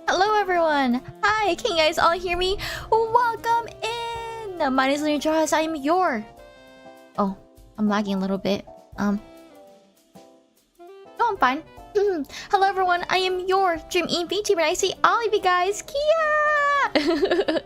Hello everyone! Hi, can you guys all hear me? Welcome in! My name is Lunary Draws, I'm your... Oh, I'm lagging a little bit. No, I'm fine. Hello everyone, I am your Dream Wanderer Vtuber, and I see all of you guys. Kia!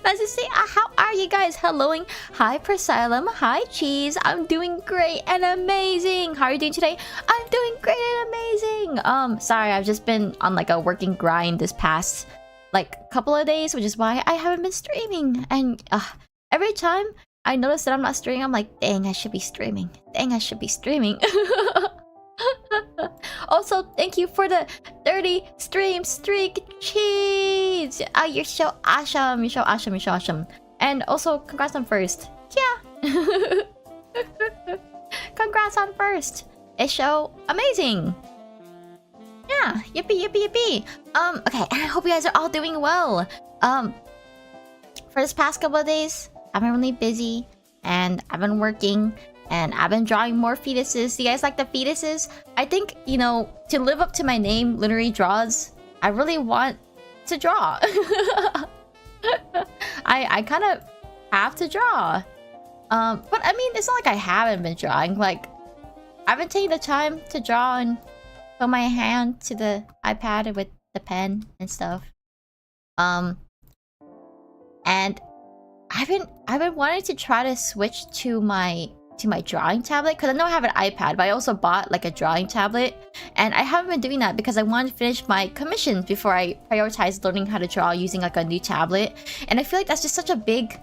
Nice to see. How are you guys? Helloing. Hi, Persylum. Hi, Cheese. I'm doing great and amazing. How are you doing today? I'm doing great and amazing. Sorry, I've just been on like a working grind this past like couple of days, which is why I haven't been streaming. And every time I notice that I'm not streaming, I'm like, dang, I should be streaming. Dang, I should be streaming. Also, thank you for the 30 stream streak, Cheese. You're so awesome. You're so awesome. You're so awesome. And also, congrats on first. Yeah. Congrats on first. It's so amazing. Yeah. Yippee, yippee, yippee. Okay. I hope you guys are all doing well. For this past couple of days, I've been really busy, and I've been working. And I've been drawing more fetuses. Do you guys like the fetuses? I think, you know, to live up to my name, Lunary Draws, I really want to draw. I kind of have to draw. But I mean, it's not like I haven't been drawing. Like, I've been taking the time to draw and put my hand to the iPad with the pen and stuff. And I've been wanting to try to switch to my drawing tablet, because I know I have an iPad, but I also bought like a drawing tablet, and I haven't been doing that because I wanted to finish my commissions before I prioritize learning how to draw using like a new tablet. And I feel like that's just such a big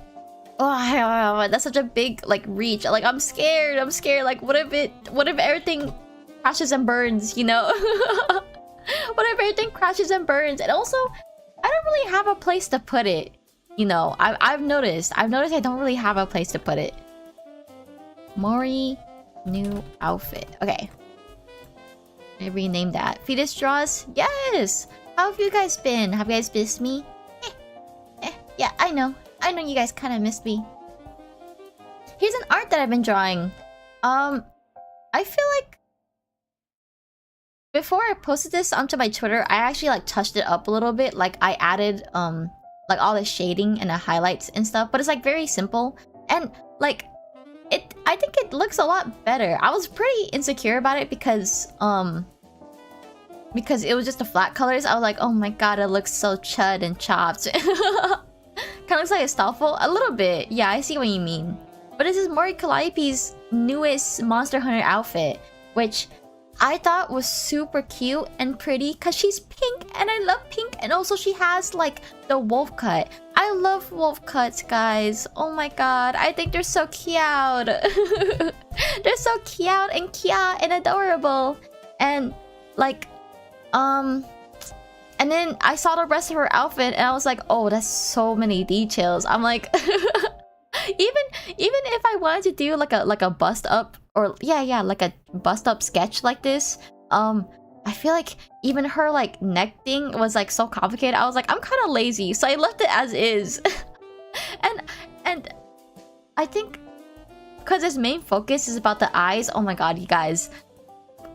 that's such a big like reach. Like I'm scared. Like what if everything crashes and burns, you know? What if everything crashes and burns? And also, I don't really have a place to put it, you know. I've noticed I don't really have a place to put it. Mori new outfit. Okay. I renamed that. Fetus draws? Yes! How have you guys been? Have you guys missed me? Yeah, I know. I know you guys kind of missed me. Here's an art that I've been drawing. I feel like before I posted this onto my Twitter, I actually like touched it up a little bit. Like I added like all the shading and the highlights and stuff, but it's like very simple. And like I think it looks a lot better. I was pretty insecure about it because it was just the flat colors. I was like, oh my god, it looks so chud and chopped. Kinda looks like a Stoffel. A little bit. Yeah, I see what you mean. But this is Mori Calliope's newest Monster Hunter outfit, which I thought was super cute and pretty because she's pink and I love pink, and also she has like the wolf cut. I love wolf cuts, guys. Oh my god, I think they're so cute. They're so cute and adorable. And like and then I saw the rest of her outfit and I was like, oh, that's so many details. I'm like even if I wanted to do like a bust up, or yeah, like a bust up sketch like this, I feel like even her like neck thing was like so complicated. I was like, I'm kind of lazy, so I left it as is. and I think because his main focus is about the eyes. Oh my god, you guys,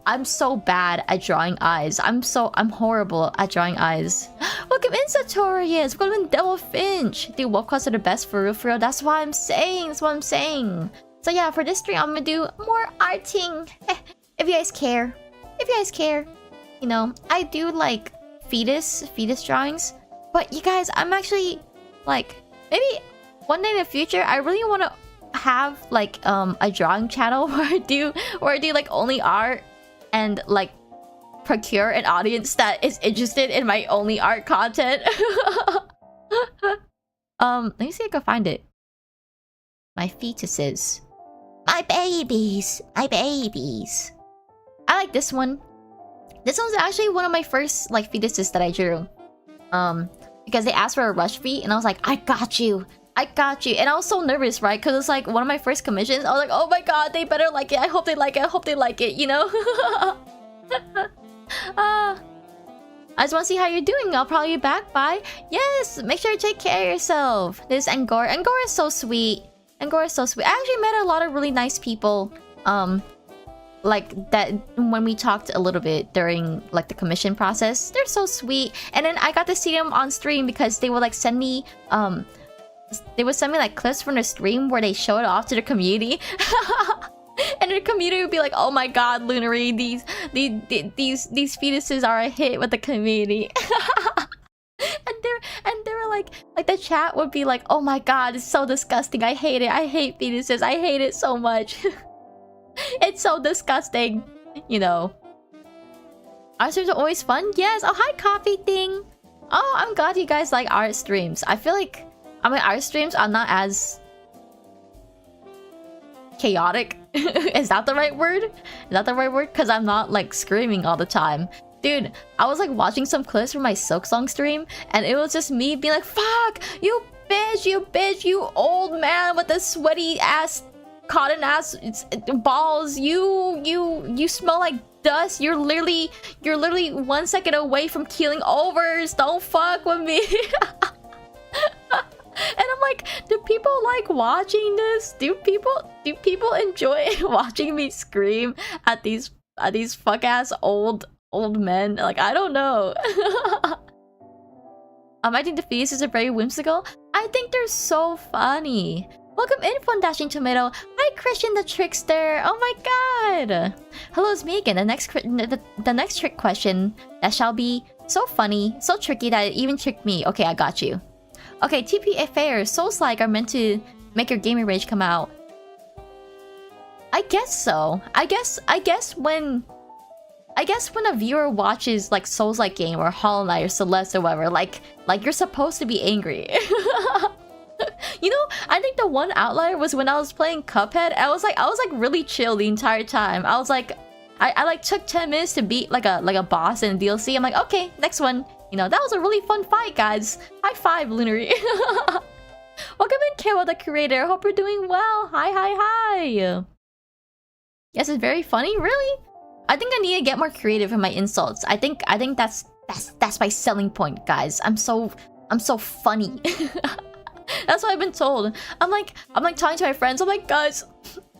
I'm so bad at drawing eyes. I'm horrible at drawing eyes. Welcome in, Sartorius. Welcome in, Devil Finch. Dude, wolf cuts are the best for real. That's what I'm saying. So yeah, for this stream, I'm gonna do more arting. If you guys care. You know, I do like fetus drawings. But you guys, I'm actually like, maybe one day in the future, I really want to have like a drawing channel where I do like only art, and like procure an audience that is interested in my only art content. Let me see if I can find it. My fetuses. My babies. I like this one. This one's actually one of my first like fetuses that I drew. Because they asked for a rush feet and I was like, I got you. And I was so nervous, right? Because it's like one of my first commissions. I was like, oh my god, they better like it. I hope they like it, you know? I just want to see how you're doing. I'll probably be back. Bye. Yes, make sure to take care of yourself. This is Angora. Angora is so sweet. I actually met a lot of really nice people like that when we talked a little bit during like the commission process. They're so sweet. And then I got to see them on stream because they would like send me like clips from the stream where they show it off to the community. And the community would be like, "Oh my god, Lunary, these fetuses are a hit with the community." and they were like the chat would be like, "Oh my god, it's so disgusting. I hate it. I hate fetuses. I hate it so much." It's so disgusting, you know. Our streams are always fun. Yes. Oh, hi, Coffee Thing. Oh, I'm glad you guys like our streams. I feel like, I mean, our streams are not as chaotic. Is that the right word? Is that the right word? Because I'm not like screaming all the time. Dude, I was like watching some clips from my Silk Song stream, and it was just me being like, "Fuck, you bitch, you old man with the sweaty ass, cotton ass balls. You smell like dust. You're literally 1 second away from keeling overs. Don't fuck with me." And I'm like, do people like watching this? Do people enjoy watching me scream at these fuck ass old men? Like, I don't know. I think the fetuses are very whimsical. I think they're so funny. Welcome in, Fun Dashing Tomato. Hi, Christian the Trickster. Oh my god. Hello, it's me again. The next trick question that shall be so funny, so tricky that it even tricked me. Okay, I got you. Okay, TP affairs, Souls-like are meant to make your gaming rage come out. I guess so. I guess when a viewer watches like Souls-like game or Hollow Knight or Celeste or whatever, like you're supposed to be angry. You know, I think the one outlier was when I was playing Cuphead. I was like really chill the entire time. I was like, I like took 10 minutes to beat like a boss in a DLC. I'm like, okay, next one. You know, that was a really fun fight, guys. High five, Lunary. Welcome in, Kayla the creator. Hope you're doing well. Hi. Yes, it's very funny. Really? I think I need to get more creative in my insults. I think that's my selling point, guys. I'm so funny. That's what I've been told. I'm like talking to my friends. I'm like, guys,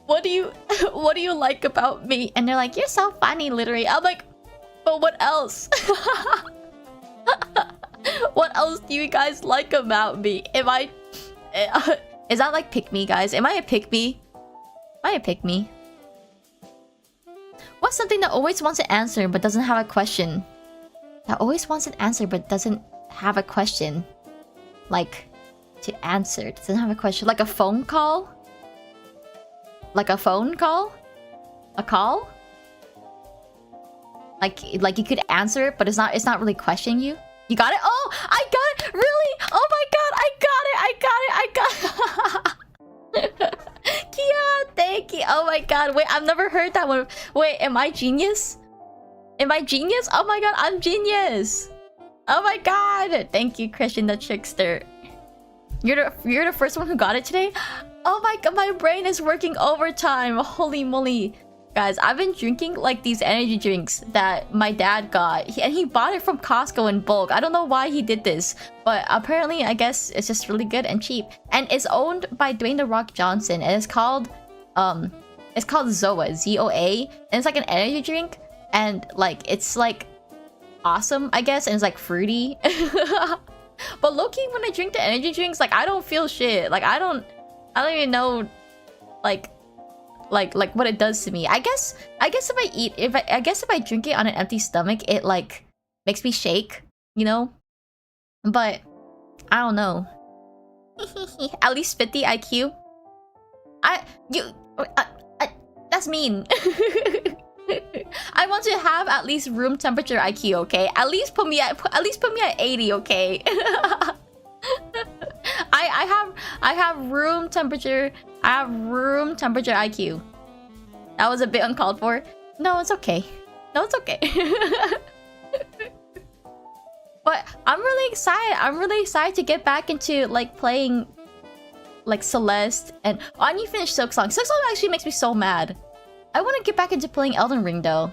what do you like about me? And they're like, you're so funny, literally. I'm like, but what else? What else do you guys like about me? Am I... is that like pick me, guys? Am I a pick me? Am I a pick me? What's something that always wants an answer but doesn't have a question? That always wants an answer but doesn't have a question. Like, to answer, doesn't have a question. Like a phone call? Like a phone call? A call? Like you could answer it, but it's not really questioning you. You got it? Oh, I got it! Really? Oh my god, I got it! Kia, thank you. Oh my god, wait, I've never heard that one. Wait, am I genius? Am I genius? Oh my god, I'm genius! Oh my god! Thank you, Christian the Trickster. You're the first one who got it today? Oh my god, my brain is working overtime. Holy moly. Guys, I've been drinking like these energy drinks that my dad got. And he bought it from Costco in bulk. I don't know why he did this, but apparently I guess it's just really good and cheap. And it's owned by Dwayne The Rock Johnson. And it's called Zoa, Z-O-A. And it's like an energy drink. And like it's like awesome, I guess, and it's like fruity. But low-key, when I drink the energy drinks, like I don't feel shit. Like I don't even know like what it does to me. I guess if I drink it on an empty stomach, it like makes me shake, you know? But I don't know. At least 50 IQ. That's mean. I want to have at least room temperature IQ, okay? At least put me at 80, okay? I have room temperature. I have room temperature IQ. That was a bit uncalled for. No, it's okay. No, it's okay. But I'm really excited. I'm really excited to get back into like playing like Celeste and I need to finish Silk Song. Silk Song actually makes me so mad. I want to get back into playing Elden Ring though.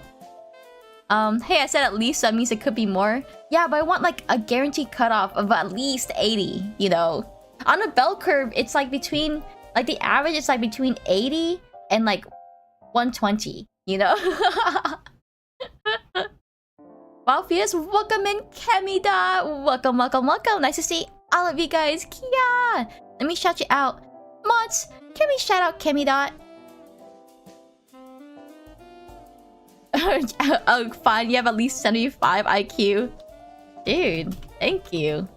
Hey, I said at least, so that means it could be more. Yeah, but I want like a guaranteed cutoff of at least 80, you know? On a bell curve, it's like between, like the average is like between 80 and like 120, you know? Wow, Fias, welcome in, Kemida! Welcome, welcome, welcome! Nice to see all of you guys! Kia! Let me shout you out. Mods, can we shout out Kemida? Oh, fine, you have at least 75 IQ. Dude, thank you.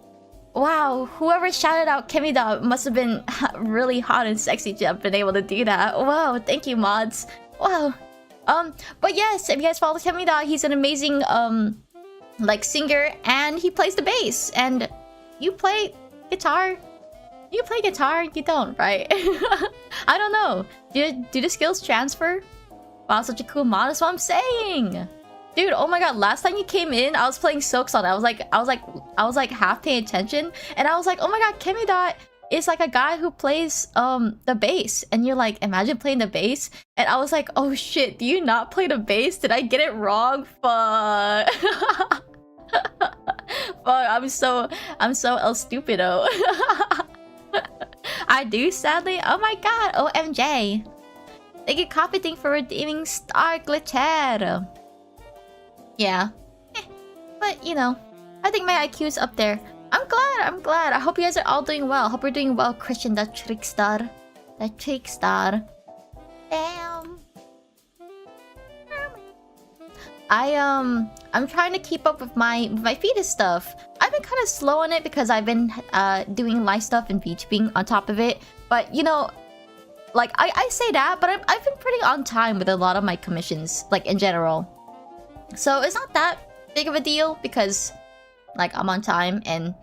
Wow, whoever shouted out Kemida must have been really hot and sexy to have been able to do that. Wow, thank you, mods. Wow. But yes, if you guys follow Kemida, he's an amazing like singer, and he plays the bass. And you play guitar? You play guitar? You don't, right? I don't know. Do the skills transfer? Wow, such a cool mod. That's what I'm saying. Dude, oh my god, last time you came in, I was playing Silksong. I was like half paying attention, and I was like, oh my god, Kemida is like a guy who plays the bass. And you're like, imagine playing the bass. And I was like, oh shit, do you not play the bass? Did I get it wrong? Fuck. Fuck, I'm so el stupido. I do, sadly. Oh my god, OMJ. Thank you, Coffee Thing, for redeeming Star Glitcher. Yeah. But, you know, I think my IQ is up there. I'm glad. I hope you guys are all doing well. Hope you're doing well, Christian, that trickstar. That trickstar. Damn. I'm trying to keep up with my fetus stuff. I've been kind of slow on it because I've been doing live stuff and VTubing on top of it. But, you know, like, I say that, but I've been pretty on time with a lot of my commissions, like, in general. So it's not that big of a deal because, like, I'm on time and,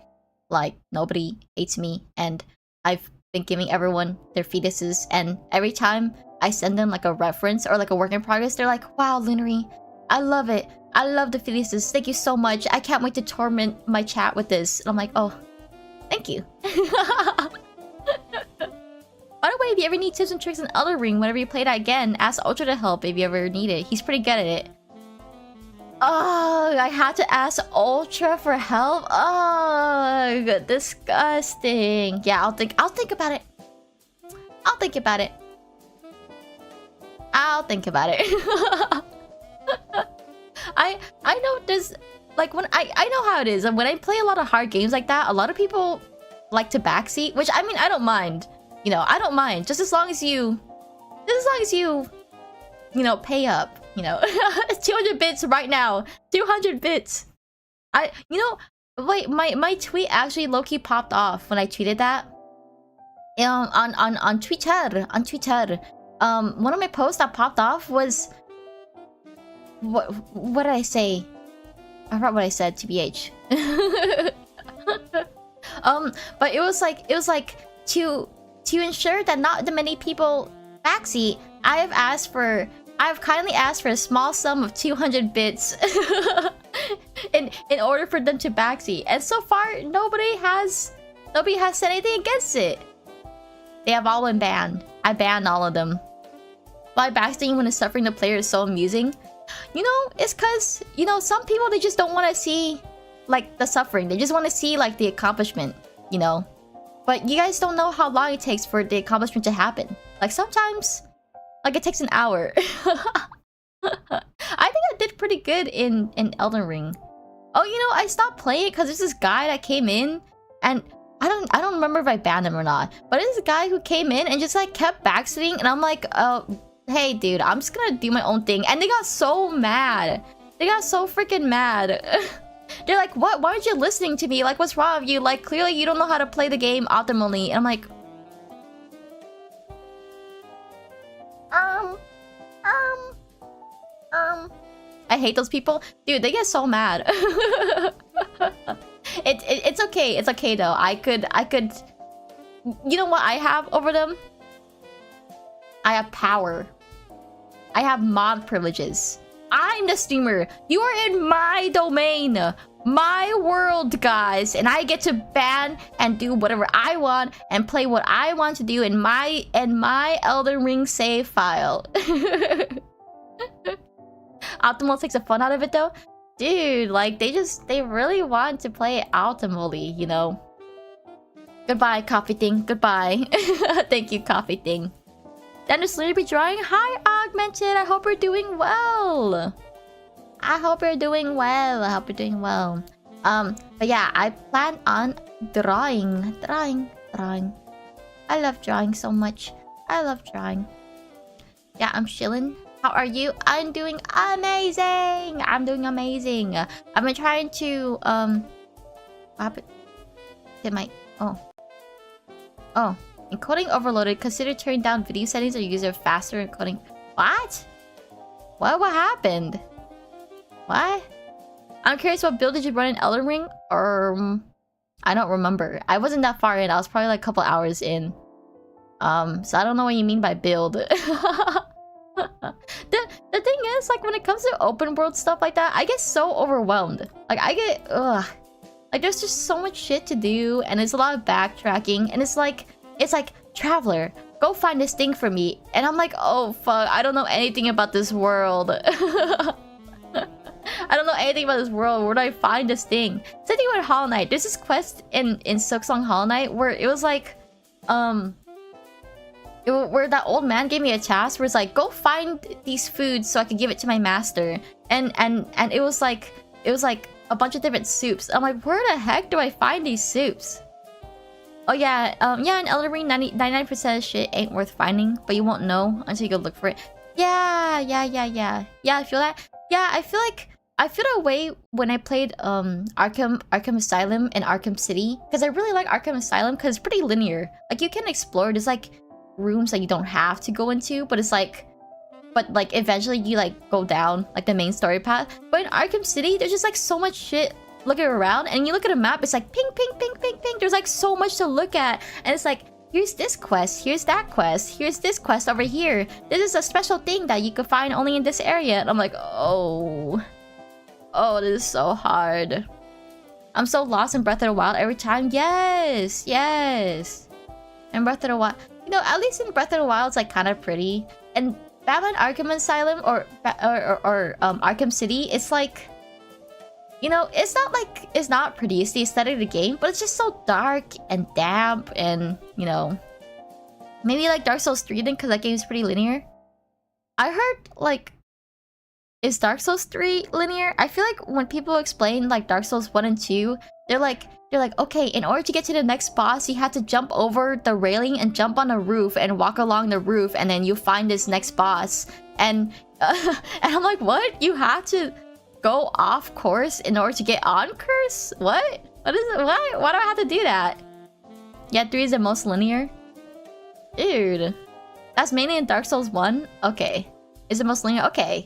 like, nobody hates me. And I've been giving everyone their fetuses. And every time I send them, like, a reference or, like, a work in progress, they're like, wow, Lunary, I love it. I love the fetuses. Thank you so much. I can't wait to torment my chat with this. And I'm like, oh, thank you. By the way, if you ever need tips and tricks in Elden Ring, whenever you play that again, ask Ultra to help if you ever need it. He's pretty good at it. Oh, I had to ask Ultra for help? Oh, disgusting. Yeah, I'll think about it. I'll think about it. I know there's, like, when I know how it is. And when I play a lot of hard games like that, a lot of people like to backseat, which, I mean, I don't mind. You know, I don't mind. Just as long as you, you know, pay up. You know, 200 bits right now. 200 bits. You know, wait, my tweet actually low-key popped off when I tweeted that. On Twitter. One of my posts that popped off was, what did I say? I forgot what I said, TBH. But it was like to ensure that not that many people backseat, I've kindly asked for a small sum of 200 bits in order for them to backseat. And so far, nobody has said anything against it. They have all been banned. I banned all of them. Why backseating when the suffering the player is so amusing? You know, it's cause, you know, some people, they just don't want to see, like, the suffering. They just want to see, like, the accomplishment, you know? But you guys don't know how long it takes for the accomplishment to happen. Like, sometimes, like, it takes an hour. I think I did pretty good in Elden Ring. Oh, you know, I stopped playing it because there's this guy that came in, and I don't remember if I banned him or not. But there's a guy who came in and just, like, kept backseating, and I'm like, hey, dude, I'm just gonna do my own thing. And they got so mad. They got so freaking mad. They're like, what? Why aren't you listening to me? Like, what's wrong with you? Like, clearly you don't know how to play the game optimally. And I'm like, I hate those people. Dude, they get so mad. It's okay. It's okay, though. I could... You know what I have over them? I have power. I have mod privileges. I'm the streamer. You are in my domain. My world, guys. And I get to ban and do whatever I want and play what I want to do in my Elden Ring save file. Optimal takes the fun out of it, though. Dude, like, they really want to play it optimally, you know? Goodbye, Coffee Thing. Goodbye. Thank you, Coffee Thing. Dennis Lunary drawing. Hi, Augmented. I hope you're doing well. I hope you're doing well. I hope you're doing well. But yeah, I plan on drawing. I love drawing so much. I love drawing. Yeah, I'm chilling. How are you? I'm doing amazing. I'm doing amazing. I've been trying to what happened? Did my encoding overloaded. Consider turning down video settings or use a faster encoding. What? What happened? What? I'm curious, what build did you run in Elden Ring? Or I don't remember. I wasn't that far in. I was probably like a couple hours in. So I don't know what you mean by build. The thing is, like, when it comes to open world stuff like that, I get so overwhelmed. Like, I get like, there's just so much shit to do, and it's a lot of backtracking, and it's like Traveler, go find this thing for me, and I'm like, oh fuck, I don't know anything about this world. I don't know anything about this world. Where do I find this thing? Same thing with Hollow Knight. There's this quest in Silksong Hollow Knight where it was like, where that old man gave me a task where it's like, go find these foods so I could give it to my master. And it was like a bunch of different soups. I'm like, where the heck do I find these soups? Oh yeah, yeah, in Elden Ring, 99% of shit ain't worth finding, but you won't know until you go look for it. Yeah, I feel that. Yeah, I feel that way when I played Arkham Asylum and Arkham City, because I really like Arkham Asylum because it's pretty linear. Like, you can explore. There's like rooms that you don't have to go into, but it's like, eventually you like go down like the main story path. But in Arkham City, there's just like so much shit looking around, and you look at a map, it's like ping, ping, ping, ping, ping. There's like so much to look at, and it's like, here's this quest, here's that quest, here's this quest over here. This is a special thing that you could find only in this area. And I'm like, oh, this is so hard. I'm so lost in Breath of the Wild every time. Yes. And Breath of the Wild, you know, at least in Breath of the Wild, it's like kind of pretty. And Batman Arkham Asylum or Arkham City, it's like, you know, it's not pretty. It's the aesthetic of the game, but it's just so dark and damp, and, you know, maybe like Dark Souls 3 then, because that game is pretty linear. I heard, like, is Dark Souls 3 linear? I feel like when people explain like Dark Souls 1 and 2, they're like, okay, in order to get to the next boss, you have to jump over the railing and jump on a roof and walk along the roof, and then you find this next boss. And and I'm like, what? You have to go off course in order to get on course? What? What is it? What? Why do I have to do that? Yeah, 3 is the most linear. Dude, that's mainly in Dark Souls 1. Okay, is it most linear? Okay,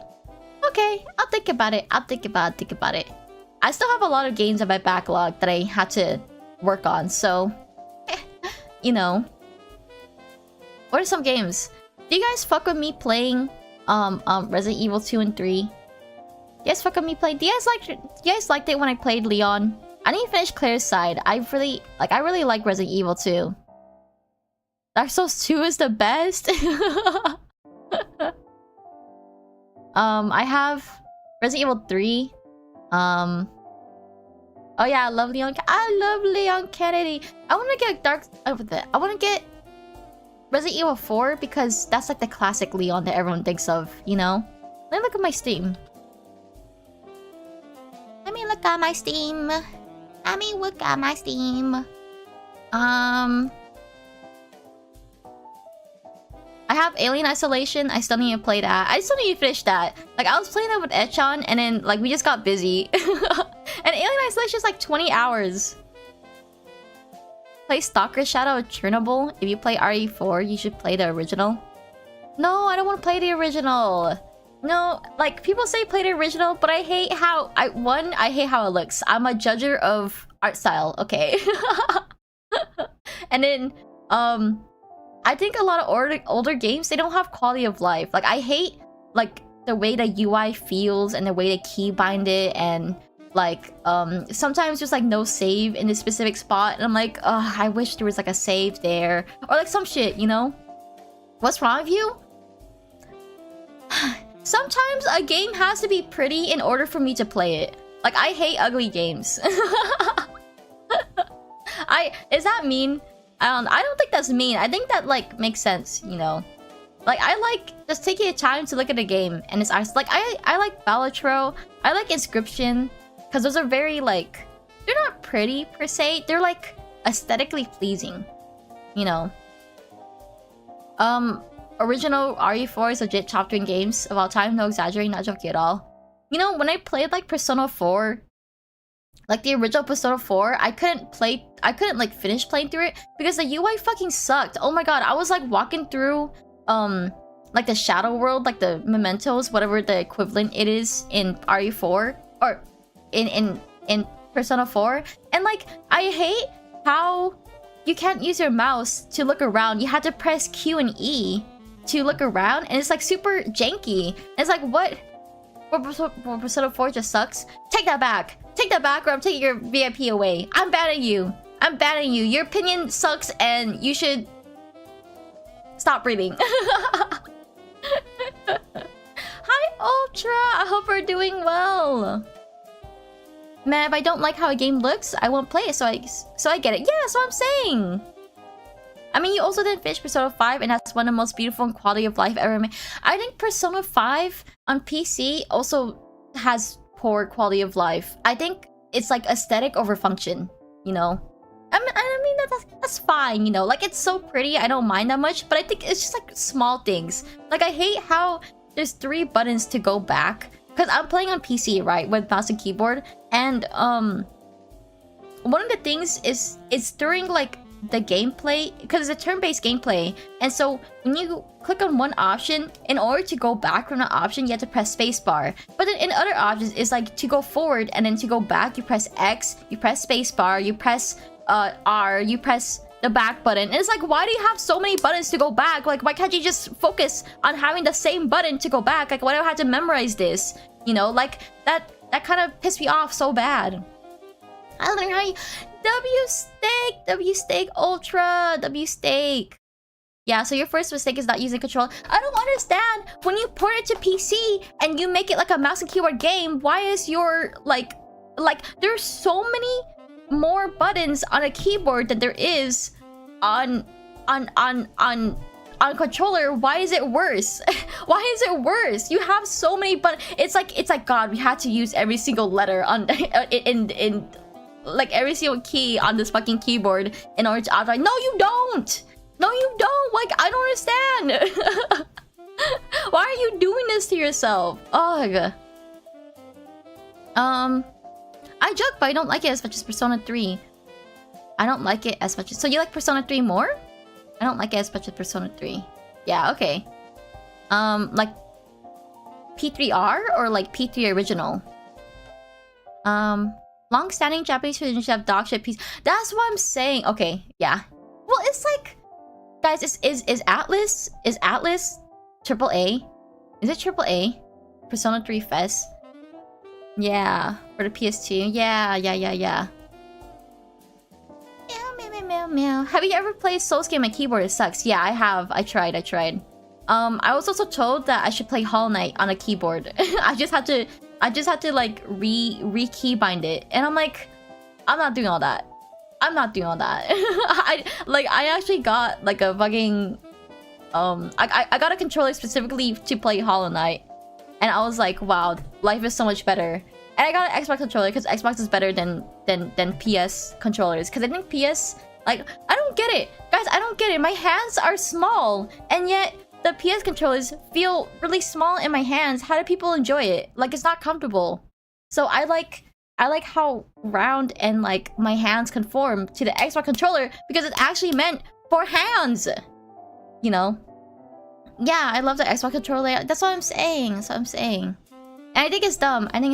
I'll think about it. Think about it. I still have a lot of games on my backlog that I had to work on, so you know. What are some games? Do you guys fuck with me playing Resident Evil 2 and 3? You guys fuck with me playing? Do you guys liked it when I played Leon? I didn't finish Claire's side. I really like Resident Evil 2. Dark Souls 2 is the best. I have Resident Evil 3. Oh yeah, I love Leon. I love Leon Kennedy. I want to get I want to get Resident Evil 4 because that's like the classic Leon that everyone thinks of, you know? Let me look at my Steam. Let me look at my Steam. I have Alien Isolation. I still need to play that. I still need to finish that. Like, I was playing that with Echon, and then like we just got busy. And Alien Isolation is like 20 hours. Play Stalker Shadow of Chernobyl. If you play RE4, you should play the original. No, I don't want to play the original. No, like, people say play the original, but I hate how I hate how it looks. I'm a judger of art style, okay? And then I think a lot of older games, they don't have quality of life. Like, I hate like the way the UI feels and the way they keybind it, and like sometimes there's like no save in this specific spot, and I'm like, ugh, I wish there was like a save there, or like some shit, you know? What's wrong with you? Sometimes a game has to be pretty in order for me to play it. Like, I hate ugly games. Is that mean? I don't think that's mean. I think that like makes sense, you know. Like, I like just taking a time to look at a game and it's like I like Balatro, I like Inscription, because those are very like, they're not pretty per se, they're like aesthetically pleasing, you know. Original RE4 is legit top 3 games of all time, no exaggerating, not joking at all. You know, when I played like Persona 4, like the original Persona 4, I couldn't like finish playing through it because the UI fucking sucked. Oh my god, I was like walking through like the Shadow World, like the mementos, whatever the equivalent it is in RE4 or in Persona 4, and like I hate how you can't use your mouse to look around. You have to press Q and E to look around, and it's like super janky. It's like, what? Persona 4 just sucks? Take that back. Take that back, or I'm taking your VIP away. I'm banning you. I'm banning you. Your opinion sucks, and you should stop breathing. Hi, Ultra. I hope we're doing well. Man, if I don't like how a game looks, I won't play it. So I get it. Yeah, that's what I'm saying. I mean, you also didn't finish Persona 5, and that's one of the most beautiful and quality of life ever made. I think Persona 5 on PC also has poor quality of life. I think it's like aesthetic over function, you know? I mean that's fine, you know? Like, it's so pretty, I don't mind that much, but I think it's just like small things. Like, I hate how there's 3 buttons to go back. Because I'm playing on PC, right? With mouse and keyboard. And, one of the things is during like the gameplay, because it's a turn-based gameplay, and so when you click on one option, in order to go back from the option you have to press spacebar. But then in other options it's like to go forward, and then to go back you press X, you press spacebar, you press R, you press the back button. And it's like, why do you have so many buttons to go back? Like, why can't you just focus on having the same button to go back? Like, why do I have to memorize this? You know, like that kind of pissed me off so bad. I learned how you W steak ultra W steak. Yeah, so your first mistake is not using controller. I don't understand. When you port it to PC and you make it like a mouse and keyboard game, why is your like there's so many more buttons on a keyboard than there is on controller? Why is it worse? Why is it worse? You have so many buttons. It's like God, we had to use every single letter on in like every single key on this fucking keyboard in order to operate. No, you don't. No, you don't. Like, I don't understand. Why are you doing this to yourself? Ugh. I joke, but I don't like it as much as Persona 3. I don't like it as much as... So you like Persona 3 more? I don't like it as much as Persona 3. Yeah, okay. Like P3R or like P3 original? Long-standing Japanese tradition have dog shit piece. That's what I'm saying. Okay, yeah. Well, it's like, guys, is Atlas AAA? Is it AAA? Persona 3 Fest? Yeah, for the PS2. Yeah. Meow, meow, meow, meow. Have you ever played Souls game on keyboard? It sucks. Yeah, I have. I tried. I was also told that I should play Hollow Knight on a keyboard. I just had to like re-keybind it, and I'm like, I'm not doing all that. I actually got like a fucking I got a controller specifically to play Hollow Knight, and I was like, wow, life is so much better. And I got an Xbox controller because Xbox is better than PS controllers. Because I think PS, like, I don't get it, guys. I don't get it. My hands are small, and yet the PS controllers feel really small in my hands. How do people enjoy it? Like, it's not comfortable. So I like how round and like my hands conform to the Xbox controller because it's actually meant for hands. You know? Yeah, I love the Xbox controller. That's what I'm saying. And I think it's dumb. And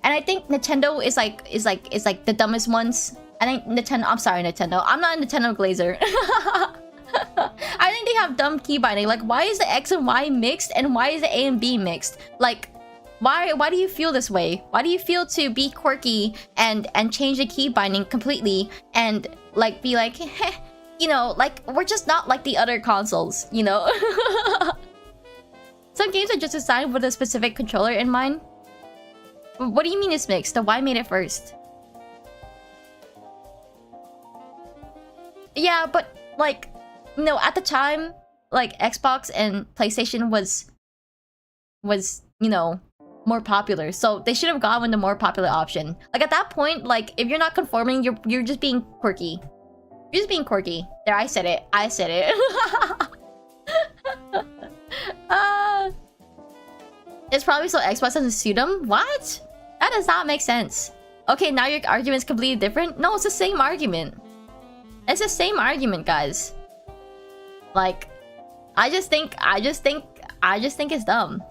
I think Nintendo is like the dumbest ones. I think Nintendo. I'm sorry, Nintendo. I'm not a Nintendo glazer. I think they have dumb key binding. Like, why is the X and Y mixed and why is the A and B mixed? Like, why do you feel this way? Why do you feel to be quirky and change the key binding completely and like be like, you know, like we're just not like the other consoles, you know? Some games are just designed with a specific controller in mind. What do you mean it's mixed? The Y made it first. Yeah, but like, no, at the time, like Xbox and PlayStation was you know, more popular. So they should have gone with the more popular option. Like at that point, like if you're not conforming, you're just being quirky. You're just being quirky. There, I said it. I said it. It's probably so Xbox doesn't suit them. What? That does not make sense. Okay, now your argument's completely different. No, it's the same argument. It's the same argument, guys. Like, I just think it's dumb.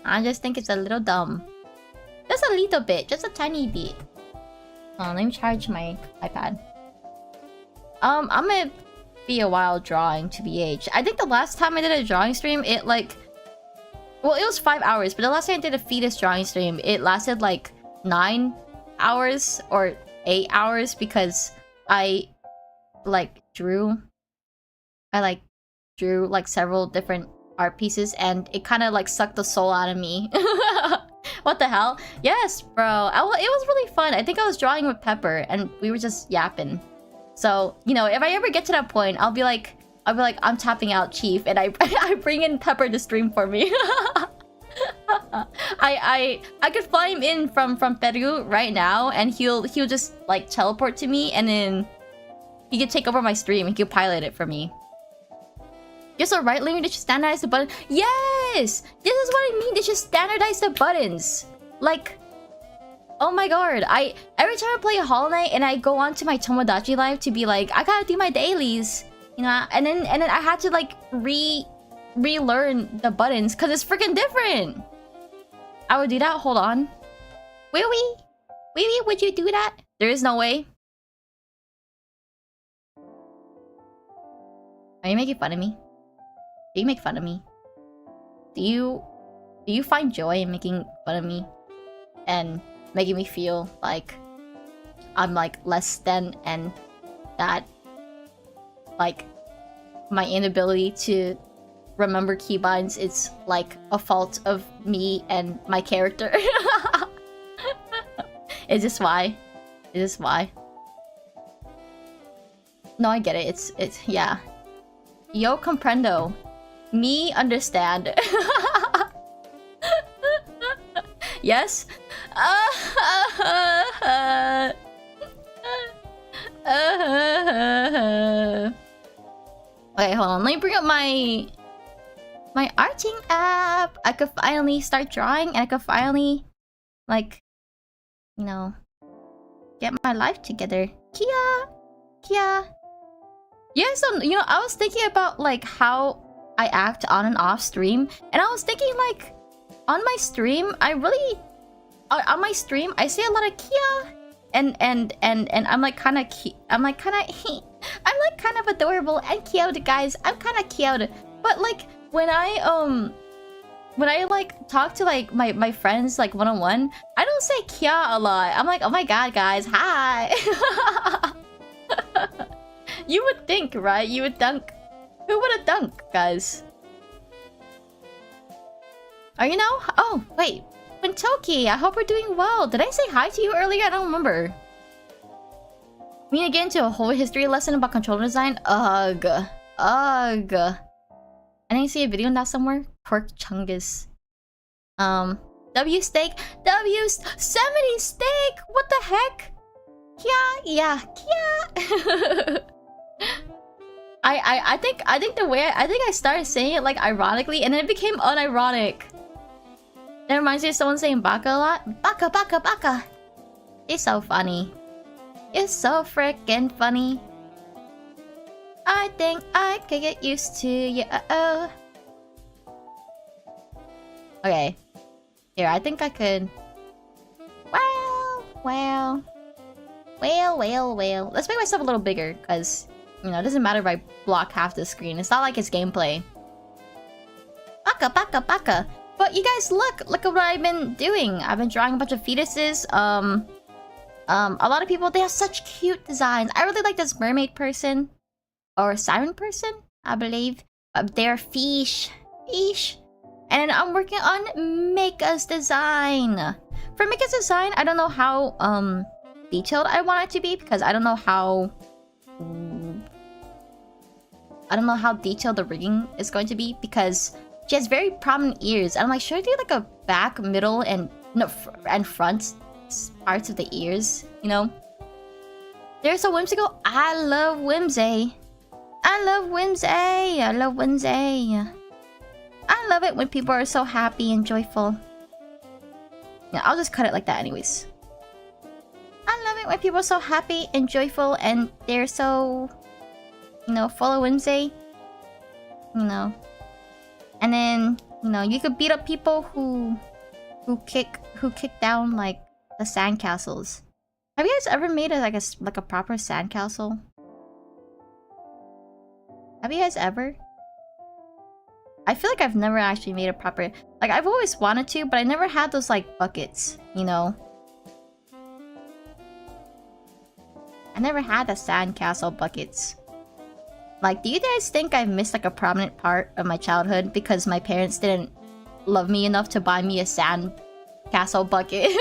I just think it's a little dumb. Just a little bit, just a tiny bit. Let me charge my iPad. I'm gonna be a while drawing to BH. I think the last time I did a drawing stream, it like, well, it was 5 hours, but the last time I did a fetus drawing stream, it lasted like 9 hours or 8 hours because I drew like several different art pieces and it kind of like sucked the soul out of me. What the hell? Yes, bro. It was really fun. I think I was drawing with Pepper and we were just yapping. So, you know, if I ever get to that point, I'll be like, I'm tapping out, Chief, and I bring in Pepper to stream for me. I could fly him in from Peru right now, and he'll just like teleport to me, and then he could take over my stream and he'll pilot it for me. You're so right, Lunary. They should standardize the button. Yes, this is what I mean. They should standardize the buttons. Like, oh my god, every time I play Hollow Knight and I go on to my Tomodachi live to be like, I gotta do my dailies, you know, and then I had to like relearn the buttons because it's freaking different. I would do that. Hold on. Will we? Would you do that? There is no way. Are you making fun of me? Do you make fun of me? Do you find joy in making fun of me and making me feel like I'm like less than, and that like my inability to remember keybinds is like a fault of me and my character? Is this why? Is this why? No, I get it. It's yeah. Yo comprendo. Me understand. Yes? Okay, hold on. Let me bring up my arting app. I could finally start drawing, and I could finally, like, you know, get my life together. Kia. Yeah, so, you know, I was thinking about, like, how I act on and off stream, and I was thinking, like, on my stream, I say a lot of Kia, and I'm like kind of adorable and cute, guys. I'm kind of cute, but like when I like talk to like my friends like one-on-one, I don't say Kia a lot. I'm like, oh my god, guys, hi. You would think, right? You would dunk. Who would have dunked, guys? Are you now? Oh, wait. Bentoki, I hope we're doing well. Did I say hi to you earlier? I don't remember. We need to get into a whole history lesson about controller design? Ugh. I didn't see a video on that somewhere. Pork Chungus. W steak. W 70 steak. What the heck? Yeah. I think the way I started saying it like ironically, and then it became unironic. It reminds me of someone saying baka a lot. Baka. It's so funny. It's so freaking funny. I think I could get used to you. Okay. Here, I think I could. Well. Let's make myself a little bigger, because, you know, it doesn't matter if I block half the screen. It's not like it's gameplay. Baka. But you guys, look at what I've been doing. I've been drawing a bunch of fetuses. A lot of people, they have such cute designs. I really like this mermaid person. Or siren person, I believe. They're fish. And I'm working on Mika's design. For Mika's design, I don't know how detailed I want it to be, because I don't know how I don't know how detailed the rigging is going to be because she has very prominent ears. And I'm like, should I do like a back, middle, and and front parts of the ears? You know? They're so whimsical. I love whimsy. I love whimsy. I love whimsy. I love it when people are so happy and joyful. Yeah, I'll just cut it like that anyways. I love it when people are so happy and joyful and they're so, you know, full of whimsy. You know. And then, you know, you could beat up people who kick down like the sandcastles. Have you guys ever made like a proper sandcastle? Have you guys ever? I feel like I've never actually made a proper... Like, I've always wanted to, but I never had those, like, buckets, you know? I never had the sandcastle buckets. Like, do you guys think I missed, like, a prominent part of my childhood because my parents didn't love me enough to buy me a sandcastle bucket?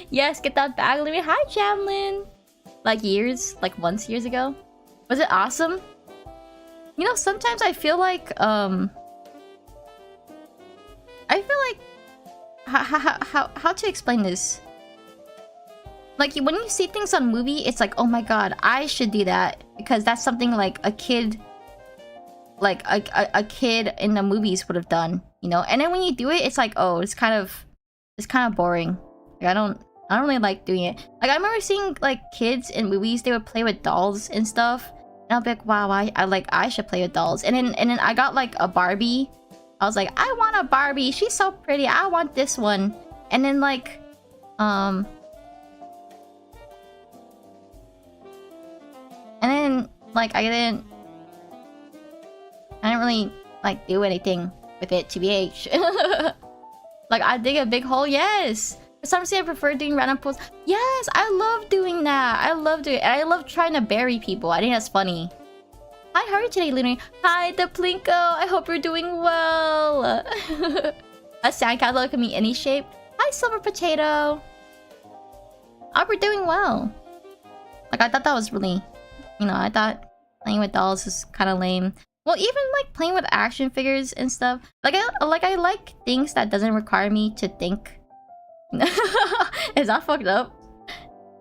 Yes, get that bag, Lunary. Hi, Jamlin! Like, months years ago. Was it awesome? You know, sometimes I feel like, how to explain this? Like, when you see things on movie, it's like, oh my god, I should do that. Because that's something like a kid... Like, a kid in the movies would have done, you know? And then when you do it, it's like, oh, it's kind of boring. Like, I don't really like doing it. Like, I remember seeing, like, kids in movies, they would play with dolls and stuff. And I'll be like, wow, I should play with dolls. And then I got like a Barbie. I was like, I want a Barbie. She's so pretty. I want this one. And then like, and then like I didn't really like do anything with it, TBH. Like I dig a big hole, yes. For some reason I prefer doing random pulls. Yes, I love doing that. I love doing it. And I love trying to bury people. I think that's funny. Hi, how are you today, Lunary? Hi, the Plinko. I hope you're doing well. A sandcastle can be any shape. Hi, Silver Potato. I hope you're doing well. Like, I thought that was really... You know, I thought playing with dolls is kind of lame. Well, even like playing with action figures and stuff. Like, I like things that doesn't require me to think. Is that fucked up?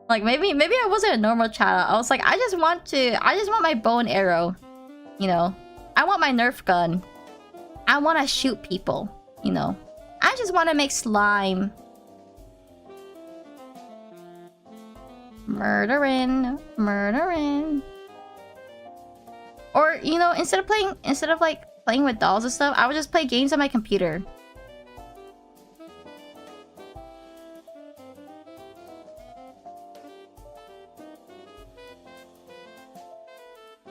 Like maybe I wasn't a normal child. I was like, I just want my bow and arrow. You know? I want my Nerf gun. I want to shoot people. You know? I just want to make slime. Murdering. Or, you know, instead of like playing with dolls and stuff, I would just play games on my computer.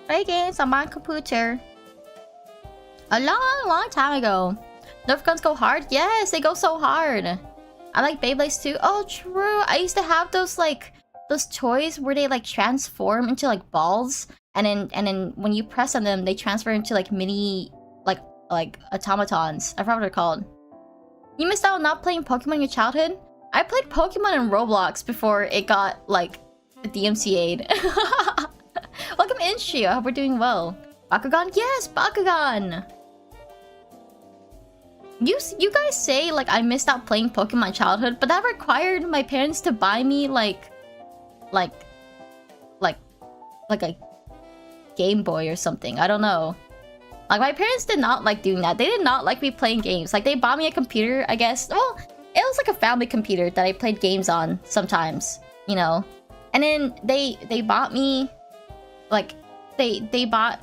Play games on my computer. A long time ago. Nerf guns go hard? Yes, they go so hard. I like Beyblades too. Oh, true. I used to have those like those toys where they like transform into like balls, and then when you press on them, they transfer into like mini like automatons. I forgot what they're called. You missed out on not playing Pokemon in your childhood? I played Pokemon in Roblox before it got like DMCA'd. Welcome in, Shio. I hope we're doing well. Bakugan? Yes, Bakugan! You guys say like I missed out playing Pokemon in my childhood, but that required my parents to buy me like a Game Boy or something. I don't know. Like my parents did not like doing that. They did not like me playing games. Like they bought me a computer, I guess. Well, it was like a family computer that I played games on sometimes, you know. And then they bought me like they bought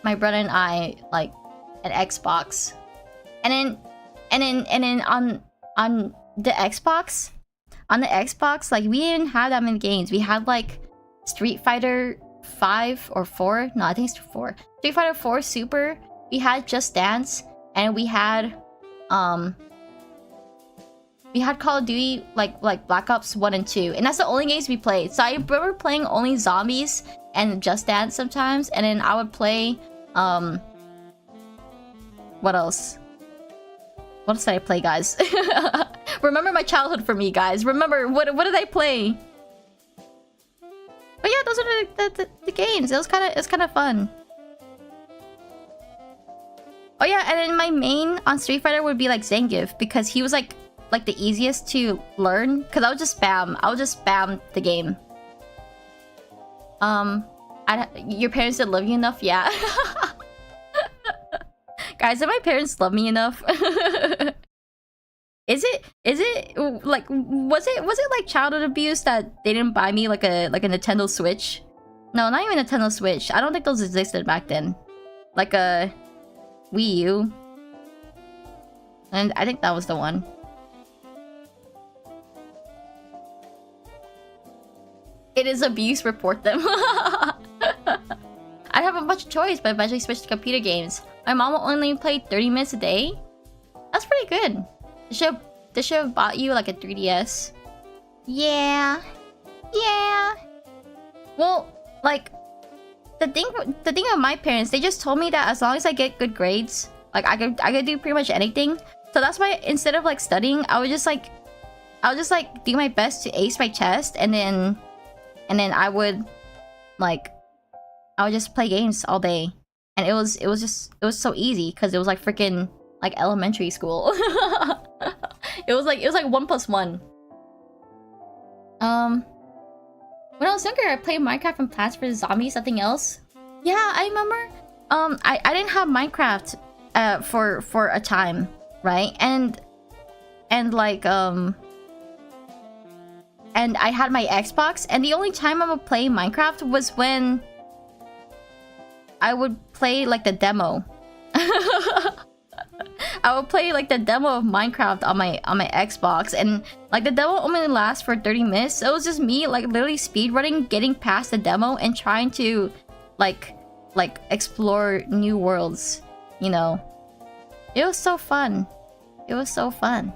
my brother and I like an Xbox. And then on the Xbox, like we didn't have that many games. We had like Street Fighter 5 or 4. No, I think it's 4. Street Fighter 4 Super. We had Just Dance, and we had Call of Duty like Black Ops 1 and 2, and that's the only games we played. So I remember playing only Zombies and Just Dance sometimes, and then I would play what else? What else did I play, guys? Remember my childhood for me, guys. Remember, what did I play? But yeah, those are the games. It's kind of fun. Oh yeah, and then my main on Street Fighter would be like Zangief because he was like the easiest to learn. Cause I would just spam the game. Your parents didn't love you enough, yeah. Guys, did my parents love me enough? Is it like was it like childhood abuse that they didn't buy me like a Nintendo Switch? No, not even a Nintendo Switch. I don't think those existed back then. Like a Wii U. And I think that was the one. It is abuse, report them. I have a much choice, but eventually switched to computer games. My mom will only play 30 minutes a day. That's pretty good. They should have bought you like a 3DS. Yeah. Yeah. Well, like the thing of my parents, they just told me that as long as I get good grades, like I could do pretty much anything. So that's why instead of like studying, I would just like do my best to ace my test, and then I would just play games all day. And it was so easy because it was like freaking like elementary school. It was like 1 + 1. When I was younger, I played Minecraft and Plants vs Zombies. Nothing else. Yeah, I remember. I didn't have Minecraft for a time, right? And I had my Xbox, and the only time I would play Minecraft was when I would play like the demo. I would play like the demo of Minecraft on my Xbox, and like the demo only lasts for 30 minutes. So it was just me like literally speedrunning, getting past the demo, and trying to like explore new worlds. You know, it was so fun. It was so fun.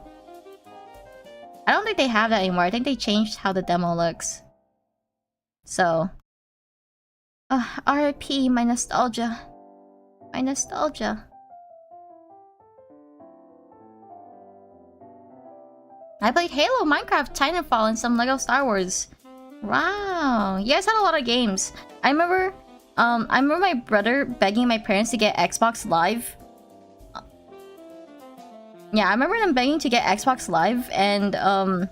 I don't think they have that anymore. I think they changed how the demo looks. So, RIP, my nostalgia. My nostalgia. I played Halo, Minecraft, Titanfall, and some Lego Star Wars. Wow, you guys had a lot of games. I remember my brother begging my parents to get Xbox Live. Yeah, I remember them begging to get Xbox Live, and I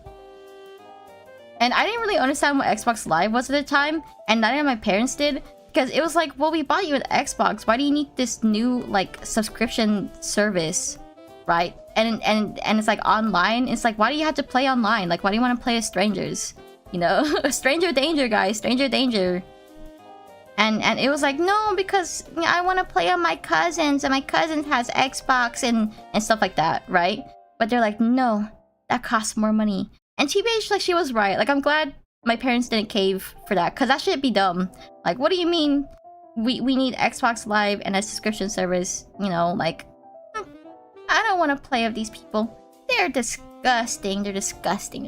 didn't really understand what Xbox Live was at the time, and neither of my parents did, because it was like, well, we bought you an Xbox. Why do you need this new like subscription service, right? And it's like online. It's like, why do you have to play online? Like, why do you want to play as strangers? You know, stranger danger, guys, stranger danger. And it was like, no, because I want to play on my cousins, and my cousin has Xbox and stuff like that, right? But they're like, no, that costs more money. And TBH, like, she was right. Like, I'm glad my parents didn't cave for that, because that should be dumb. Like, what do you mean we need Xbox Live and a subscription service? You know, like, I don't want to play with these people. They're disgusting. They're disgusting.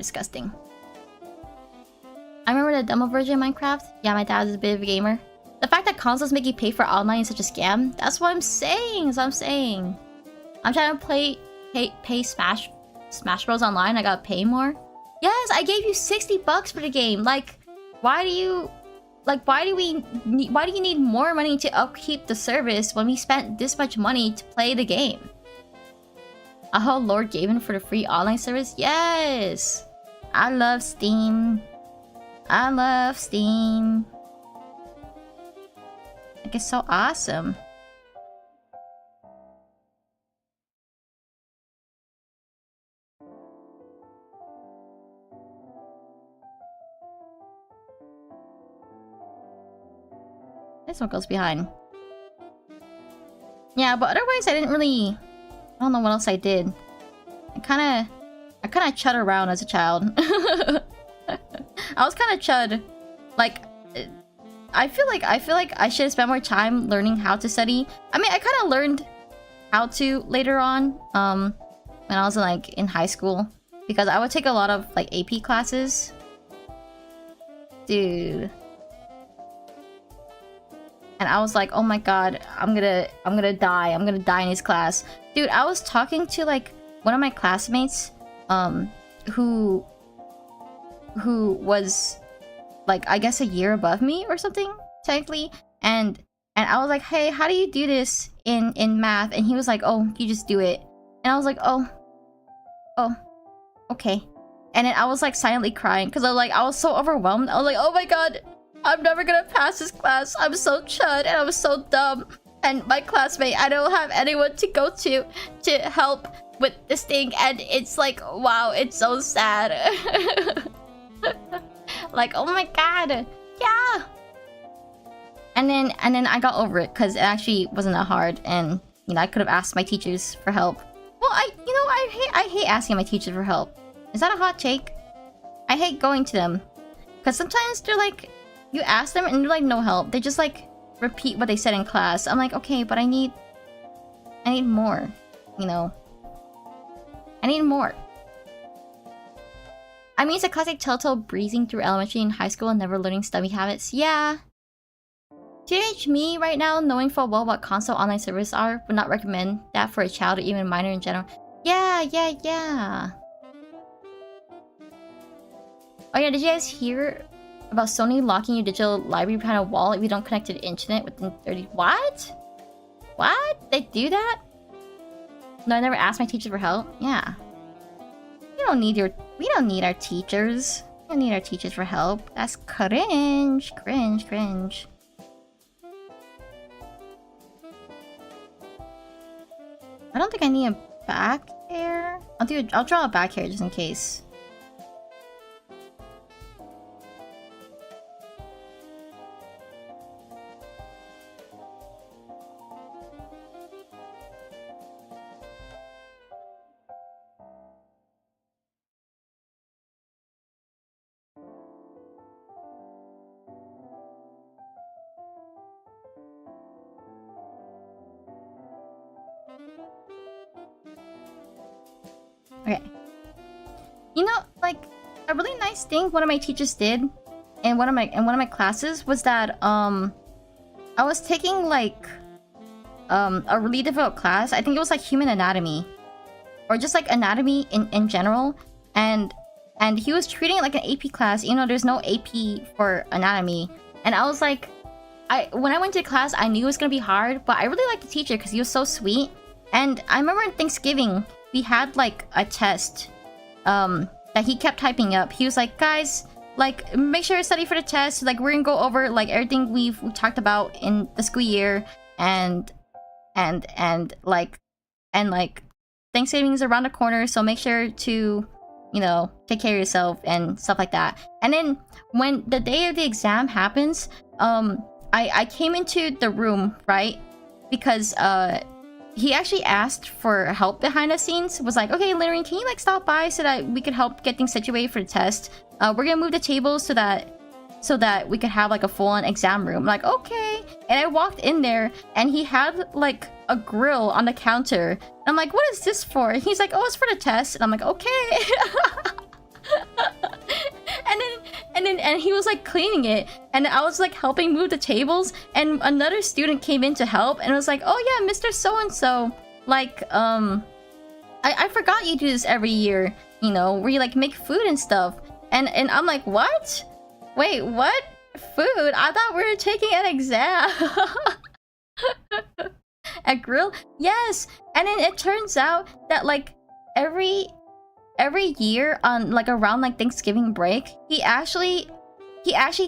I remember the demo version of Minecraft. Yeah, my dad is a bit of a gamer. The fact that consoles make you pay for online is such a scam. That's what I'm saying. I'm trying to pay Smash Bros online. I gotta pay more. Yes, I gave you $60 for the game. Like, why do you need more money to upkeep the service when we spent this much money to play the game? Oh, Lord Gaven for the free online service? Yes! I love Steam. Like, it's so awesome. This one goes behind. Yeah, but otherwise I didn't really... I don't know what else I did. I kinda chud around as a child. I was kinda chud. Like, I feel like I should have spent more time learning how to study. I mean, I kinda learned how to later on, when I was like in high school. Because I would take a lot of like AP classes. Dude. And I was like, oh my god, I'm gonna die in this class. Dude, I was talking to like one of my classmates, who was like I guess a year above me or something, technically. And I was like, hey, how do you do this in math? And he was like, oh, you just do it. And I was like, oh, okay. And then I was like silently crying because I was so overwhelmed. I was like, oh my god, I'm never gonna pass this class. I'm so chud and I was so dumb. And my classmate, I don't have anyone to go to help with this thing. And it's like, wow, it's so sad. Like, oh my god, yeah. And then I got over it because it actually wasn't that hard, and you know I could have asked my teachers for help. Well, I hate asking my teachers for help. Is that a hot take? I hate going to them because sometimes they're like, you ask them and they're like no help. They just like repeat what they said in class. I'm like, okay, but I need more. You know, I need more. I mean, it's a classic telltale breezing through elementary and high school and never learning stubby habits. Yeah. TH me right now, knowing full well what console online services are, would not recommend that for a child or even a minor in general. Yeah. Oh yeah, did you guys hear about Sony locking your digital library behind a wall if you don't connect to the internet within 30... What? What? They do that? No, I never asked my teacher for help. Yeah. We don't need our teachers. We don't need our teachers for help. That's cringe. Cringe. I don't think I need a back hair. I'll draw a back hair just in case. Okay. You know, like a really nice thing one of my teachers did in one of my classes was that I was taking like a really difficult class. I think it was like human anatomy or just like anatomy in general, and he was treating it like an AP class, you know, there's no AP for anatomy. And I was like, when I went to class, I knew it was gonna be hard, but I really liked the teacher because he was so sweet. And I remember on Thanksgiving we had like a test that he kept typing up. He was like, guys, like make sure to study for the test, like we're gonna go over like everything we talked about in the school year, and Thanksgiving is around the corner, so make sure to, you know, take care of yourself and stuff like that. And then when the day of the exam happens, I came into the room, right? Because he actually asked for help behind the scenes. Was like, okay, Lunary, can you like stop by so that we could help get things situated for the test? We're gonna move the tables so that we could have like a full-on exam room. I'm like, okay. And I walked in there and he had like a grill on the counter. And I'm like, what is this for? And he's like, oh, it's for the test. And I'm like, okay. and he was like cleaning it, and I was like helping move the tables, and another student came in to help and was like, oh yeah, Mr. So-and-so, like I forgot you do this every year, you know, where you like make food and stuff. And I'm like, what? Wait, what? Food? I thought we were taking an exam. A grill? Yes. And then it turns out that like every year on like around like Thanksgiving break, he actually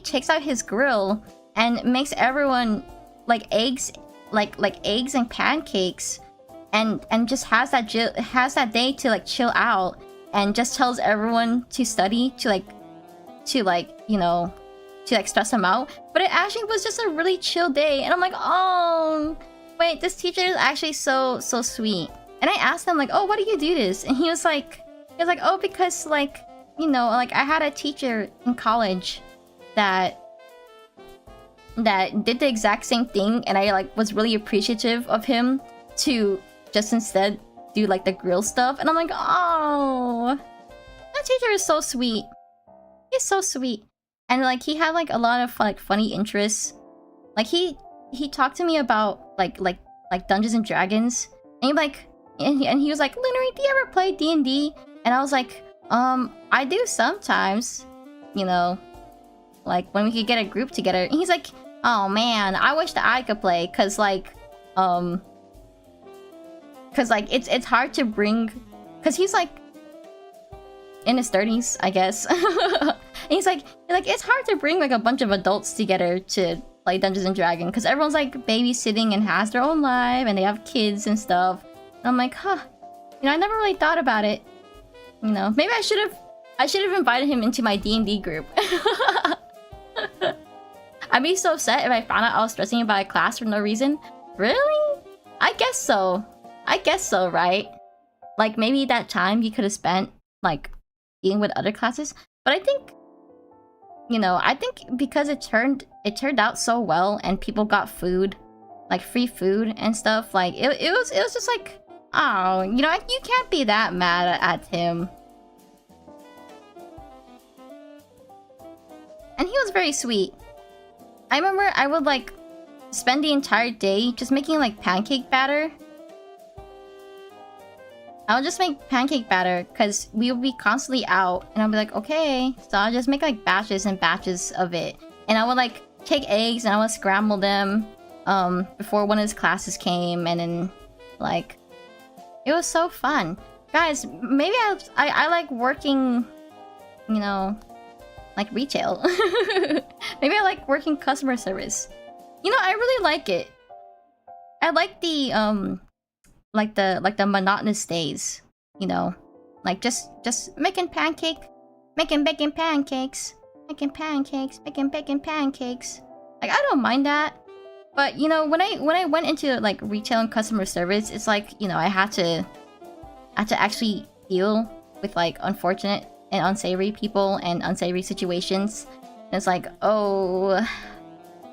takes out his grill and makes everyone like eggs and pancakes, and just has that day to like chill out, and just tells everyone to study to you know, to like stress them out. But it actually was just a really chill day, and I'm like, oh wait, this teacher is actually so sweet. And I asked him like, oh, why do you do this? And he was like, oh, because like, you know, like I had a teacher in college that did the exact same thing, and I like was really appreciative of him to just instead do like the grill stuff. And I'm like, oh, that teacher is so sweet. He's so sweet. And like he had like a lot of like funny interests. Like he talked to me about like Dungeons and Dragons, and he was like, Lunary, do you ever play D&D? And I was like, I do sometimes, you know, like when we could get a group together. And he's like, oh man, I wish that I could play, cause like it's hard to bring, cause he's like in his 30s, I guess. And he's like it's hard to bring like a bunch of adults together to play Dungeons and Dragons, because everyone's like babysitting and has their own life and they have kids and stuff. And I'm like, huh, you know, I never really thought about it. You know, maybe I should have invited him into my D&D group. I'd be so upset if I found out I was stressing about a class for no reason. Really? I guess so. I guess so, right? Like maybe that time you could have spent like dealing with other classes. But I think, you know, I think because it turned out so well and people got food, like free food and stuff, like it was just like, oh, you know, you can't be that mad at him. And he was very sweet. I remember I would like spend the entire day just making like pancake batter. I would just make pancake batter because we would be constantly out, and I'll be like, okay, so I'll just make like batches and batches of it. And I would like take eggs and I would scramble them before one of his classes came, and then like it was so fun. Guys, maybe I like working, you know, like retail. Maybe I like working customer service. You know, I really like it. I like the like the monotonous days, you know, like just making bacon pancakes, making bacon pancakes. Like I don't mind that, but you know, when I went into like retail and customer service, it's like, you know, I had to actually deal with like unfortunate and unsavory people and unsavory situations. And it's like, oh,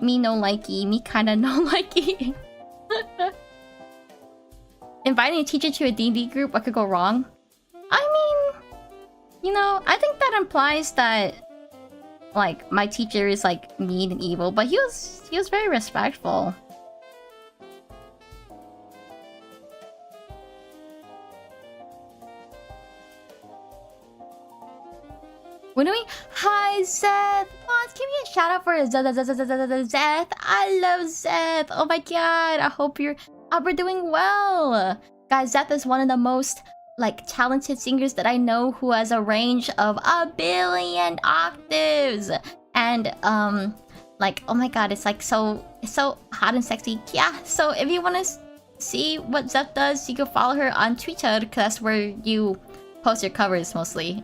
me no likey, me kinda no likey. Inviting a teacher to a D&D group, what could go wrong? I mean, you know, I think that implies that like my teacher is like mean and evil, but he was very respectful. When do we? Hi, Zeth! Oh, give me a shout out for Zeth. I love Zeth. Oh my god! I hope we're doing well, guys. Zeth is one of the most like talented singers that I know, who has a range of 1 billion octaves, and like, oh my god, it's like it's so hot and sexy. Yeah. So if you want to see what Zeth does, you can follow her on Twitter, because that's where you post your covers mostly.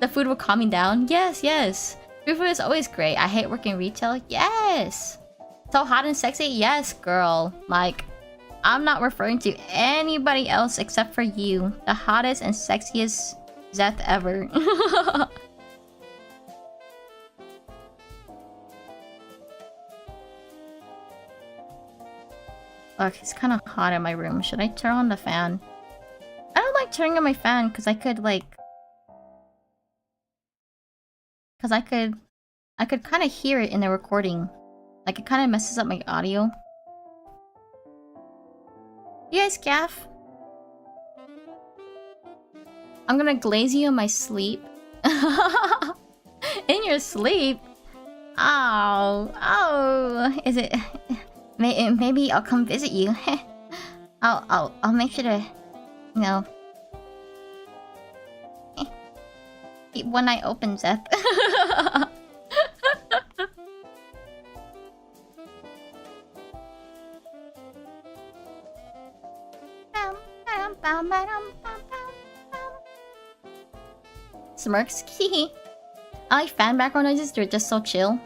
The food will calm me down. Yes, yes. Food is always great. I hate working retail. Yes. So hot and sexy. Yes, girl. Like, I'm not referring to anybody else except for you. The hottest and sexiest Zeth ever. Look, it's kind of hot in my room. Should I turn on the fan? I don't like turning on my fan because I could like... Because I could kind of hear it in the recording. Like, it kind of messes up my audio. You guys gaff? I'm gonna glaze you in my sleep. In your sleep? Oh, oh. Is it... Maybe I'll come visit you. I'll make sure to, you know... keep one eye open, Zeth. Smirks. I like fan background noises, they're just so chill.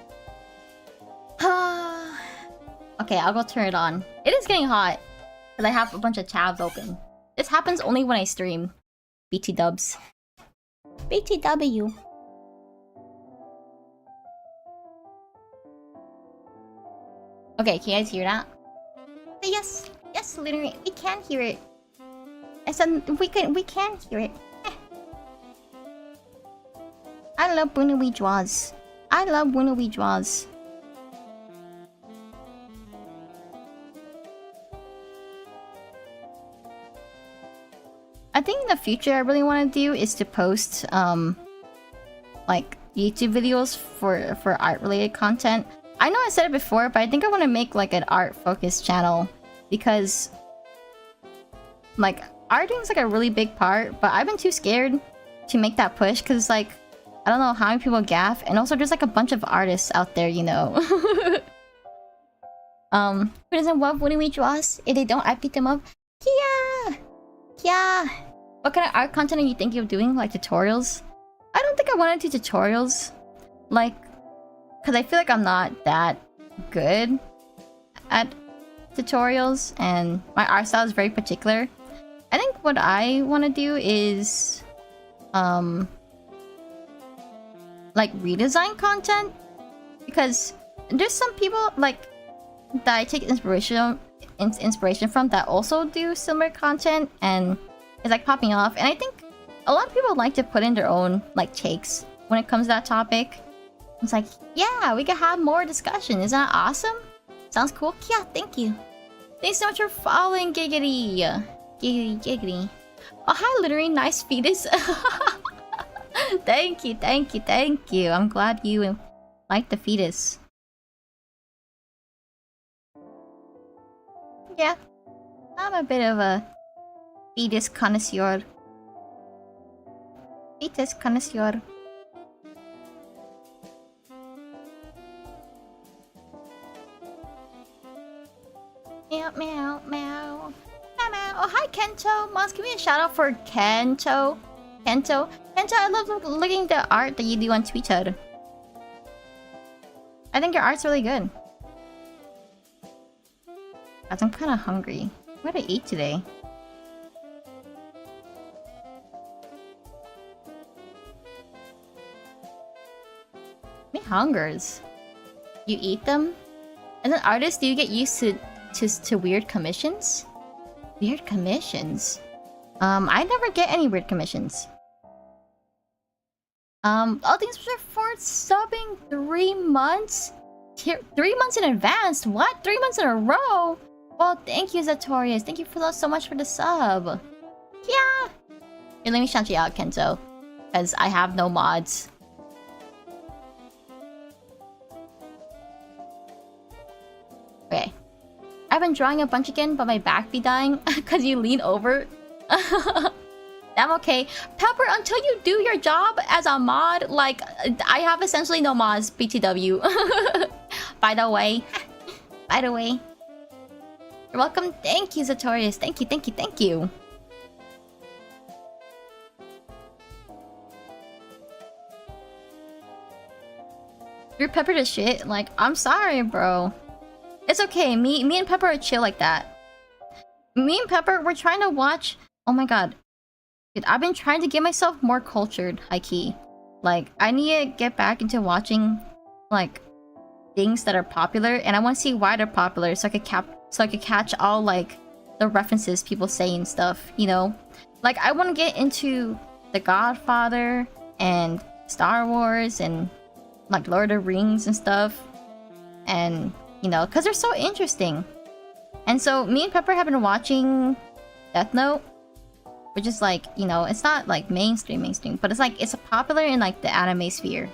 Okay, I'll go turn it on. It is getting hot, because I have a bunch of tabs open. This happens only when I stream. BT dubs. BTW. Okay, can you guys hear that? Yes, yes, Lunary, we can hear it. I said we can hear it. I love Bunui draws. I love Bunui draws. I think in the future I really want to do is to post like YouTube videos for art-related content. I know I said it before, but I think I want to make like an art-focused channel because like arting is like a really big part, but I've been too scared to make that push because like I don't know how many people gaff, and also there's like a bunch of artists out there, you know. Who doesn't love when we draw us? If they don't, I pick them up. Kia! Kia! What kind of art content are you thinking of doing? Like tutorials? I don't think I want to do tutorials. Like, because I feel like I'm not that good at tutorials, and my art style is very particular. I think what I want to do is like redesign content, because there's some people like that I take inspiration from that also do similar content, and it's like popping off. And I think a lot of people like to put in their own like takes when it comes to that topic. It's like, yeah, we can have more discussion. Isn't that awesome? Sounds cool. Yeah, thank you. Thanks so much for following, Giggity. Giggity, giggity. Oh, hi, Lunary. Nice fetus. Thank you, thank you, thank you. I'm glad you like the fetus. Yeah, I'm a bit of a fetus connoisseur. Fetus connoisseur. Meow, meow, meow. Meow, meow. Oh, hi, Kento. Moms, give me a shout out for Kento. Kento, I love looking at the art that you do on Twitter. I think your art's really good. Guys, I'm kind of hungry. What did I eat today? Me hungers. You eat them? As an artist, do you get used to weird commissions? Weird commissions? I never get any weird commissions. Oh, thanks for subbing 3 months? 3 months in advance? What? 3 months in a row? Well, thank you, Zatorius. Thank you so much for the sub. Yeah! Here, let me shout you out, Kento. Because I have no mods. Okay. I've been drawing a bunch again, but my back be dying because you lean over. I'm okay. Pepper, until you do your job as a mod, like, I have essentially no mods, BTW. By the way. By the way. You're welcome. Thank you, Zatorius. Thank you, thank you, thank you. You're Pepper to shit? Like, I'm sorry, bro. It's okay. Me and Pepper are chill like that. Me and Pepper, we're trying to watch... Oh my god. Dude, I've been trying to get myself more cultured, high-key. Like, I need to get back into watching, like, things that are popular, and I want to see why they're popular, so I could catch all, like, the references people say and stuff, you know? Like, I want to get into The Godfather, and Star Wars, and, like, Lord of the Rings and stuff. And, you know, because they're so interesting. And so, me and Pepper have been watching Death Note, which is like, you know, it's not like mainstream, but it's like, it's popular in like the anime sphere.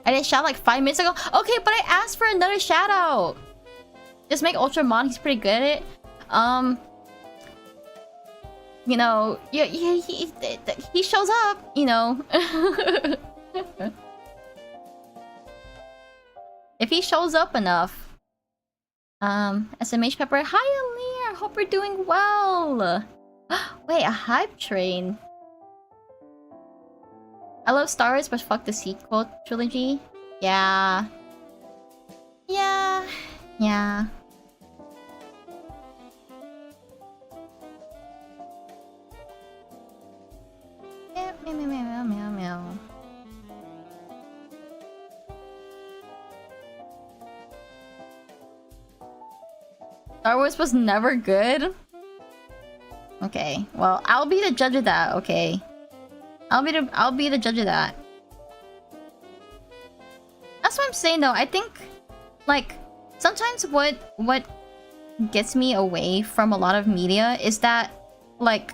I did shout like 5 minutes ago. Okay, but I asked for another shout out. Just make Ultramon, he's pretty good at it. You know, yeah, he shows up, you know. If he shows up enough. SMH Pepper, hi Alir, hope you're doing well. Wait, a hype train. I love Star Wars, but fuck the sequel trilogy. Yeah. Yeah. Yeah. Meow, meow, meow, meow, meow. Star Wars was never good? Okay, well, I'll be the judge of that, okay? I'll be the judge of that. That's what I'm saying though, I think, like, sometimes what gets me away from a lot of media is that, like,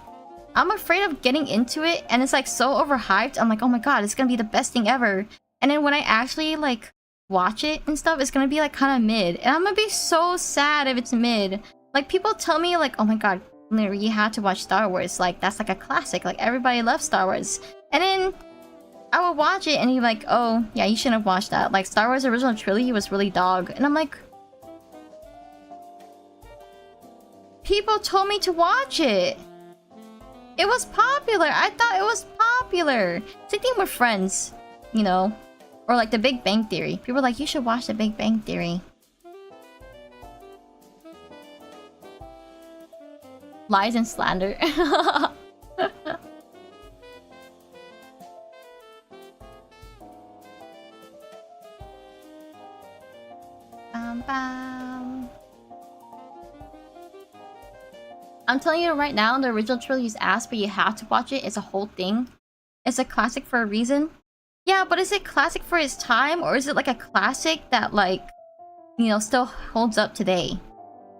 I'm afraid of getting into it, and it's like so overhyped. I'm like, oh my god, it's gonna be the best thing ever. And then when I actually like watch it and stuff, it's gonna be like kind of mid, and I'm gonna be so sad if it's mid. Like people tell me like, oh my god, Lunary, you have to watch Star Wars. Like that's like a classic. Like everybody loves Star Wars. And then I would watch it, and you're like, oh yeah, you shouldn't have watched that. Like Star Wars original trilogy was really dog, and I'm like, people told me to watch it. It was popular. I thought it was popular. Same thing with Friends, you know, or like The Big Bang Theory. People were like, you should watch The Big Bang Theory. Lies and slander. Bam, bam. I'm telling you right now, the original trilogy is ass, but you have to watch it. It's a whole thing. It's a classic for a reason. Yeah, but is it classic for its time, or is it like a classic that like, you know, still holds up today?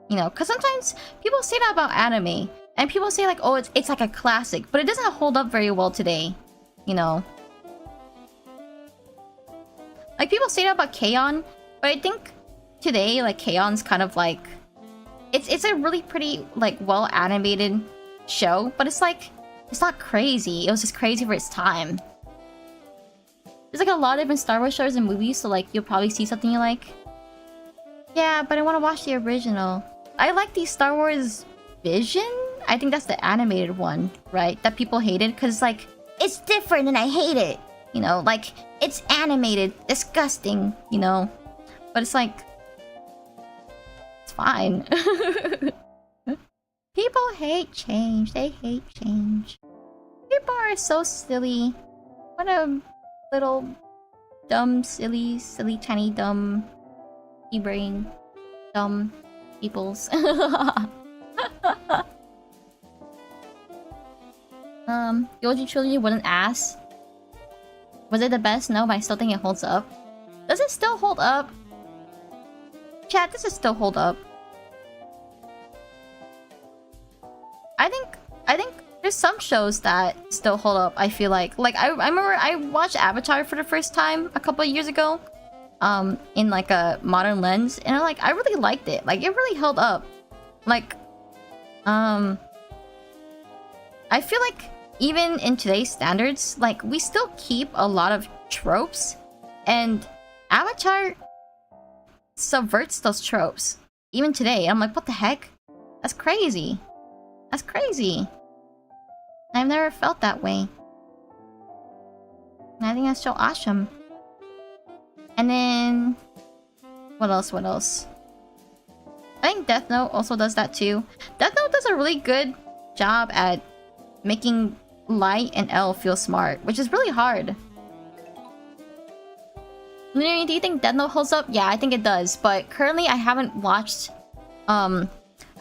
You know, because sometimes people say that about anime, and people say like, oh, it's like a classic, but it doesn't hold up very well today. You know, like people say that about K-On, but I think today like K-On's kind of like, it's a really pretty like well animated show, but it's like it's not crazy. It was just crazy for its time. There's like a lot of different Star Wars shows and movies, so like you'll probably see something you like. Yeah, but I want to watch the original. I like the Star Wars Vision. I think that's the animated one, right? That people hated because like it's different and I hate it. You know, like it's animated, disgusting. You know, but it's like it's fine. People hate change. They hate change. People are so silly. What a little dumb, silly, tiny, dumb, e-brain, dumb peoples. The OG trilogy wasn't ass. Was it the best? No, but I still think it holds up. Does it still hold up? Chat, does it still hold up? I think there's some shows that still hold up. I feel like I remember I watched Avatar for the first time a couple of years ago, in like a modern lens, and I really liked it. Like it really held up. Like, I feel like even in today's standards, like we still keep a lot of tropes, and Avatar subverts those tropes even today. I'm like, what the heck? That's crazy. That's crazy. I've never felt that way. And I think that's so awesome. And then what else? What else? I think Death Note also does that too. Death Note does a really good job at making Light and L feel smart, which is really hard. Lunary, do you think Death Note holds up? Yeah, I think it does. But currently I haven't watched I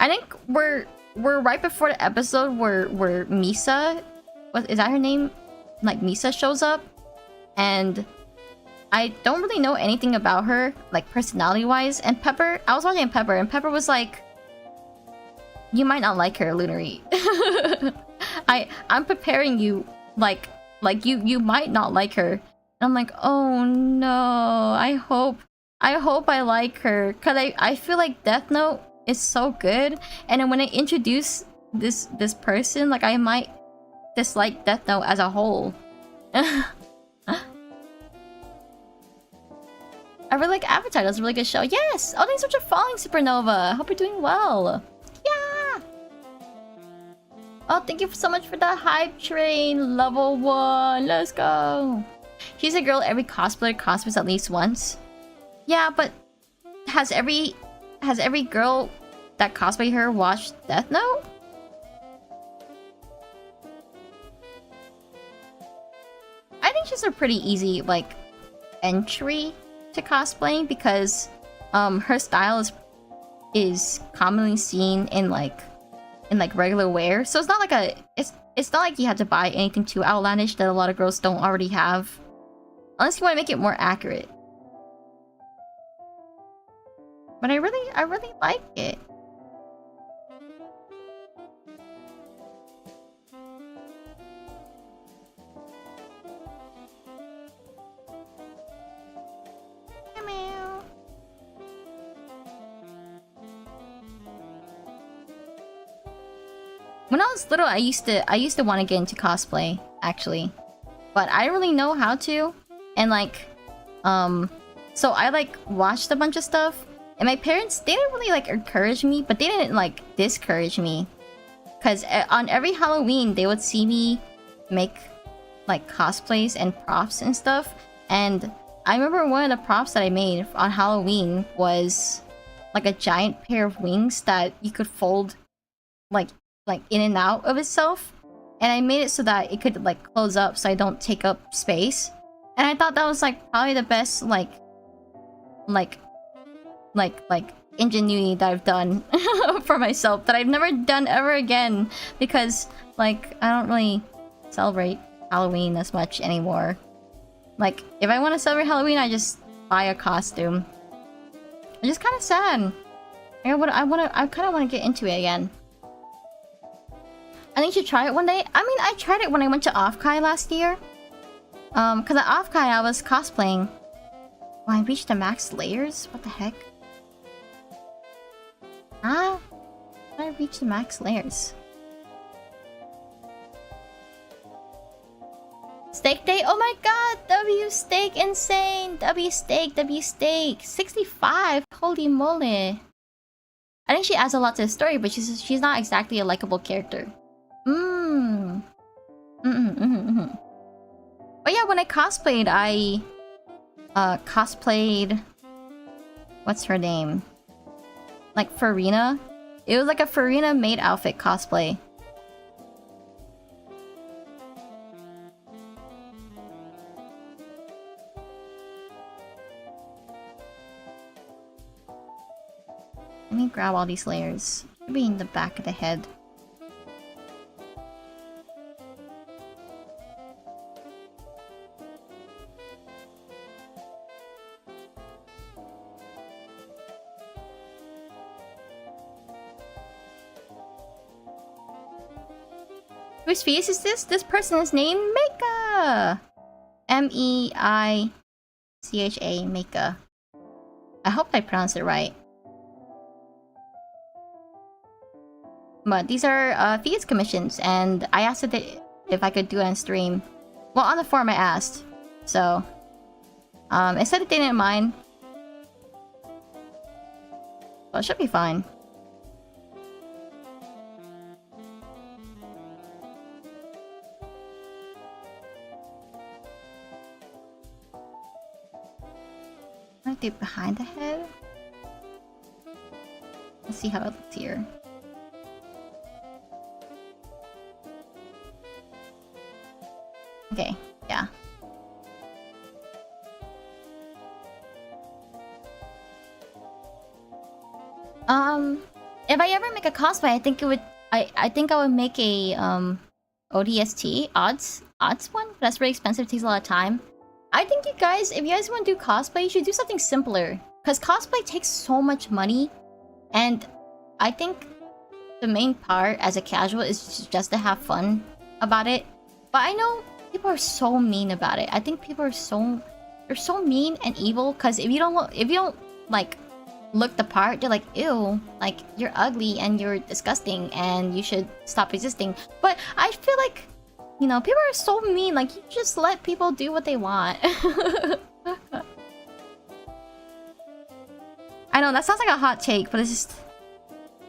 think we're right before the episode where Misa, is that her name? Like Misa shows up, and I don't really know anything about her, like personality wise. And Pepper, I was watching Pepper, and Pepper was like, "You might not like her, Lunary." I'm preparing you, like you might not like her. And I'm like, oh no, I hope I like her, cause I feel like Death Note is so good, and then when I introduce this person, like I might dislike Death Note as a whole. I really like Avatar. That's a really good show. Yes! Oh, thanks so much for following, Supernova. Hope you're doing well. Yeah! Oh, thank you so much for the hype train. Level 1. Let's go. She's a girl every cosplayer cosplays at least once. Yeah, but has every girl that cosplay her watched Death Note? I think she's a pretty easy like entry to cosplaying, because her style is commonly seen in like regular wear. So it's not like it's not like you have to buy anything too outlandish that a lot of girls don't already have. Unless you want to make it more accurate. But I really like it. When I was little, I used to want to get into cosplay, actually. But I didn't really know how to. And like, so I like watched a bunch of stuff. And my parents, they didn't really like encourage me, but they didn't like discourage me. Cause on every Halloween, they would see me make like cosplays and props and stuff. And I remember one of the props that I made on Halloween was like a giant pair of wings that you could fold like in and out of itself. And I made it so that it could like close up so I don't take up space. And I thought that was like probably the best like ingenuity that I've done for myself that I've never done ever again, because like I don't really celebrate Halloween as much anymore. Like if I want to celebrate Halloween, I just buy a costume. It's just kind of sad. I kind of want to get into it again. I think you should try it one day. I mean, I tried it when I went to Offkai last year. Cause at Offkai I was cosplaying. Oh, I reached the max layers? What the heck? Ah, I reached the max layers. Steak day? Oh my god! W steak insane! W steak, W steak. 65! Holy moly. I think she adds a lot to the story, but she's not exactly a likable character. But yeah, when I cosplayed, I cosplayed, what's her name? Like Farina. It was like a Farina maid outfit cosplay. Let me grab all these layers. Should be in the back of the head. Whose face is this? This person is named Meika! M-E-I-C-H-A, Meika. I hope I pronounced it right. But these are Thea's commissions, and I asked if I could do it on stream. Well, on the forum I asked. So, it said that they didn't mind. Well, it should be fine. I do behind the head. Let's see how it looks here. Okay, yeah. If I ever make a cosplay, I think it would I think I would make a ODST odds one. That's really expensive, it takes a lot of time. I think you guys, if you guys want to do cosplay, you should do something simpler. Because cosplay takes so much money. And I think the main part as a casual is just to have fun about it. But I know people are so mean about it. I think people are they're so mean and evil. Because if you don't like look the part, they're like, ew, like you're ugly and you're disgusting and you should stop resisting. But I feel like, you know, people are so mean, like, you just let people do what they want. I know, that sounds like a hot take, but it's just...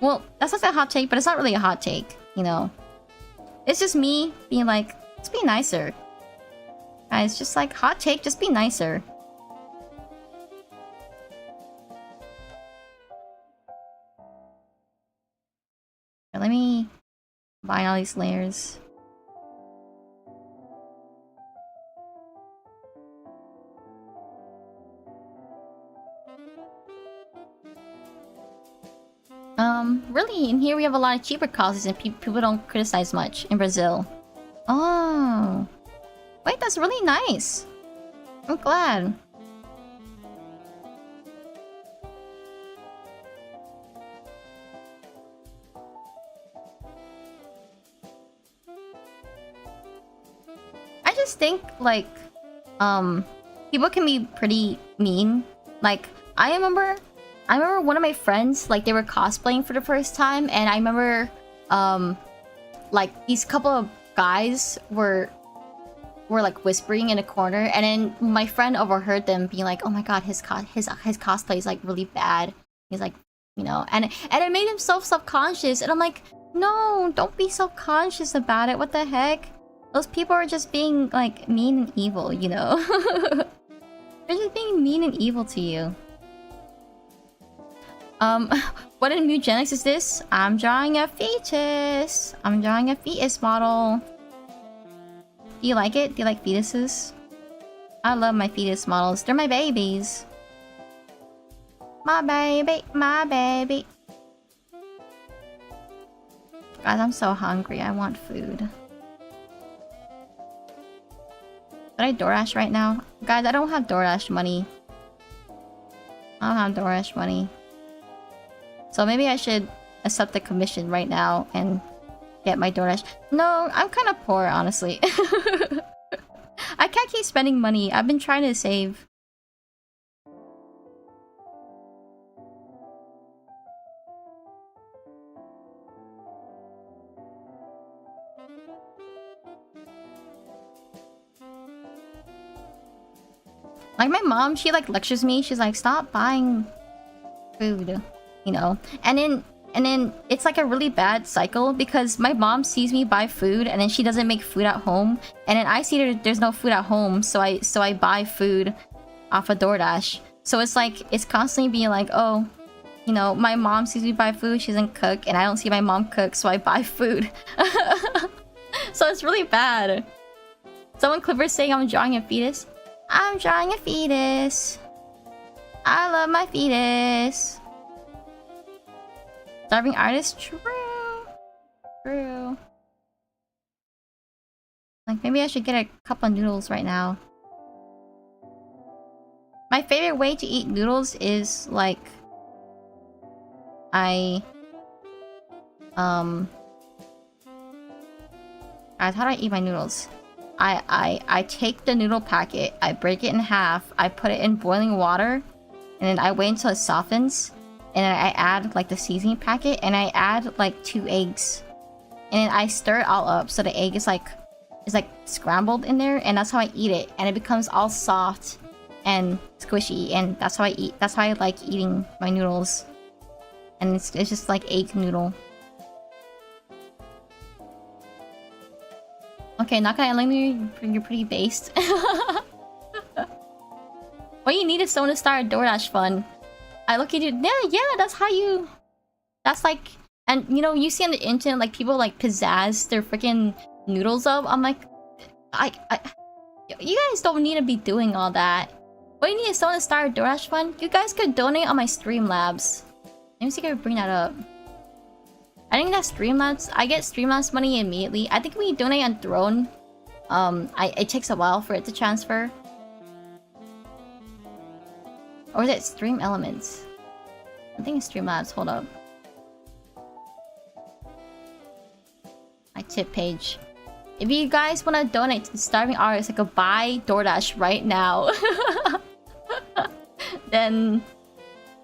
Well, that sounds like a hot take, but it's not really a hot take, you know? It's just me being like, let's be nicer. Guys, just like, hot take, just be nicer. Let me combine all these layers. Really, in here we have a lot of cheaper causes and people don't criticize much in Brazil. Oh. Wait, that's really nice. I'm glad. I just think, like, people can be pretty mean. Like, I remember one of my friends, like, they were cosplaying for the first time, and I remember, like these couple of guys were like whispering in a corner, and then my friend overheard them being like, "Oh my god, his cosplay is like really bad." He's like, you know, and it made him so self-conscious, and I'm like, no, don't be self-conscious about it. What the heck? Those people are just being like mean and evil, you know. They're just being mean and evil to you. What in eugenics is this? I'm drawing a fetus. I'm drawing a fetus model. Do you like it? Do you like fetuses? I love my fetus models. They're my babies. My baby, my baby. Guys, I'm so hungry. I want food. Should I DoorDash right now? Guys, I don't have DoorDash money. I don't have DoorDash money. So maybe I should accept the commission right now and get my DoorDash. No, I'm kind of poor, honestly. I can't keep spending money. I've been trying to save. Like my mom, she like lectures me. She's like, stop buying food, you know? And then it's like a really bad cycle because my mom sees me buy food and then she doesn't make food at home. And then I see there's no food at home, so I buy food off of DoorDash. So it's like, it's constantly being like, oh, you know, my mom sees me buy food, she doesn't cook, and I don't see my mom cook, so I buy food. So it's really bad. Someone Clipper saying I'm drawing a fetus. I'm drawing a fetus. I love my fetus. Starving artist? True. True. Like, maybe I should get a cup of noodles right now. My favorite way to eat noodles is, like... Guys, how do I eat my noodles? I take the noodle packet, I break it in half, I put it in boiling water, and then I wait until it softens, and then I add like the seasoning packet, and I add like 2 eggs, and then I stir it all up so the egg is like scrambled in there, and that's how I eat it, and it becomes all soft and squishy, and that's how I eat. That's how I like eating my noodles, and it's just like egg noodle. Okay, not gonna let me. You're pretty based. What you need is someone to start a DoorDash fund. I look at you. Yeah, that's how you. That's like, and you know, you see on the internet like people like pizzazz their freaking noodles up. I'm like, you guys don't need to be doing all that. What you need is someone to start a DoorDash fund. You guys could donate on my Streamlabs. Let me see if I can bring that up. I think that Streamlabs, I get Streamlabs money immediately. I think when you donate on Throne, it takes a while for it to transfer. Or is it Stream Elements? I think it's Streamlabs, hold up. My tip page. If you guys want to donate to the starving artists, I could buy DoorDash right now. Then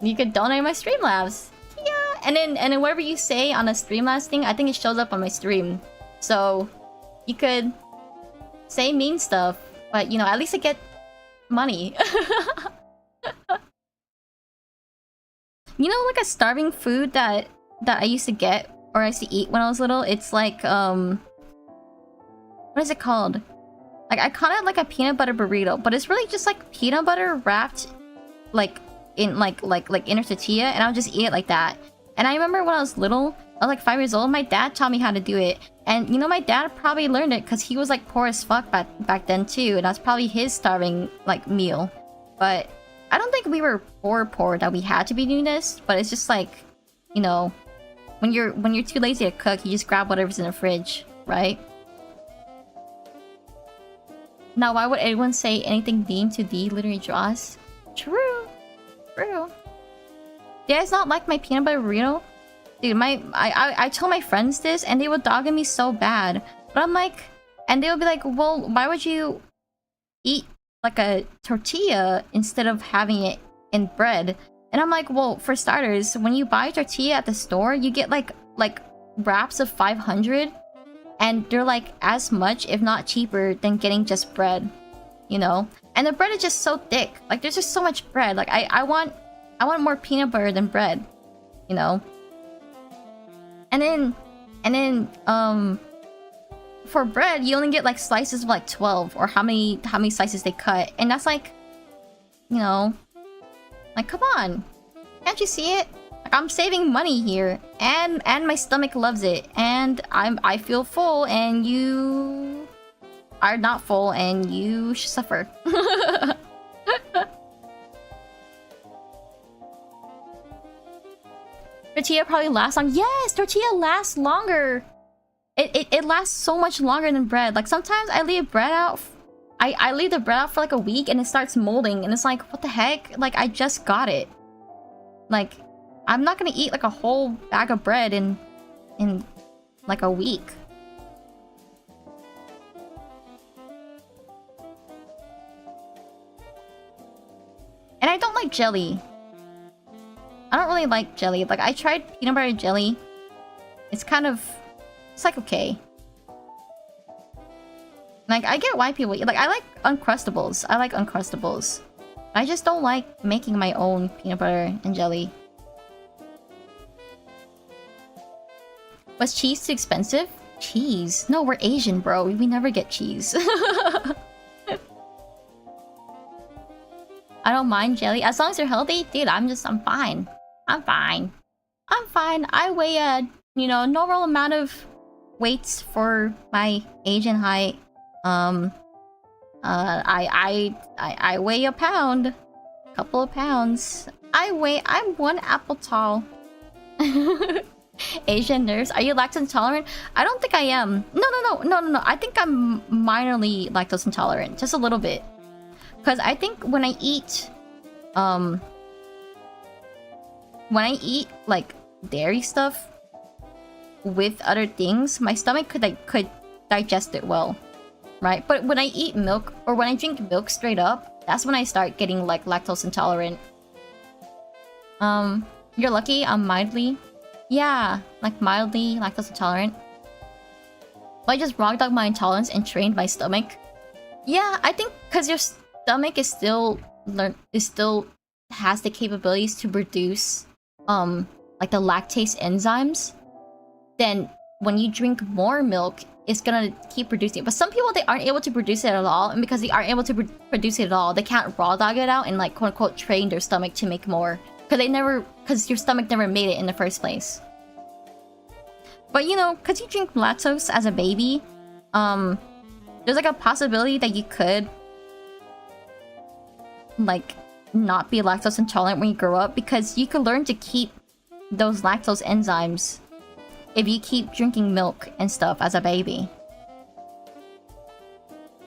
you could donate my Streamlabs. And then whatever you say on a Streamlabs thing, I think it shows up on my stream. So you could say mean stuff, but you know, at least I get money. You know, like a starving food that I used to get or I used to eat when I was little. It's like what is it called? Like I call it like a peanut butter burrito, but it's really just like peanut butter wrapped like in like inner tortilla, and I'll just eat it like that. And I remember when I was little, I was like 5 years old, my dad taught me how to do it. And you know, my dad probably learned it because he was like poor as fuck back then too, and that's probably his starving like meal. But I don't think we were poor that we had to be doing this, but it's just like, you know, when you're too lazy to cook, you just grab whatever's in the fridge, right? Now, why would anyone say anything mean to the literary draws? True. True. Do you guys not like my peanut butter burrito? Dude, I told my friends this and they were dogging me so bad. But I'm like, and they would be like, well, why would you eat like a tortilla instead of having it in bread? And I'm like, well, for starters, when you buy a tortilla at the store, you get like wraps of 500. And they're like as much, if not cheaper, than getting just bread, you know? And the bread is just so thick. Like there's just so much bread. Like I want more peanut butter than bread, you know? And then for bread, you only get like slices of like 12 or how many slices they cut. And that's like, you know, like come on. Can't you see it? Like I'm saving money here, and my stomach loves it, and I feel full, and you are not full, and you should suffer. Tortilla probably lasts long. Yes, tortilla lasts longer. It lasts so much longer than bread. Like sometimes I leave bread out. I leave the bread out for like a week, and it starts molding, and it's like, what the heck? Like I just got it. Like I'm not gonna eat like a whole bag of bread in like a week. And I don't like jelly. I don't really like jelly. Like I tried peanut butter jelly. It's like okay. Like I get why people eat. Like I like Uncrustables. I like Uncrustables. I just don't like making my own peanut butter and jelly. Was cheese too expensive? Cheese? No, we're Asian, bro. We never get cheese. I don't mind jelly. As long as you're healthy, dude, I'm fine. I'm fine. I weigh a, you know, normal amount of weights for my Asian height. I weigh a pound. Couple of pounds. I'm 1 apple tall. Asian nurse, are you lactose intolerant? I don't think I am. No. I think I'm minorly lactose intolerant, just a little bit. Because I think when I eat like dairy stuff with other things, my stomach could digest it well, right? But when I eat milk or when I drink milk straight up, that's when I start getting like lactose intolerant. You're lucky. I'm mildly. Yeah, like mildly lactose intolerant. I just raw dogged my intolerance and trained my stomach. Yeah, I think because your stomach is still has the capabilities to produce like the lactase enzymes. Then when you drink more milk, it's gonna keep producing it. But some people, they aren't able to produce it at all, and because they aren't able to produce it at all, they can't raw dog it out and like quote unquote train their stomach to make more. Because your stomach never made it in the first place. But you know, because you drink lactose as a baby, there's like a possibility that you could like not be lactose intolerant when you grow up, because you could learn to keep those lactose enzymes if you keep drinking milk and stuff as a baby.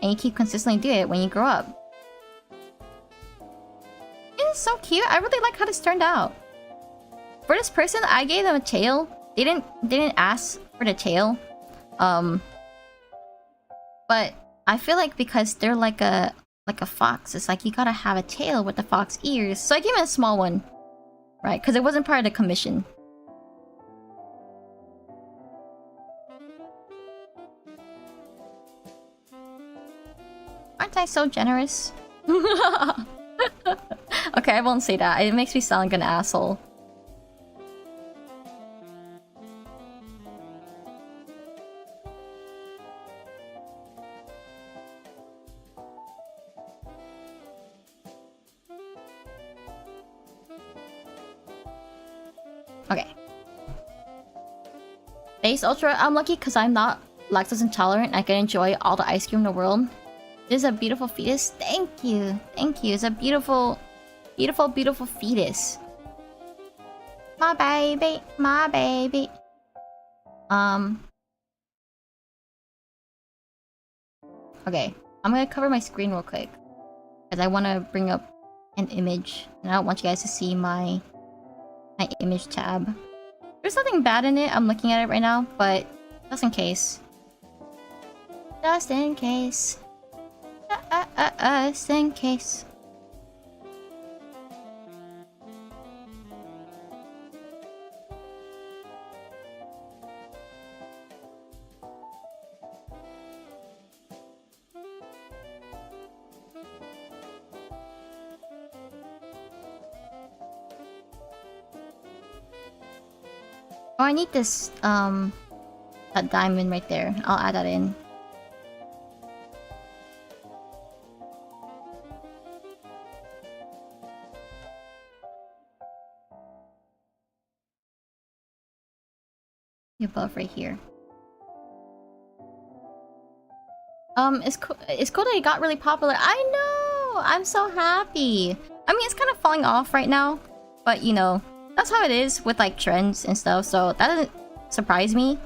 And you keep consistently do it when you grow up. It's so cute. I really like how this turned out. For this person, I gave them a tail. They didn't ask for the tail. But I feel like because they're like a fox, it's like you gotta have a tail with the fox ears. So I gave him a small one, right? Because it wasn't part of the commission. Aren't I so generous? Okay, I won't say that. It makes me sound like an asshole. Okay. Base Ultra, I'm lucky because I'm not lactose intolerant. I can enjoy all the ice cream in the world. This is a beautiful fetus. Thank you. Thank you. It's a beautiful, beautiful, beautiful fetus. My baby. My baby. Okay. I'm gonna cover my screen real quick, because I want to bring up an image. And I don't want you guys to see my image tab. There's nothing bad in it. I'm looking at it right now, but just in case. Just in case. Just in case. Oh, I need this, that diamond right there. I'll add that in. Above right here. It's cool that it got really popular. I know! I'm so happy. I mean, it's kind of falling off right now. But, you know, that's how it is with, like, trends and stuff. So that doesn't surprise me.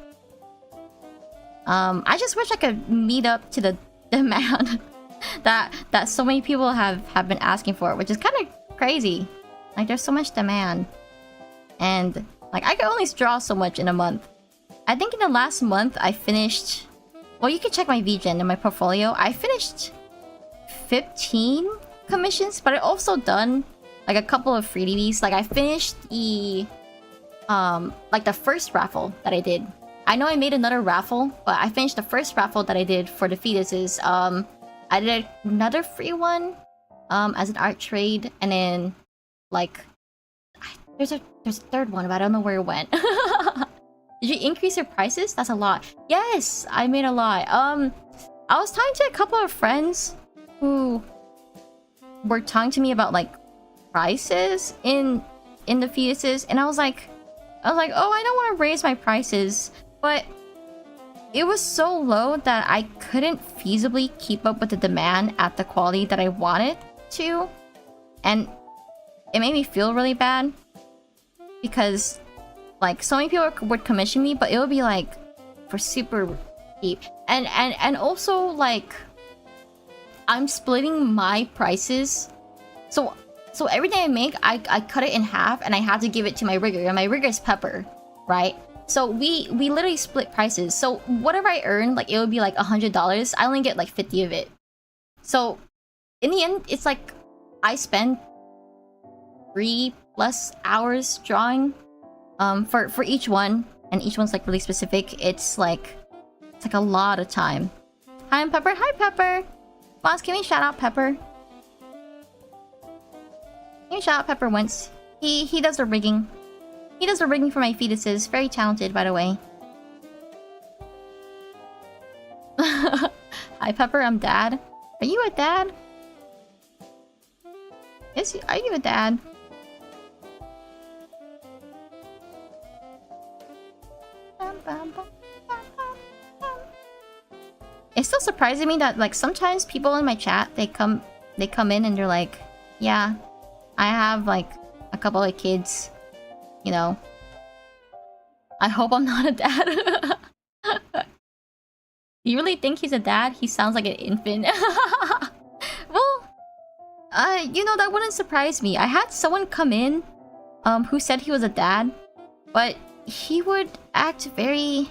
I just wish I could meet up to the demand that so many people have been asking for, which is kind of crazy. Like, there's so much demand. And, like, I can only draw so much in a month. I think in the last month, I finished... Well, you can check my VGen in my portfolio. I finished 15 commissions, but I also done like a couple of freebies. Like I finished the like the first raffle that I did. I know I made another raffle, but I finished the first raffle that I did for the fetuses. I did another free one as an art trade, and then like there's a third one, but I don't know where it went. Did you increase your prices? That's a lot. Yes, I made a lot. I was talking to a couple of friends who were talking to me about like prices in the fetuses, and I was like, oh, I don't want to raise my prices, but it was so low that I couldn't feasibly keep up with the demand at the quality that I wanted to, and it made me feel really bad because like so many people would commission me, but it would be like for super cheap, and also like I'm splitting my prices, so everything I make, I cut it in half, and I have to give it to my rigger, and my rigger is Pepper, right? So we literally split prices. So whatever I earn, like it would be like $100. I only get like 50 of it. So in the end, it's like I spend 3+ hours drawing for each one, and each one's like really specific. It's like a lot of time. Hi, I'm Pepper. Hi, Pepper. Boss, can we shout out Pepper? Can we shout out Pepper once? He does the rigging. He does the rigging for my fetuses. Very talented, by the way. Hi, Pepper. I'm Dad. Are you a dad? Are you a dad? It's still surprising me that like sometimes people in my chat, they come in and they're like, yeah, I have like a couple of kids, you know, I hope I'm not a dad. You really think he's a dad? He sounds like an infant. Well, you know, that wouldn't surprise me. I had someone come in who said he was a dad, but he would act very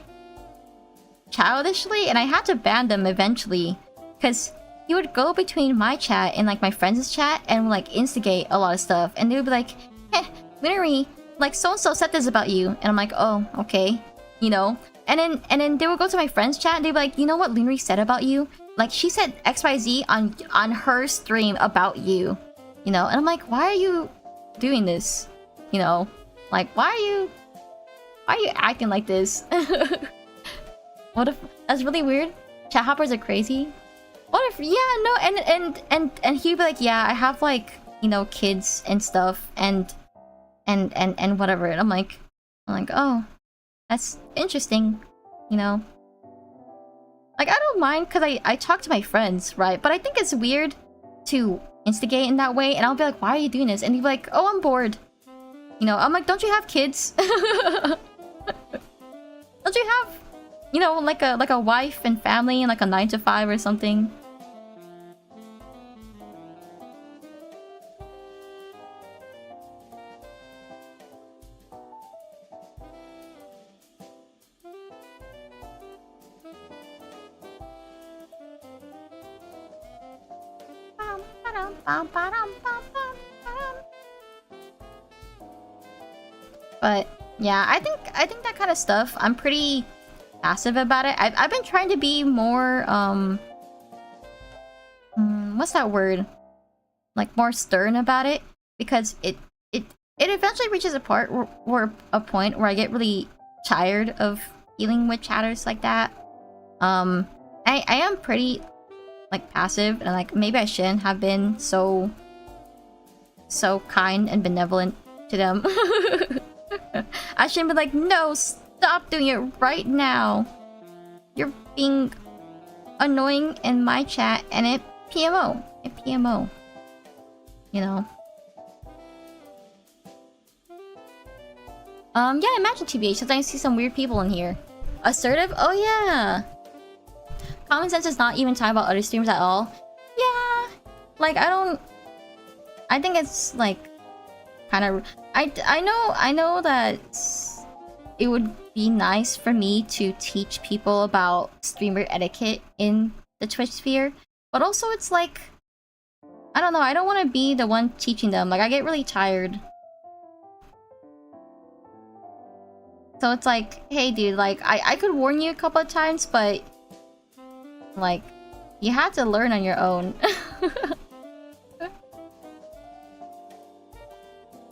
childishly, and I had to ban them eventually because he would go between my chat and like my friends' chat and like instigate a lot of stuff, and they would be like, "Hey, Lunary, like so and so said this about you," and I'm like, "Oh, okay," you know. And then they would go to my friends' chat and they'd be like, "You know what Lunary said about you? Like she said XYZ on her stream about you," you know. And I'm like, "Why are you doing this? You know, like why are you acting like this?" What if that's really weird? Chat hoppers are crazy. What if no, and he'd be like, "Yeah, I have like, you know, kids and stuff and whatever." And I'm like, "Oh, that's interesting," you know. Like I don't mind because I talk to my friends, right? But I think it's weird to instigate in that way, and I'll be like, "Why are you doing this?" And he'd be like, "Oh, I'm bored." You know, I'm like, "Don't you have kids?" Don't you have, you know, like a wife and family and like a 9-to-5 or something? But yeah, I think that kind of stuff, I'm pretty passive about it. I've been trying to be more what's that word? Like more stern about it, because it eventually reaches a point where I get really tired of dealing with chatters like that. I am pretty like passive, and like maybe I shouldn't have been so kind and benevolent to them. I shouldn't be like, no, stop doing it right now. You're being annoying in my chat, and it PMO. It PMO. You know. Yeah, imagine TBH. Sometimes I see some weird people in here. Assertive? Oh yeah. Common sense is not even talking about other streamers at all. Yeah. Like I think it's like kind of I know that it would be nice for me to teach people about streamer etiquette in the Twitch sphere, but also it's like I don't know, I don't want to be the one teaching them. Like I get really tired. So it's like, hey dude, like I could warn you a couple of times, but like you have to learn on your own.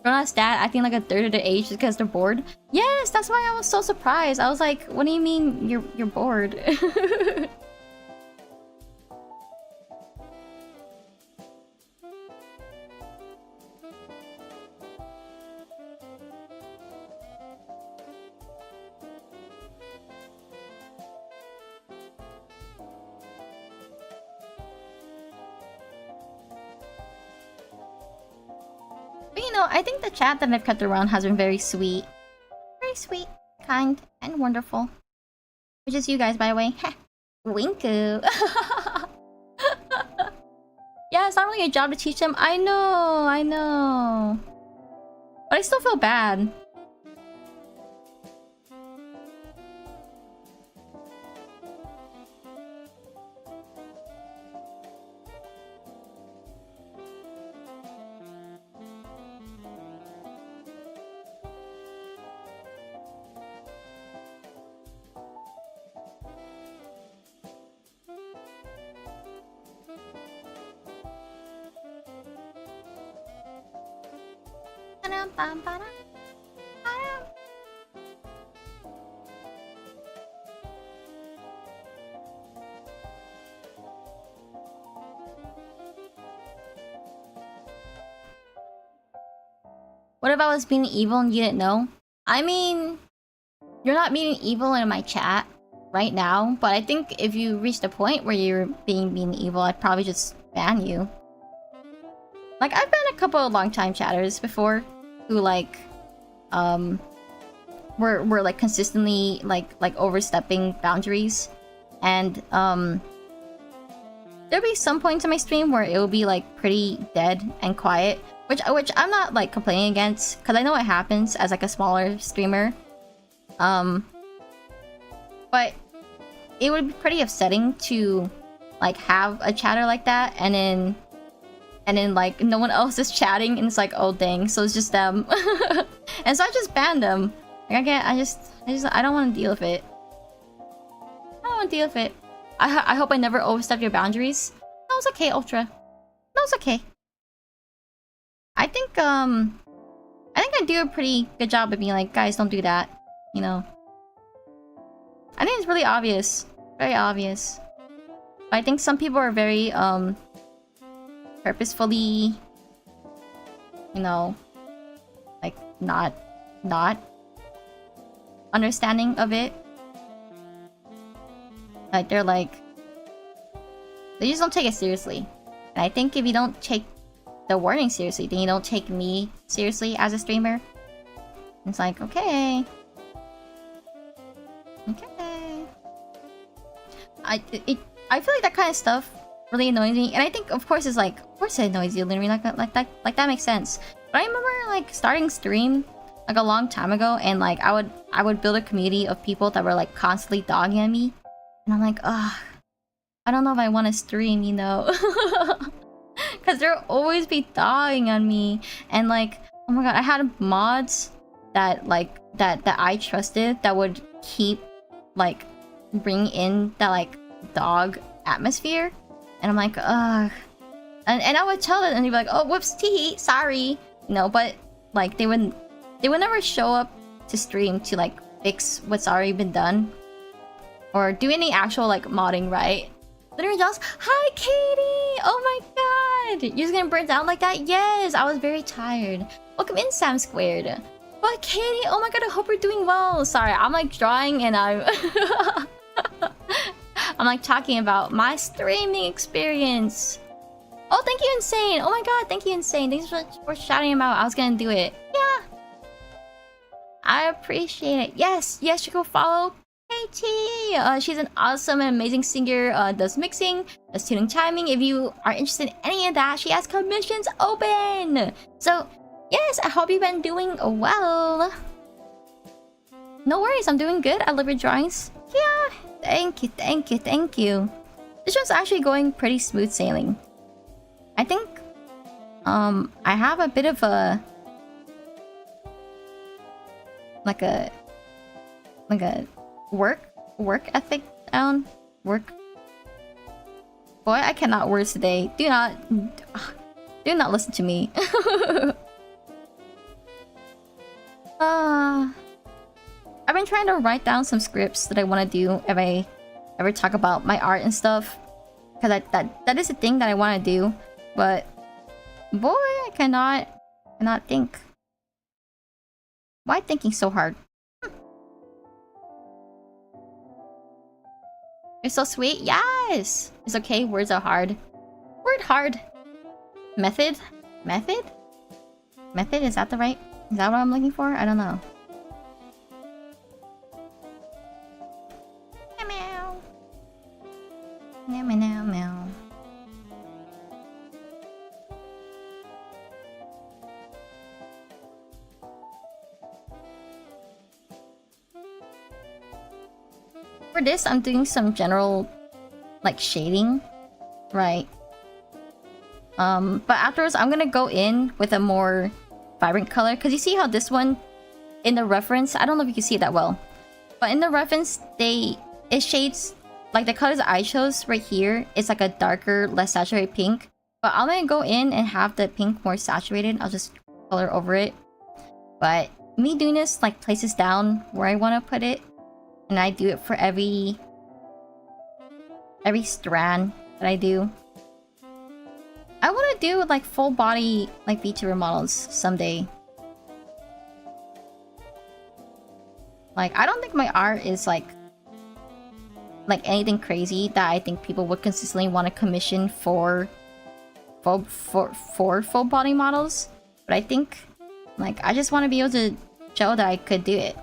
Grown-ass dad acting like a third of their age just because they're bored. Yes, that's why I was so surprised. I was like, what do you mean you're bored? But you know, I think the chat that I've kept around has been very sweet. Very sweet, kind, and wonderful. Which is you guys, by the way. Winku. Yeah, it's not really a job to teach them. I know. But I still feel bad. What if I was being evil and you didn't know? I mean, you're not being evil in my chat right now, but I think if you reached a point where you're being evil, I'd probably just ban you. Like, I've banned a couple of long-time chatters before who, like, were like consistently like overstepping boundaries, and there'll be some points in my stream where it will be like pretty dead and quiet, which I'm not like complaining against, because I know what happens as like a smaller streamer. But it would be pretty upsetting to like have a chatter like that, and then like no one else is chatting, and it's like, oh dang, so it's just them. And so I just banned them. Like I don't want to deal with it. I don't want to deal with it. I hope I never overstep your boundaries. No, it's okay, Ultra. No, it's okay. I think I do a pretty good job of being like, guys, don't do that. You know. I think it's really obvious. Very obvious. But I think some people are very purposefully, you know, like not understanding of it. Like they just don't take it seriously. And I think if you don't take the warning seriously, then you don't take me seriously as a streamer. It's like, okay. I feel like that kind of stuff really annoys me, and I think of course it's like, of course it annoys you, Lunary, like that makes sense. But I remember like starting stream like a long time ago, and like I would build a community of people that were like constantly dogging at me, and I'm like, ugh, I don't know if I want to stream, you know. Because they'll always be dogging on me, and like, oh my god, I had mods that like that I trusted that would keep like bring in that like dog atmosphere, and I'm like, ugh. And I would tell them, and they'd be like, oh, whoops, tee, sorry, you know. But like they would never show up to stream to like fix what's already been done. Or do any actual like modding, right? Lunary Dolls, hi Katie! Oh my god! You're just gonna burn down like that? Yes, I was very tired. Welcome in, Sam Squared. But Katie, oh my god, I hope you're doing well. Sorry, I'm like drawing and I'm I'm like talking about my streaming experience. Oh, thank you, Insane. Oh my god, thank you, Insane. Thanks for shouting him out. I was gonna do it. Yeah. I appreciate it. Yes, yes, you go follow KT. She's an awesome and amazing singer. Does mixing, does tuning, timing. If you are interested in any of that, she has commissions open. So, yes, I hope you've been doing well. No worries, I'm doing good. I love your drawings. Yeah, thank you, thank you, thank you. This one's actually going pretty smooth sailing. I think, I have a bit of a... Like a work ethic down. Boy, I cannot words today. Do not listen to me. I've been trying to write down some scripts that I want to do if I ever talk about my art and stuff, because that is a thing that I want to do. But boy, I cannot think. Why thinking so hard? You're so sweet. Yes! It's okay, words are hard. Word hard. Method? Method? Method? Is that the right? Is that what I'm looking for? I don't know. Meow. Meow meow meow. For this, I'm doing some general, like, shading, right? But afterwards, I'm gonna go in with a more vibrant color, because you see how this one, in the reference, I don't know if you can see it that well, but in the reference, it shades, like the colors I chose right here, it's like a darker, less saturated pink, but I'm gonna go in and have the pink more saturated. I'll just color over it, but me doing this, like, places down where I want to put it. And I do it for every strand that I do. I want to do like full body like VTuber models someday. Like, I don't think my art is like anything crazy that I think people would consistently want to commission for full body models. But I think, like, I just want to be able to show that I could do it.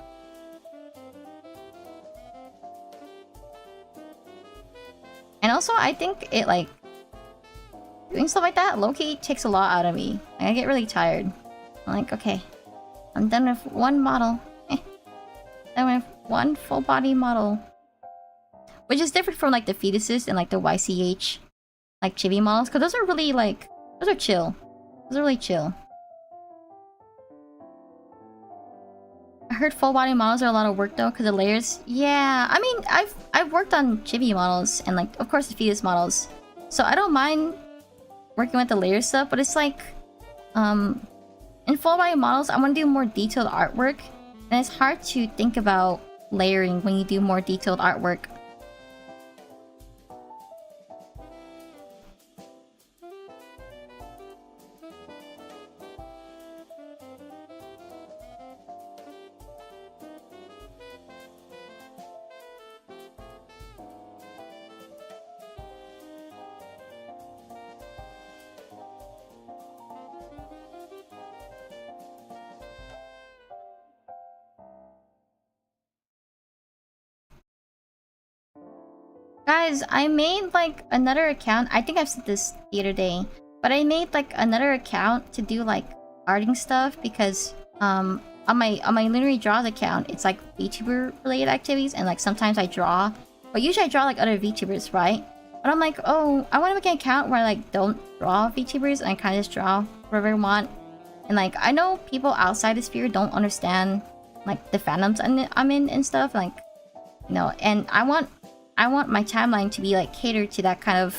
And also, I think it, like, doing stuff like that, low-key takes a lot out of me. Like, I get really tired. I'm like, okay, I'm done with one model. Done with one full-body model. Which is different from, like, the fetuses and, like, the YCH, like, chibi models. Because those are really, like, those are chill. Those are really chill. I heard full-body models are a lot of work, though, because of layers. Yeah, I mean, I've worked on chibi models and, like, of course, the fetus models. So I don't mind working with the layer stuff, but it's like, in full-body models, I want to do more detailed artwork, and it's hard to think about layering when you do more detailed artwork. Guys, I made like another account. I think I've said this the other day, but I made like another account to do like arting stuff because on my Lunary Draws account, it's like VTuber related activities, and like sometimes I draw, but usually I draw like other VTubers, right? But I'm like, oh, I want to make an account where I like don't draw VTubers and I kind of just draw whatever I want. And like, I know people outside the sphere don't understand like the fandoms I'm in and stuff, like, you know, and I want my timeline to be like catered to that kind of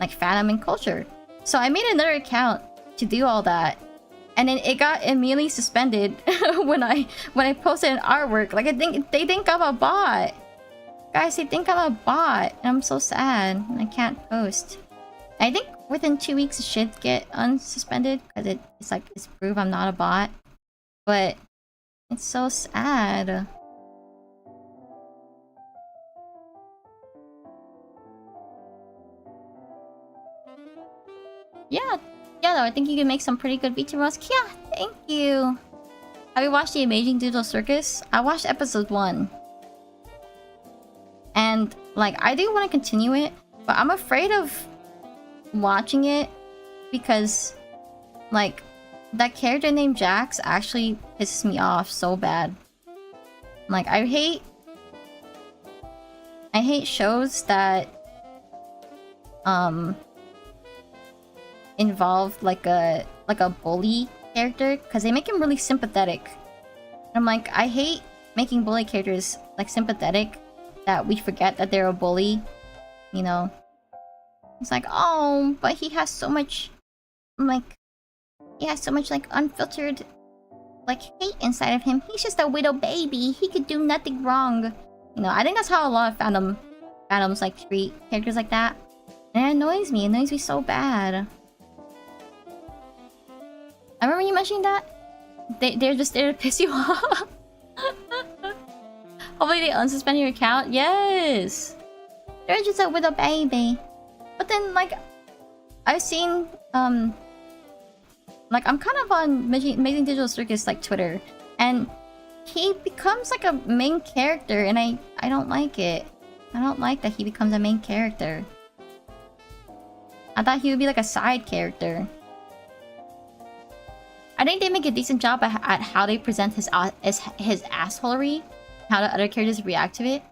like fandom and culture. So I made another account to do all that. and then it got immediately suspended when I posted an artwork. Like, I think they think I'm a bot. Guys, they think I'm a bot. And I'm so sad. I can't post. I think within 2 weeks it should get unsuspended because it's like it's proof I'm not a bot. But it's so sad. Yeah, though, I think you can make some pretty good VTubers. Yeah, thank you. Have you watched The Amazing Digital Circus? I watched episode 1. And, like, I do want to continue it, but I'm afraid of watching it because, like, that character named Jax actually pisses me off so bad. Like, I hate shows that, involve like a bully character because they make him really sympathetic. And I'm like, I hate making bully characters like sympathetic that we forget that they're a bully, you know. It's like, oh, but he has so much, like unfiltered like hate inside of him. He's just a little baby, he could do nothing wrong, you know. I think that's how a lot of fandoms like treat characters like that, and it annoys me so bad. I remember you mentioning that? They're just there to piss you off. Hopefully they unsuspend your account. Yes! They're just like with a baby. But then, like, I've seen, like, I'm kind of on Amazing Digital Circus, like, Twitter. And he becomes, like, a main character. And I don't like it. I don't like that he becomes a main character. I thought he would be, like, a side character. I think they make a decent job at how they present his assholery, how the other characters react to it.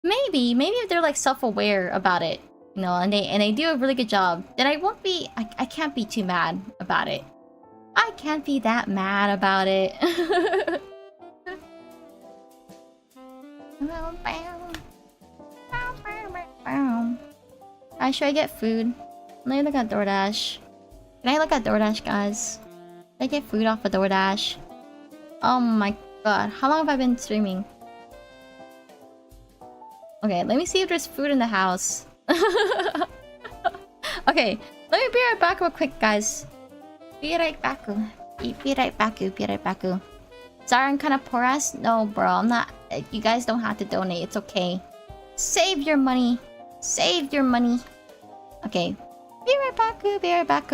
Maybe if they're like self-aware about it, you know, and they do a really good job, then I won't be. I can't be too mad about it. I can't be that mad about it. Should I get food? Let me look at DoorDash. Can I look at DoorDash, guys? Can I get food off of DoorDash? Oh my god. How long have I been streaming? Okay, let me see if there's food in the house. Okay, let me be right back real quick, guys. Be right back. Be right back. Sorry, I'm kind of poor ass. No, bro, I'm not. You guys don't have to donate. It's okay. Save your money. Save your money. Okay. Be right back. Be right back.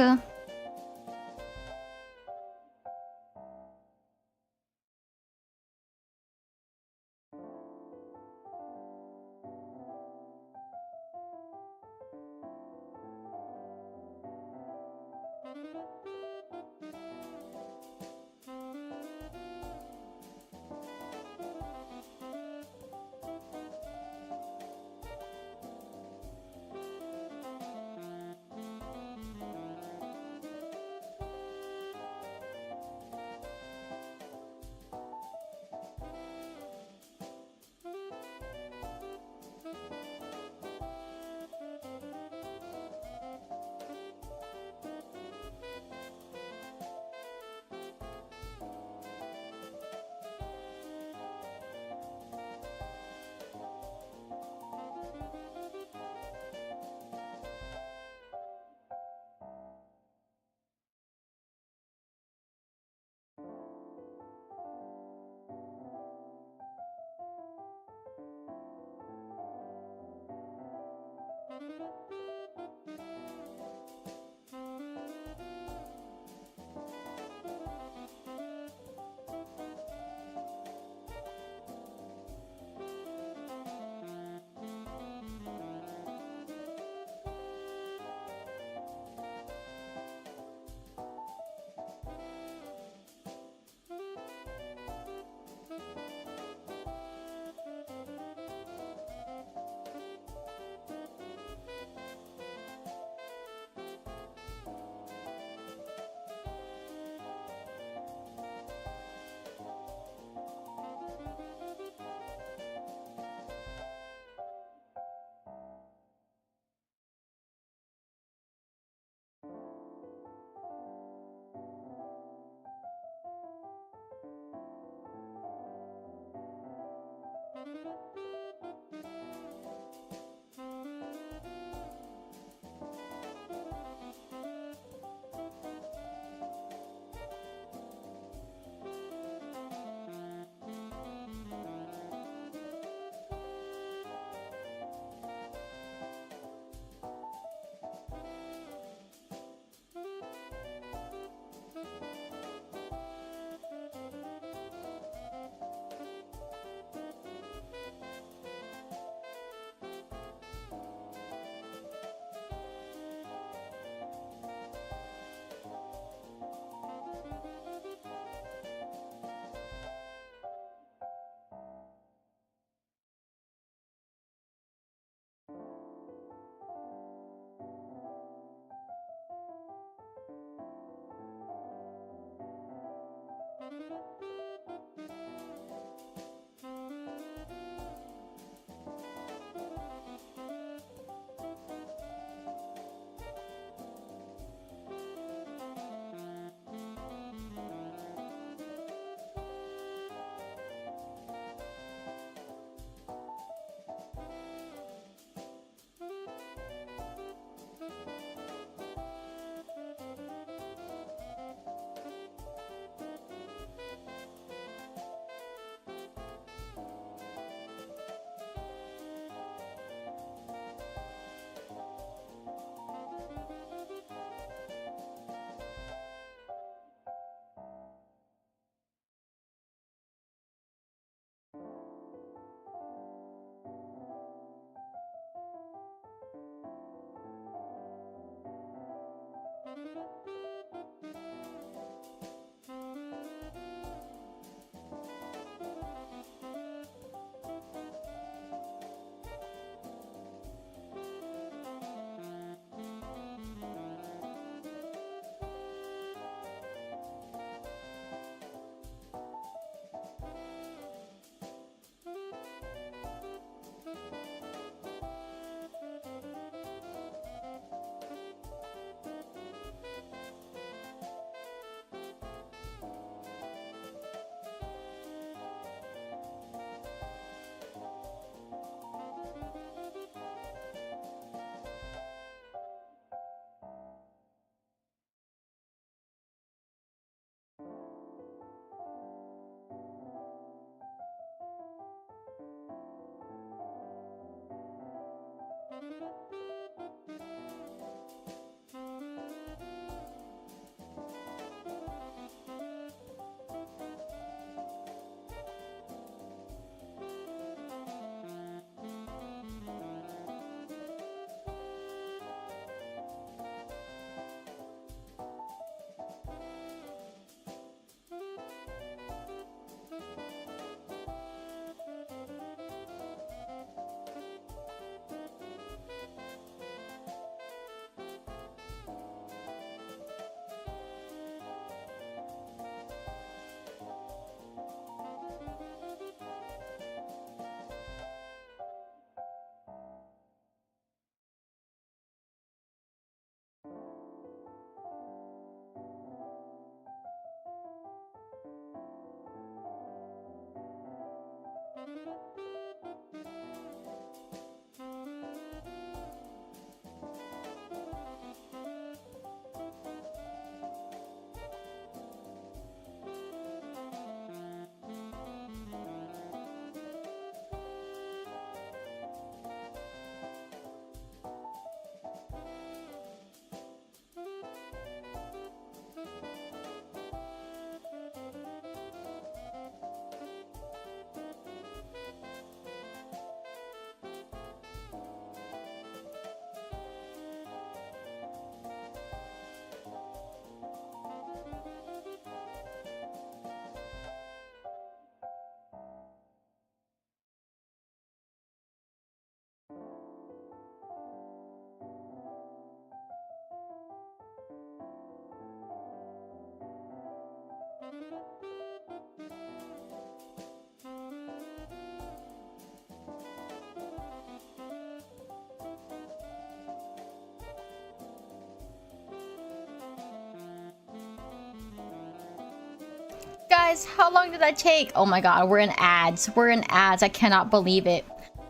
guys, how long did that take? Oh my god, we're in ads. We're in ads. I cannot believe it.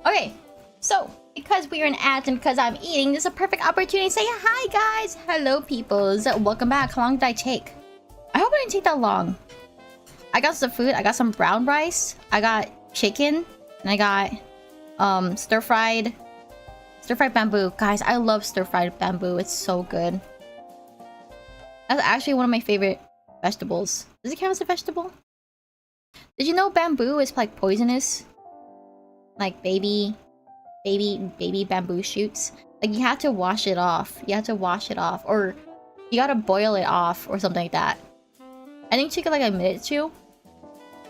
Okay, so because we're in ads and because I'm eating, this is a perfect opportunity to say hi, guys. Hello, peoples. Welcome back. How long did I take? I hope it didn't take that long. I got some food. I got some brown rice. I got chicken. And I got stir-fried bamboo. Guys, I love stir-fried bamboo. It's so good. That's actually one of my favorite vegetables. Does it count as a vegetable? Did you know bamboo is like poisonous? Like baby bamboo shoots. Like you have to wash it off. You have to wash it off. Or you gotta boil it off or something like that. I think it took like a minute too.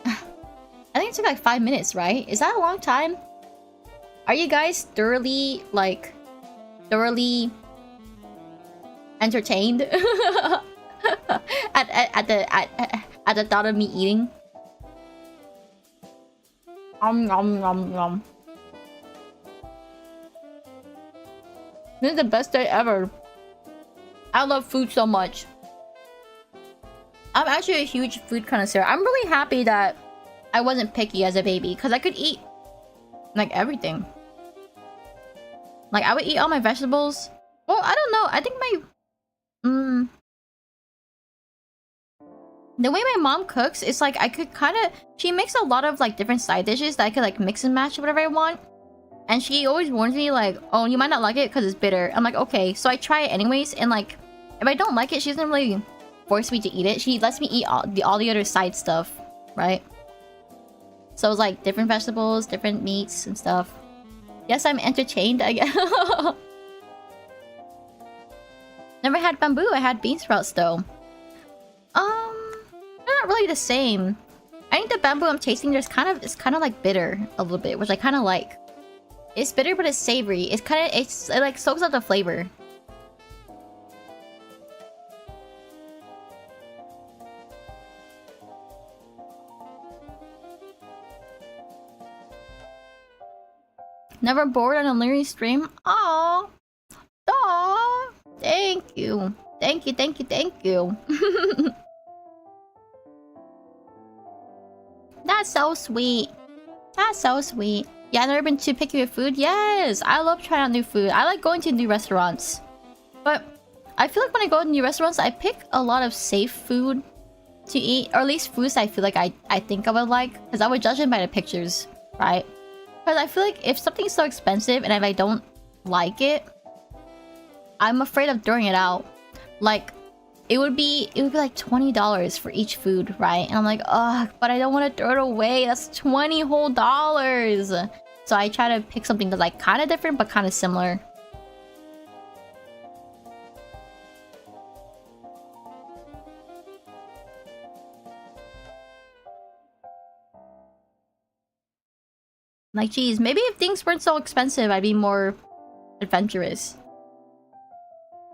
I think it took like 5 minutes, right? Is that a long time? Are you guys thoroughly entertained at the thought of me eating? Nom. This is the best day ever. I love food so much. I'm actually a huge food connoisseur. I'm really happy that I wasn't picky as a baby because I could eat like everything. Like I would eat all my vegetables. Well, I don't know. I think my the way my mom cooks is like I could kind of, she makes a lot of like different side dishes that I could like mix and match whatever I want. And she always warns me like, oh, you might not like it because it's bitter. I'm like, okay. So I try it anyways. And like, if I don't like it, she doesn't really force me to eat it. She lets me eat all the other side stuff, right? So it's like different vegetables, different meats and stuff. Yes, I'm entertained, I guess. Never had bamboo. I had bean sprouts though. They're not really the same. I think the bamboo I'm tasting, it's kind of like bitter a little bit, which I kind of like. It's bitter, but it's savory. It like soaks up the flavor. Never bored on a Lunary stream? Aww. Aww. Thank you. Thank you, thank you, thank you. That's so sweet. That's so sweet. Yeah, I've never been too picky with food. Yes, I love trying out new food. I like going to new restaurants. But I feel like when I go to new restaurants, I pick a lot of safe food to eat. Or at least foods I feel like I think I would like. Because I would judge them by the pictures, right? Because I feel like if something's so expensive and if I don't like it, I'm afraid of throwing it out. Like, it would be like $20 for each food, right? And I'm like, ugh, but I don't want to throw it away. That's $20 whole. So I try to pick something that's like kind of different but kind of similar. Like, geez, maybe if things weren't so expensive, I'd be more adventurous.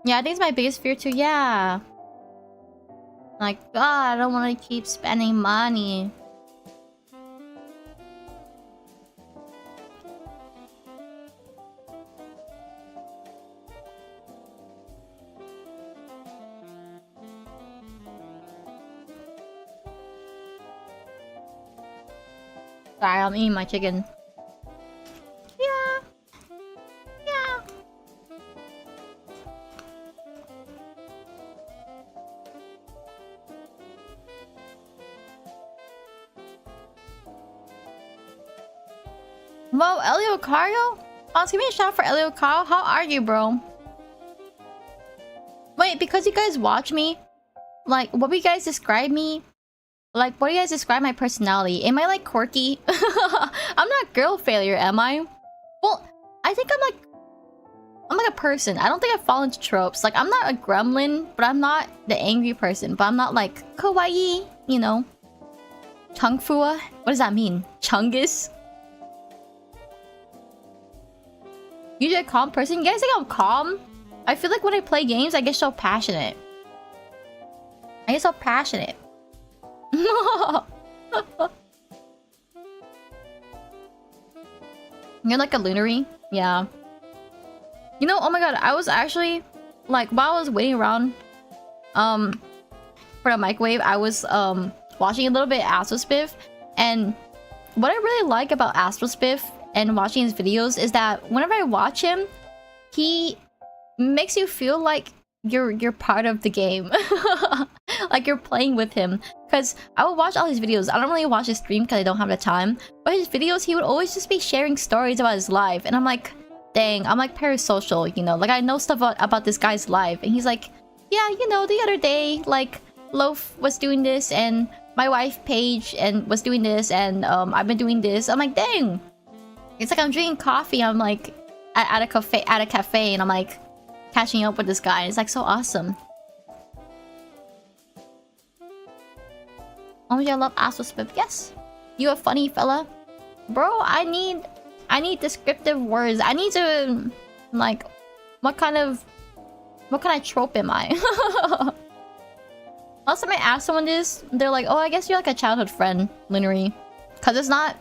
Yeah, I think it's my biggest fear too. Yeah. Like, God, I don't want to keep spending money. Sorry, I'm eating my chicken. Yeah. Yeah. Whoa, Elio Cario? Give me a shout for Elio Cario. How are you, bro? Wait, because you guys watch me, like, what do you guys describe me? Like, what do you guys describe my personality? Am I like quirky? I'm not girl failure, am I? Well, I think I'm like a person. I don't think I fall into tropes. Like, I'm not a gremlin, but I'm not the angry person. But I'm not like kawaii, you know? Chungfua? What does that mean? Chungus? Usually a calm person. You guys think I'm calm? I feel like when I play games, I get so passionate. I get so passionate. You're like a Lunary? Yeah. You know, oh my god, I was actually like, while I was waiting around for the microwave, I was watching a little bit of Astrospiff, and what I really like about Astrospiff and watching his videos is that whenever I watch him, he makes you feel like you're part of the game. Like you're playing with him. Because I would watch all his videos. I don't really watch his stream because I don't have the time. But his videos, he would always just be sharing stories about his life. And I'm like, dang, I'm like parasocial, you know? Like I know stuff about this guy's life. And he's like, yeah, you know, the other day, like, Loaf was doing this, and my wife, Paige, and was doing this, and I've been doing this. I'm like, dang. It's like I'm drinking coffee. I'm like, at a cafe, and I'm like, catching up with this guy. It's like so awesome. Oh yeah, I love Astrospiff. Yes, you a funny fella, bro. I need descriptive words. I need to, like, what kind of trope am I? Last time I asked someone this, they're like, oh, I guess you're like a childhood friend, Lunary, because it's not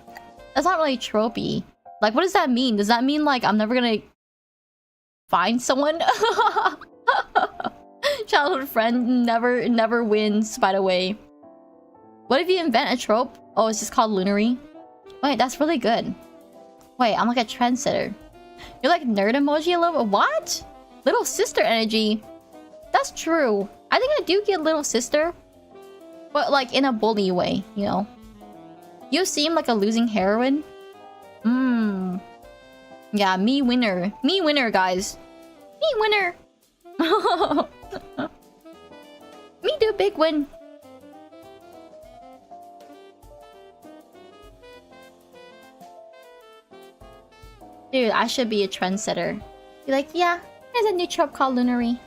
really tropey. Like, what does that mean? Does that mean like I'm never gonna find someone? Childhood friend never wins, by the way. What if you invent a trope? Oh, it's just called Lunary. Wait, that's really good. Wait, I'm like a trendsetter. You're like nerd emoji a little bit. What? Little sister energy. That's true. I think I do get little sister, but like in a bully way, you know. You seem like a losing heroine. Yeah, me winner. Me winner, guys. Me winner. Me do big win. Dude, I should be a trendsetter. Be like, yeah, there's a new trope called Lunary.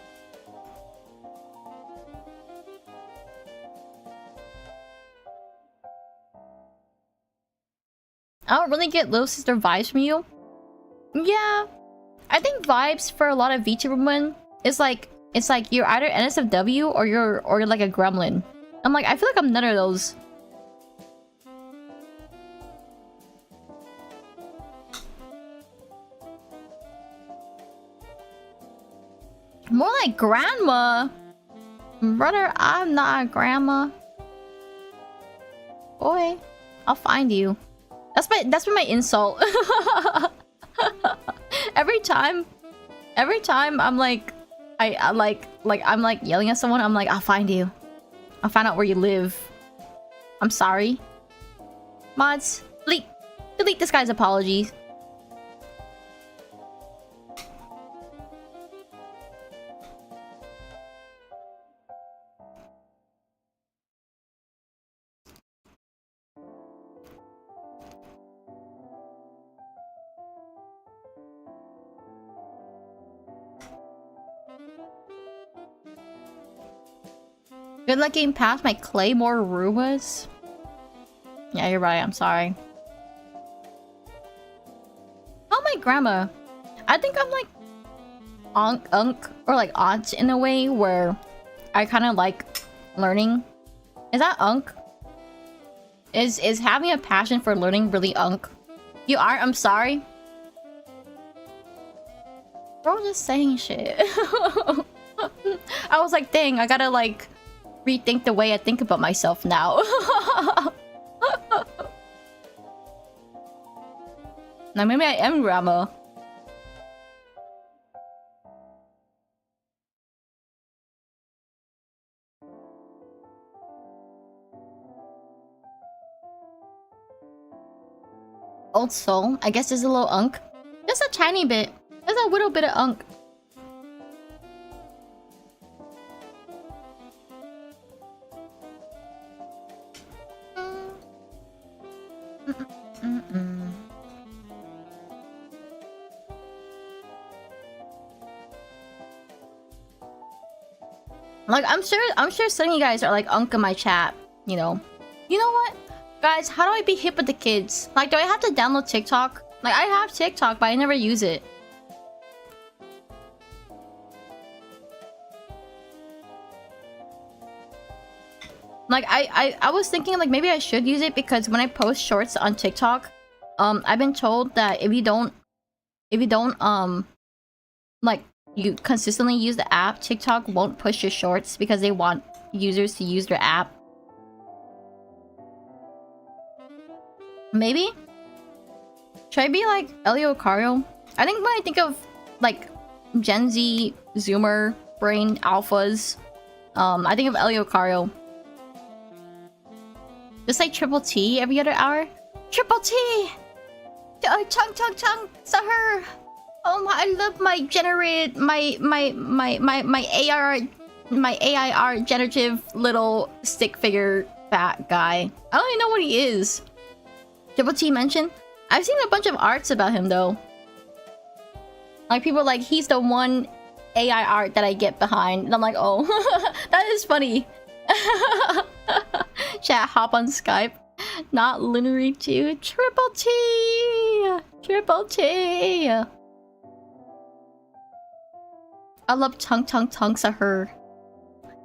I don't really get little sister vibes from you. Yeah, I think vibes for a lot of VTuber women is like, it's like you're either NSFW or you're like a gremlin. I'm like, I feel like I'm none of those. More like grandma. Brother, I'm not a grandma. Boy, I'll find you. That's been my insult. Every time I'm like, I'm like yelling at someone, I'm like, I'll find you. I'll find out where you live. I'm sorry. Mods, delete this guy's apologies. Good luck getting past my Claymore Ruas. Yeah, you're right. I'm sorry. Oh, my grandma. I think I'm like unk or like aunt in a way where I kind of like learning. Is that unk? Is having a passion for learning really unk? You are? I'm sorry. Bro, just saying shit. I was like, dang, I gotta like rethink the way I think about myself now. Now maybe I am grandma. Old soul. I guess there's a little unk. Just a tiny bit. There's a little bit of unk. Like, I'm sure some of you guys are like unk in my chat, you know. You know what? Guys, how do I be hip with the kids? Like, do I have to download TikTok? Like, I have TikTok, but I never use it. Like, I was thinking, like, maybe I should use it because when I post shorts on TikTok, I've been told that if you don't, like, you consistently use the app, TikTok won't push your shorts because they want users to use their app. Maybe? Should I be like Elio Cario? I think when I think of like Gen Z, Zoomer, brain alphas, I think of Elio Cario. Just like triple T every other hour. Triple T! Chung chung chung! Sahur! Oh my, I love my generated, my AIR generative little stick figure fat guy. I don't even know what he is. Triple T mentioned? I've seen a bunch of arts about him though. Like people are like, he's the one AI art that I get behind. And I'm like, oh, that is funny. Chat, hop on Skype. Not Lunary too. Triple T! Triple T! I love Tung Tung Tung Sahur.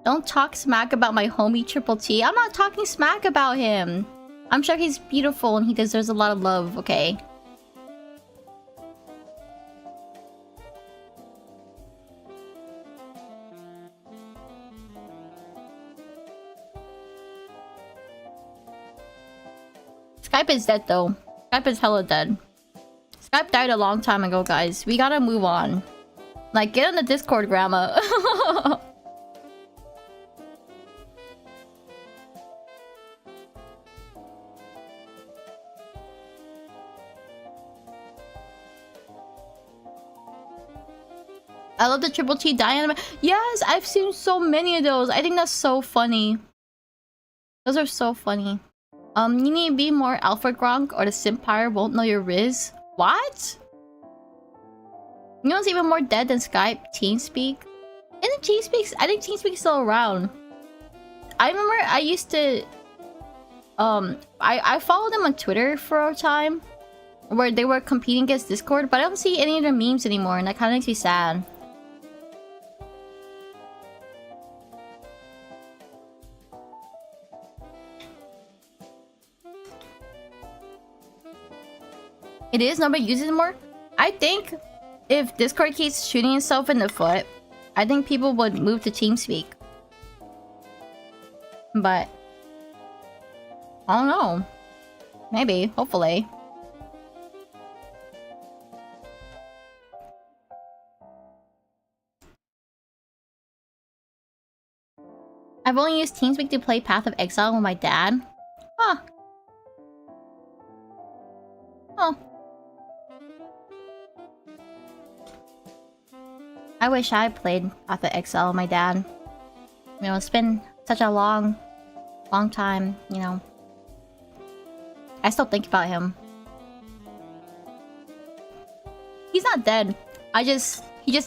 Don't talk smack about my homie Triple T. I'm not talking smack about him. I'm sure he's beautiful and he deserves a lot of love, okay? Skype is dead though. Skype is hella dead. Skype died a long time ago, guys. We gotta move on. Like, get on the Discord, grandma. I love the Triple T Diana. Yes, I've seen so many of those. I think that's so funny. Those are so funny. You need to be more Alpha Gronk or the Simpire won't know your Riz. What? You know what's even more dead than Skype? TeamSpeak. Isn't TeamSpeak? I think TeamSpeak's still around. I remember I used to... I followed them on Twitter for a time. Where they were competing against Discord. But I don't see any of their memes anymore. And that kind of makes me sad. It is? Nobody uses it more? I think if Discord keeps shooting itself in the foot, I think people would move to TeamSpeak. But I don't know. Maybe. Hopefully. I've only used TeamSpeak to play Path of Exile with my dad. Huh. Huh. I wish I played Path of Exile with my dad. You know, it's been such a long time, you know. I still think about him. He's not dead. He just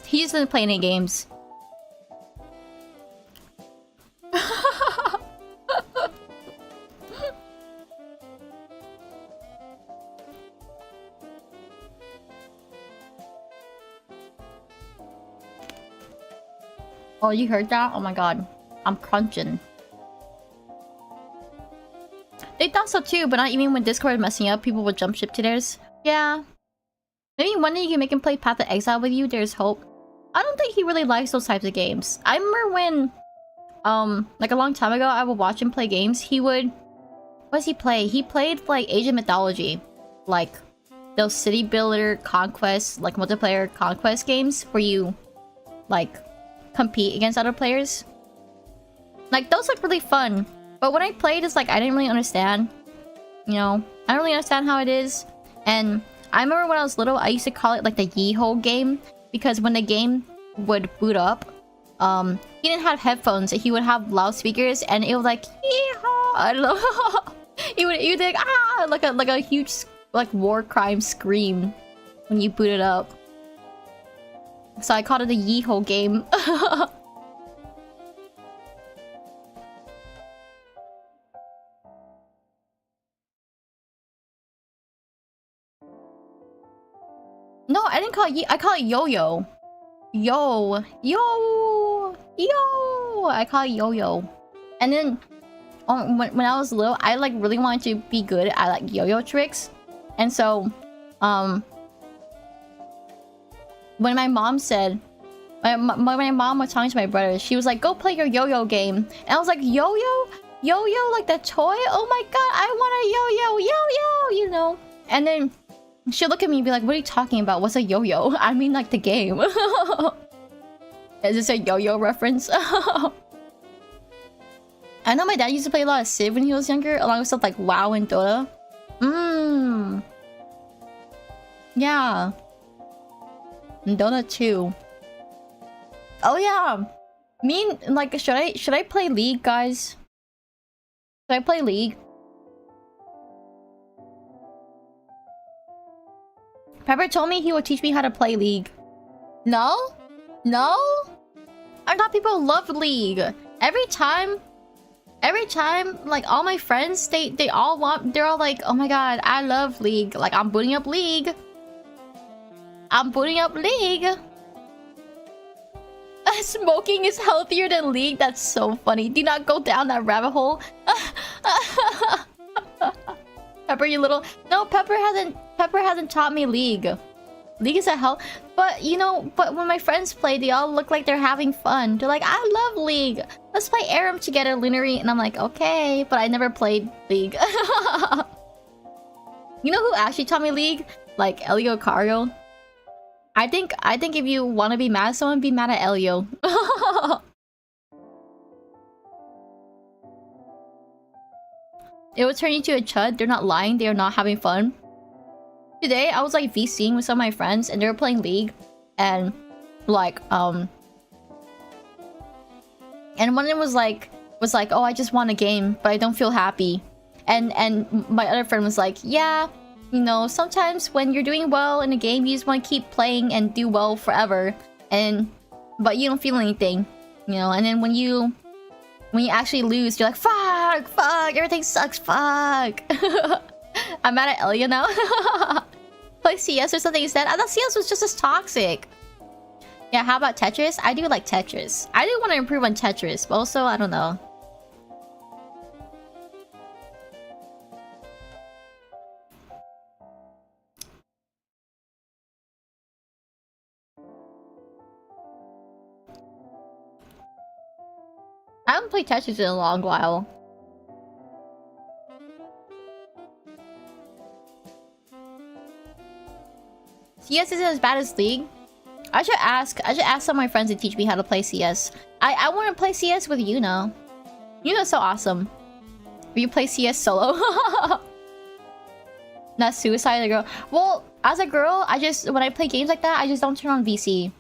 doesn't play any games. Oh, you heard that? Oh my god. I'm crunching. They thought so too, but not even when Discord is messing up, people would jump ship to theirs. Yeah. Maybe one day you can make him play Path of Exile with you, there's hope. I don't think he really likes those types of games. I remember when, like a long time ago, I would watch him play games. He would... What does he play? He played, like, Asian mythology. Like, those city builder conquest, like, multiplayer conquest games where you, like... compete against other players. Like, those look really fun. But when I played, it's like, I didn't really understand. You know? I don't really understand how it is. And I remember when I was little, I used to call it, like, the Yeehaw game. Because when the game would boot up, he didn't have headphones. He would have loudspeakers, and it was like, Yeehaw! I don't know. he would be like, ah! Like a huge, like, war crime scream when you boot it up. So I called it the Yeehaw game. No, I didn't call it I call it yo-yo. Yo. I call it yo-yo. And then when I was little, I like really wanted to be good at like yo-yo tricks. And so when my mom said, when my mom was talking to my brother, she was like, go play your yo-yo game. And I was like, yo-yo? Yo-yo? Like the toy? Oh my god, I want a yo-yo! Yo-yo! You And then she'll look at me and be like, what are you talking about? What's a yo-yo? I mean like the game. Is this a yo-yo reference? I know my dad used to play a lot of Civ when he was younger, along with stuff like WoW and Dota. Yeah. And Dota too. Oh yeah. Like, should I play League, guys? Should I play League? Pepper told me he would teach me how to play League. No? No? I thought people loved League. Every time, like, all my friends, they're all like, oh my god, I love League. Like, I'm booting up League. I'm booting up League. Smoking is healthier than League? That's so funny. Do not go down that rabbit hole. Pepper, you little... No, Pepper hasn't taught me League. League is a hell... But, you know, when my friends play, they all look like they're having fun. They're like, I love League. Let's play Aram together, Lunary. And I'm like, okay. But I never played League. You know who actually taught me League? Like, Elio Cario. I think if you want to be mad at someone, be mad at Elio. It will turn you into a chud. They're not lying. They are not having fun. Today, I was like VCing with some of my friends, and they were playing League, and like and one of them was like, oh, I just won a game, but I don't feel happy. And my other friend was like, yeah, you know, sometimes when you're doing well in a game, you just want to keep playing and do well forever, but you don't feel anything, you know. And then when you actually lose, you're like, fuck, everything sucks, fuck. I'm mad at Elia now. Play CS or something instead. I thought CS was just as toxic. Yeah, how about Tetris? I do like Tetris. I do want to improve on Tetris, but also, I don't know. I haven't played Tetris in a long while. CS isn't as bad as League. I should ask some of my friends to teach me how to play CS. I want to play CS with Yuna. Yuna's so awesome. Will you play CS solo? Not suicide the girl. Well, as a girl, when I play games like that, I just don't turn on VC.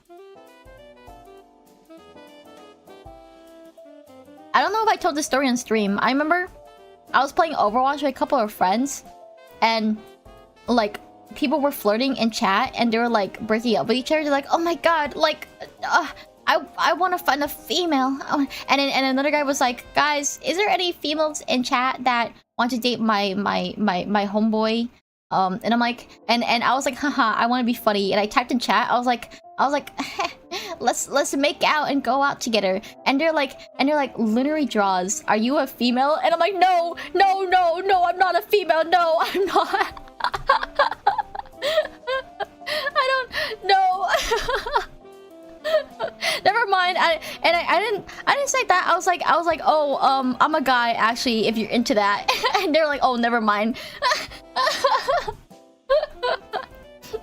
I don't know if I told this story on stream. I remember I was playing Overwatch with a couple of friends, and like people were flirting in chat, and they were like breaking up with each other. They're like, "Oh my god, like, I want to find a female." And another guy was like, "Guys, is there any females in chat that want to date my homeboy?" And I'm like, and I was like, haha, I want to be funny. And I typed in chat. I was like, let's make out and go out together. And they're like, Lunary draws, are you a female? And I'm like, no, I'm not a female. No, I'm not. I don't know. Never mind. I didn't say that. I was like, oh, I'm a guy actually, if you're into that. And they're like, oh, never mind.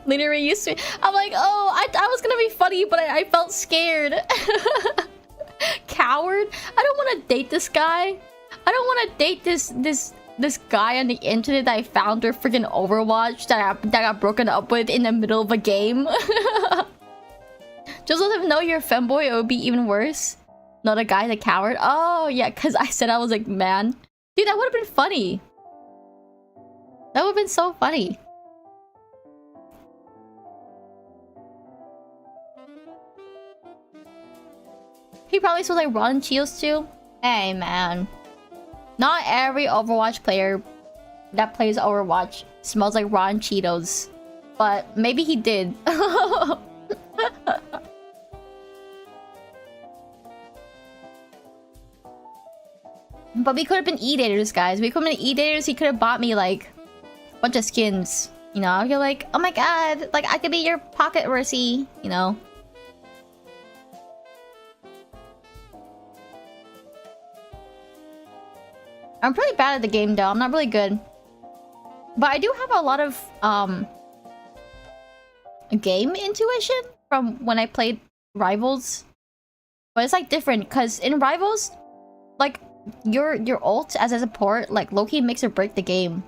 Lunary used to. I'm like, oh, I was gonna be funny, but I felt scared. Coward. I don't want to date this guy. I don't want to date this guy on the internet that I found through freaking Overwatch that got broken up with in the middle of a game. Just let him know you're a femboy, it would be even worse. Not a guy, the coward. Oh, yeah, because I said I was like, man. Dude, that would have been funny. That would have been so funny. He probably smells like rotten Cheetos too. Hey, man. Not every Overwatch player that plays Overwatch smells like rotten Cheetos. But maybe he did. But we could have been E-daters, guys. We could have been E-daters. He could have bought me, like, a bunch of skins. You know, I'd be like, oh my god, like, I could be your pocket Mercy, you know? I'm pretty bad at the game, though. I'm not really good. But I do have a lot of game intuition from when I played Rivals. But it's like different because in Rivals, like your ult as a support, like low-key makes or break the game,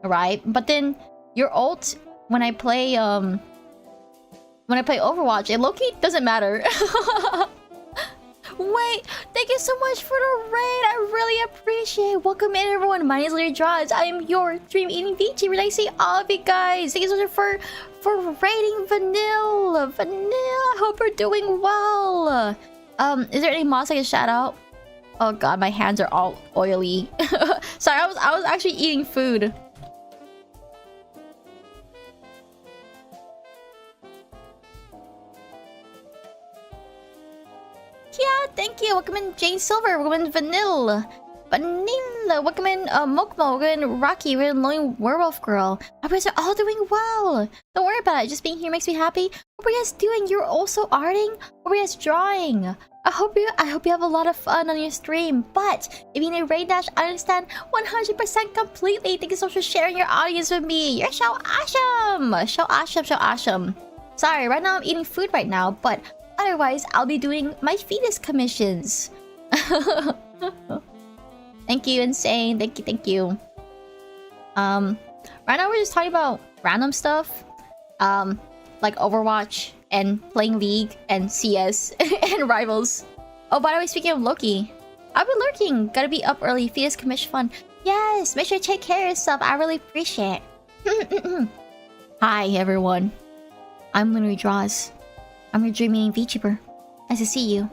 right? But then your ult when I play Overwatch, it low-key doesn't matter. Wait, thank you so much for the raid. I really appreciate it. Welcome in, everyone. My name is Lunary Draws. I am your Dream Vtuber. And I see all of you guys. Thank you so much for raiding Vanilla. I hope you're doing well. Is there any mods I can shout out? Oh god, my hands are all oily. Sorry, I was actually eating food. Yeah, thank you. Welcome in Jane Silver. Welcome in Vanilla. Welcome in Mokmo. Welcome in Rocky. We're in Lonely Werewolf Girl. Our guys are all doing well. Don't worry about it. Just being here makes me happy. What are you guys doing? You're also arting? What are you guys drawing? I hope you have a lot of fun on your stream. But if you need a raid dash, I understand 100% completely. Thank you so much for sharing your audience with me. You're so awesome. So awesome. Sorry, right now I'm eating food right now, but otherwise, I'll be doing my fetus commissions. Thank you, Insane. Thank you. Right now we're just talking about random stuff. Like Overwatch and playing League and CS and Rivals. Oh, by the way, speaking of Loki, I've been lurking. Gotta be up early. Fetus commission fun. Yes, make sure to take care of yourself. I really appreciate it. Hi, everyone. I'm Lunary Draws. I'm your Dream Vtuber. Nice to see you.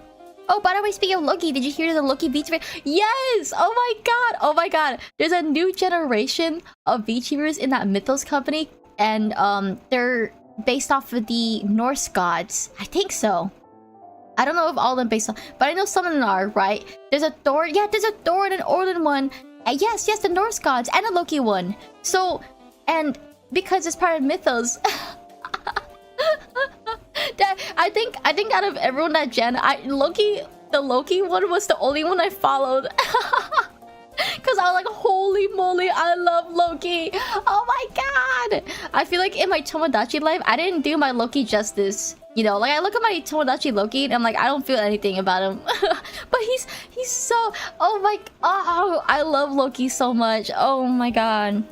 Oh, by the way, speaking of Loki, did you hear the Loki VTuber? Yes! Oh my god. There's a new generation of VTubers in that Mythos company. And they're based off of the Norse gods. I think so. I don't know if all of them based on, but I know some of them are, right? There's a Thor. Yeah, there's a Thor and an Odin one. And yes, the Norse gods and a Loki one. So, and because it's part of Mythos... I think out of everyone that gen, the Loki one was the only one I followed. Cause I was like, holy moly, I love Loki. Oh my god. I feel like in my Tomodachi life, I didn't do my Loki justice. You know, like I look at my Tomodachi Loki and I'm like, I don't feel anything about him. But he's so, oh, I love Loki so much. Oh my god.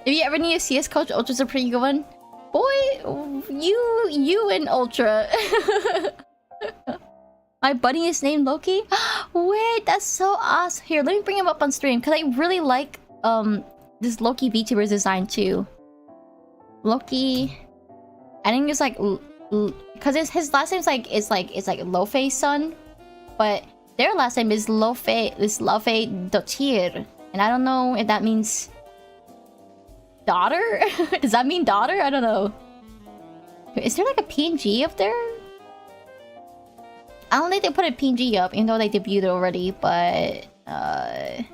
If you ever need a CS coach, Ultra's a pretty good one. Boy, you and Ultra. My buddy is named Loki. Wait, that's so awesome. Here, let me bring him up on stream because I really like this Loki VTuber's design too. Loki, I think it's like because his last name's like it's like Lofei's son, but their last name is Vtuber, and I don't know if that means daughter. Does that mean daughter? I don't know. Is there like a PNG up there? I don't think they put a PNG up, even though they debuted already. But I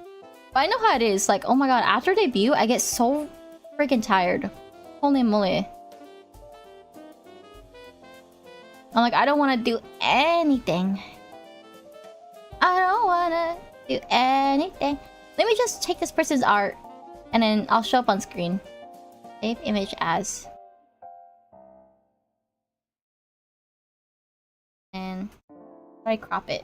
know how it is. Like, oh my god, after debut, I get so freaking tired. Holy moly! I'm like, I don't want to do anything. I don't want to do anything. Let me just take this person's art. And then I'll show up on screen. Save image as. And I crop it.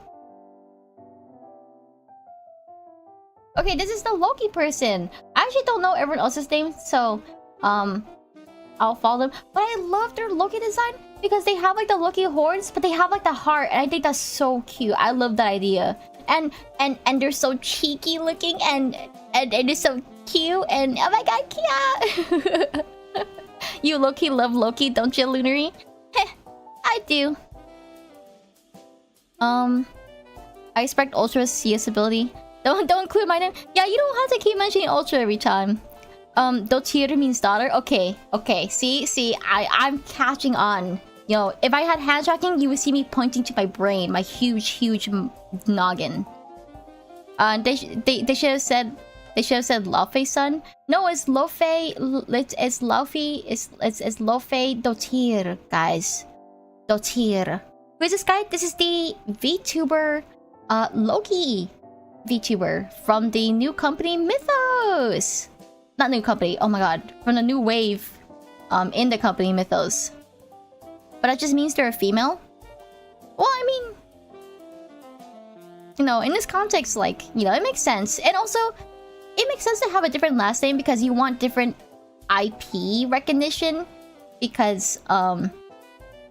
Okay, this is the Loki person. I actually don't know everyone else's name, so I'll follow them. But I love their Loki design because they have like the Loki horns, but they have like the heart, and I think that's so cute. I love that idea. And they're so cheeky looking, and they're so cute, and oh my god, cute. You Loki love Loki, don't you, Lunary? Heh, I do. I expect Ultra's CS ability. Don't include my name. Yeah, you don't have to keep mentioning Ultra every time. Vtuber means daughter. Okay. See, I'm catching on. You know, if I had hand tracking, you would see me pointing to my brain, my huge noggin. They should have said Lofei's son. No, it's Lofei. It's Lofei. It's Lofei Vtuber, guys. Vtuber. Who is this guy? This is the VTuber, Loki VTuber from the new company Mythos. not new company, oh my god, from the new wave in the company mythos. But that just means they're a female? Well, I mean, you know, in this context, like, you know, it makes sense. And also, it makes sense to have a different last name because you want different IP recognition. Because,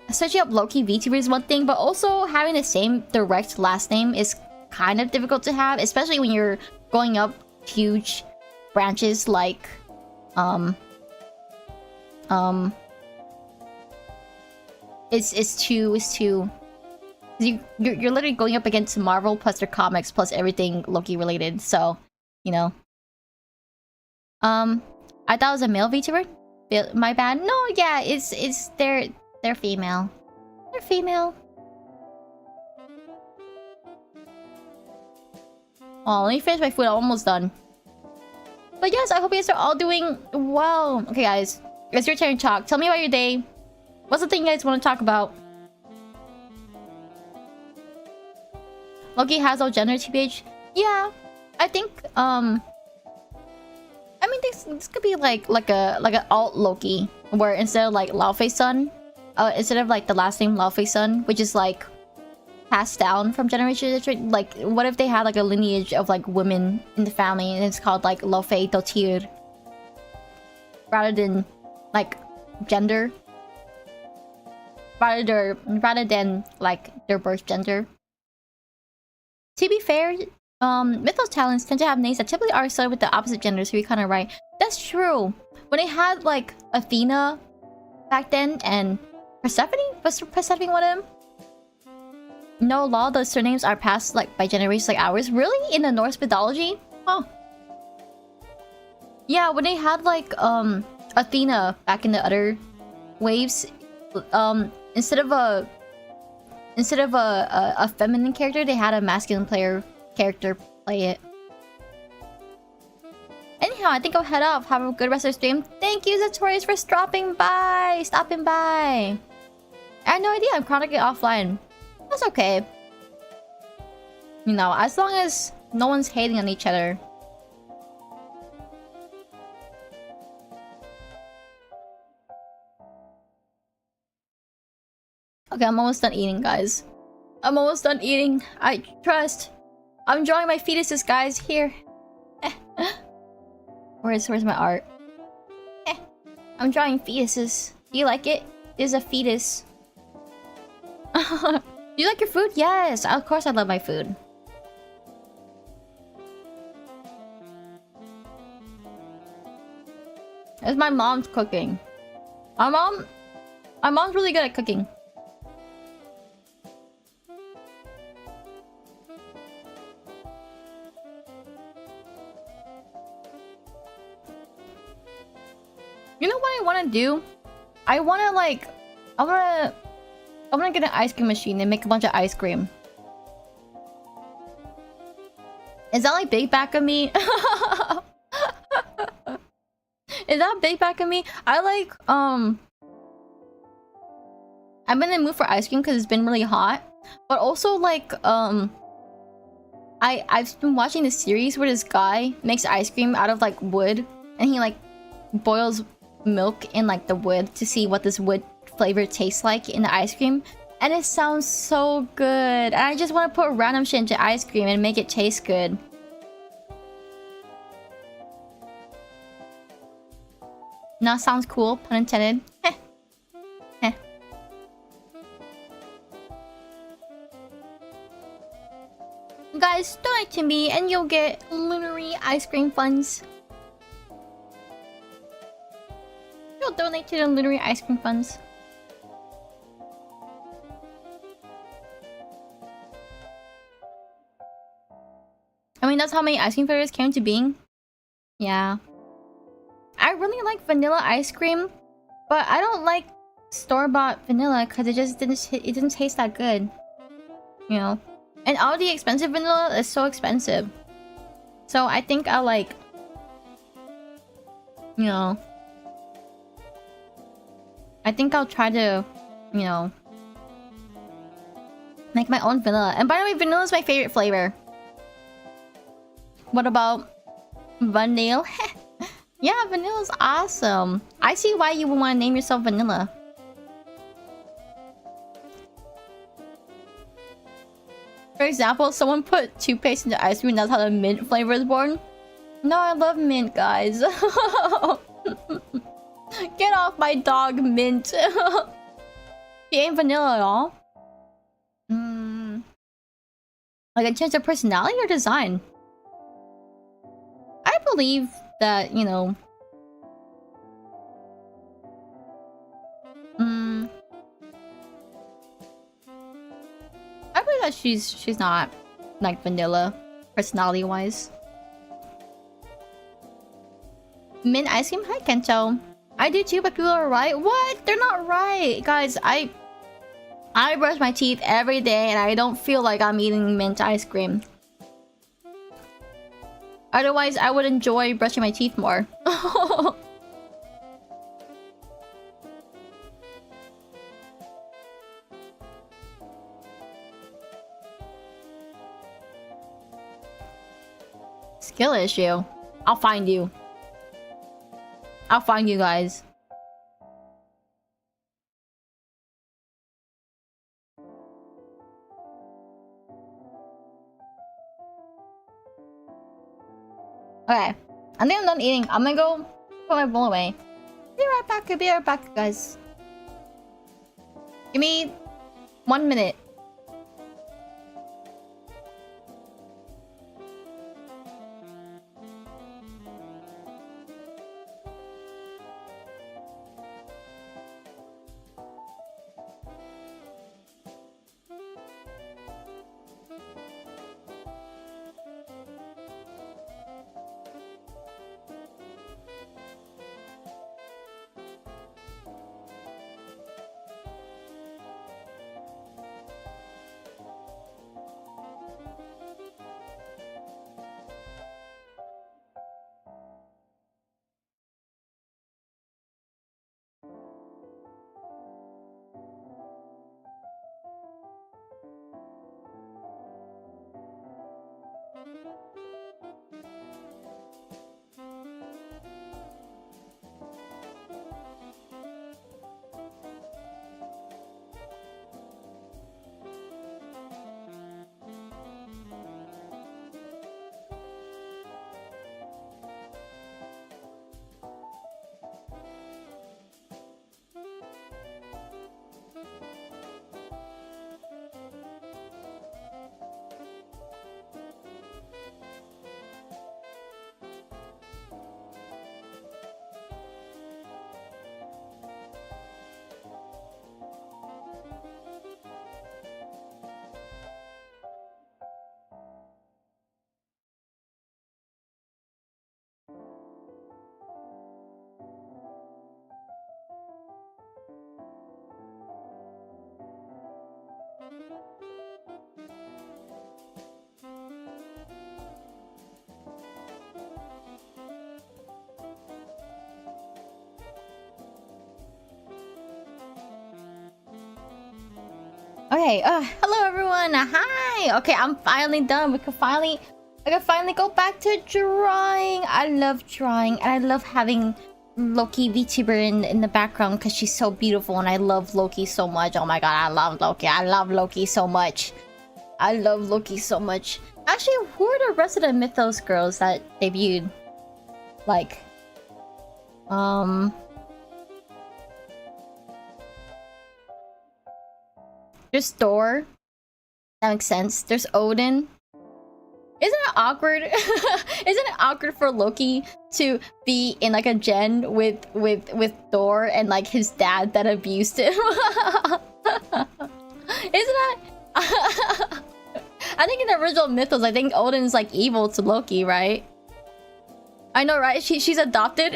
searching up Loki VTuber is one thing, but also having the same direct last name is kind of difficult to have, especially when you're going up huge branches like, it's too you're literally going up against Marvel plus their comics plus everything Loki related, so you know. I thought it was a male VTuber. My bad. No, yeah, they're female. They're female. Oh, let me finish my food. I'm almost done. But yes, I hope you guys are all doing well. Okay, guys, it's your turn to talk. Tell me about your day. What's the thing you guys want to talk about? Loki has no gender, TBH. Yeah, I think I mean this could be like an alt Loki, where instead of like Laofei's son, instead of like the last name Laofei's son, which is like passed down from generation to generation, like what if they had like a lineage of like women in the family and it's called like Laofei Vtuber rather than like gender, rather than like their birth gender. To be fair, mythos talents tend to have names that typically are associated with the opposite gender, so you're kind of right. That's true. When they had like Athena back then and Persephone, was Persephone one of them? No law, those surnames are passed like by generations like ours. Really? In the Norse mythology? Huh. Yeah, when they had like Athena back in the other waves, instead of a feminine character, they had a masculine character play it. Anyhow, I think I'll head off. Have a good rest of the stream. Thank you, Zatorius, for stopping by. I had no idea I'm chronically offline. That's okay. You know, as long as no one's hating on each other. Okay, I'm almost done eating, guys. I'm almost done eating. I trust. I'm drawing my fetuses, guys. Here. Where's my art? I'm drawing fetuses. Do you like it? There's a fetus. You like your food? Yes, of course I love my food. It's my mom's cooking. My mom's really good at cooking. You know what I want to do? I want to get an ice cream machine and make a bunch of ice cream. Is that like big back of me? Is that big back of me? I like I'm in the mood for ice cream because it's been really hot. But also like I've been watching this series where this guy makes ice cream out of like wood, and he like boils milk in like the wood to see what this wood flavor tastes like in the ice cream, and it sounds so good. And I just want to put random shit into ice cream and make it taste good. Nah, sounds cool, pun intended. Heh. Heh. Guys, donate to me and you'll get Lunary ice cream funds. You'll donate to the Lunary ice cream funds. I mean, that's how many ice cream flavors came to being. Yeah. I really like vanilla ice cream, but I don't like store-bought vanilla because it didn't taste that good. You know? And all the expensive vanilla is so expensive. So I think I'll like, you know, I think I'll try to, you know, make my own vanilla. And by the way, vanilla is my favorite flavor. What about vanilla? Yeah, Vanilla's awesome. I see why you would want to name yourself Vanilla. For example, someone put toothpaste into ice cream and that's how the mint flavor is born. No, I love mint, guys. Get off my dog, Mint. He ain't vanilla at all. Like in terms of personality or design? I believe that, you know... I believe that she's not like vanilla, personality-wise. Mint ice cream? Hi, Kento. I do too, but people are right. What? They're not right. Guys, I brush my teeth every day and I don't feel like I'm eating mint ice cream. Otherwise, I would enjoy brushing my teeth more. Skill issue. I'll find you. I'll find you guys. Okay. I think I'm done eating. I'm gonna go put my bowl away. Be right back. I'll be right back, guys. Give me 1 minute. Okay, hello everyone. Hi. Okay, I'm finally done. I can finally go back to drawing. I love drawing and I love having Loki VTuber in the background because she's so beautiful and I love Loki so much. Oh my god, I love Loki. I love Loki so much. I love Loki so much. Actually, who are the rest of the Mythos girls that debuted? Like, there's Thor. That makes sense. There's Odin. Isn't it awkward? Isn't it awkward for Loki to be in like a gen with Thor and like his dad that abused him? Isn't that? I think in the original Mythos, I think Odin's like evil to Loki, right? I know, right? She's adopted.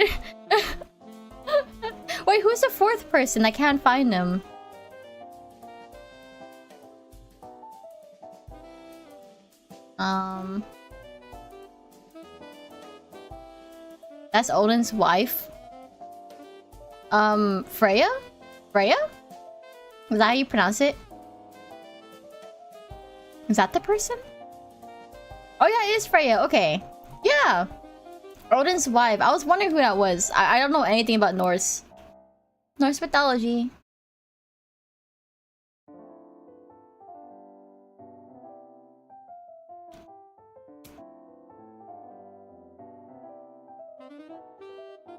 Wait, who's the fourth person? I can't find him. That's Odin's wife. Freya? Freya? Is that how you pronounce it? Is that the person? Oh yeah, it is Freya. Okay. Yeah. Odin's wife. I was wondering who that was. I don't know anything about Norse mythology.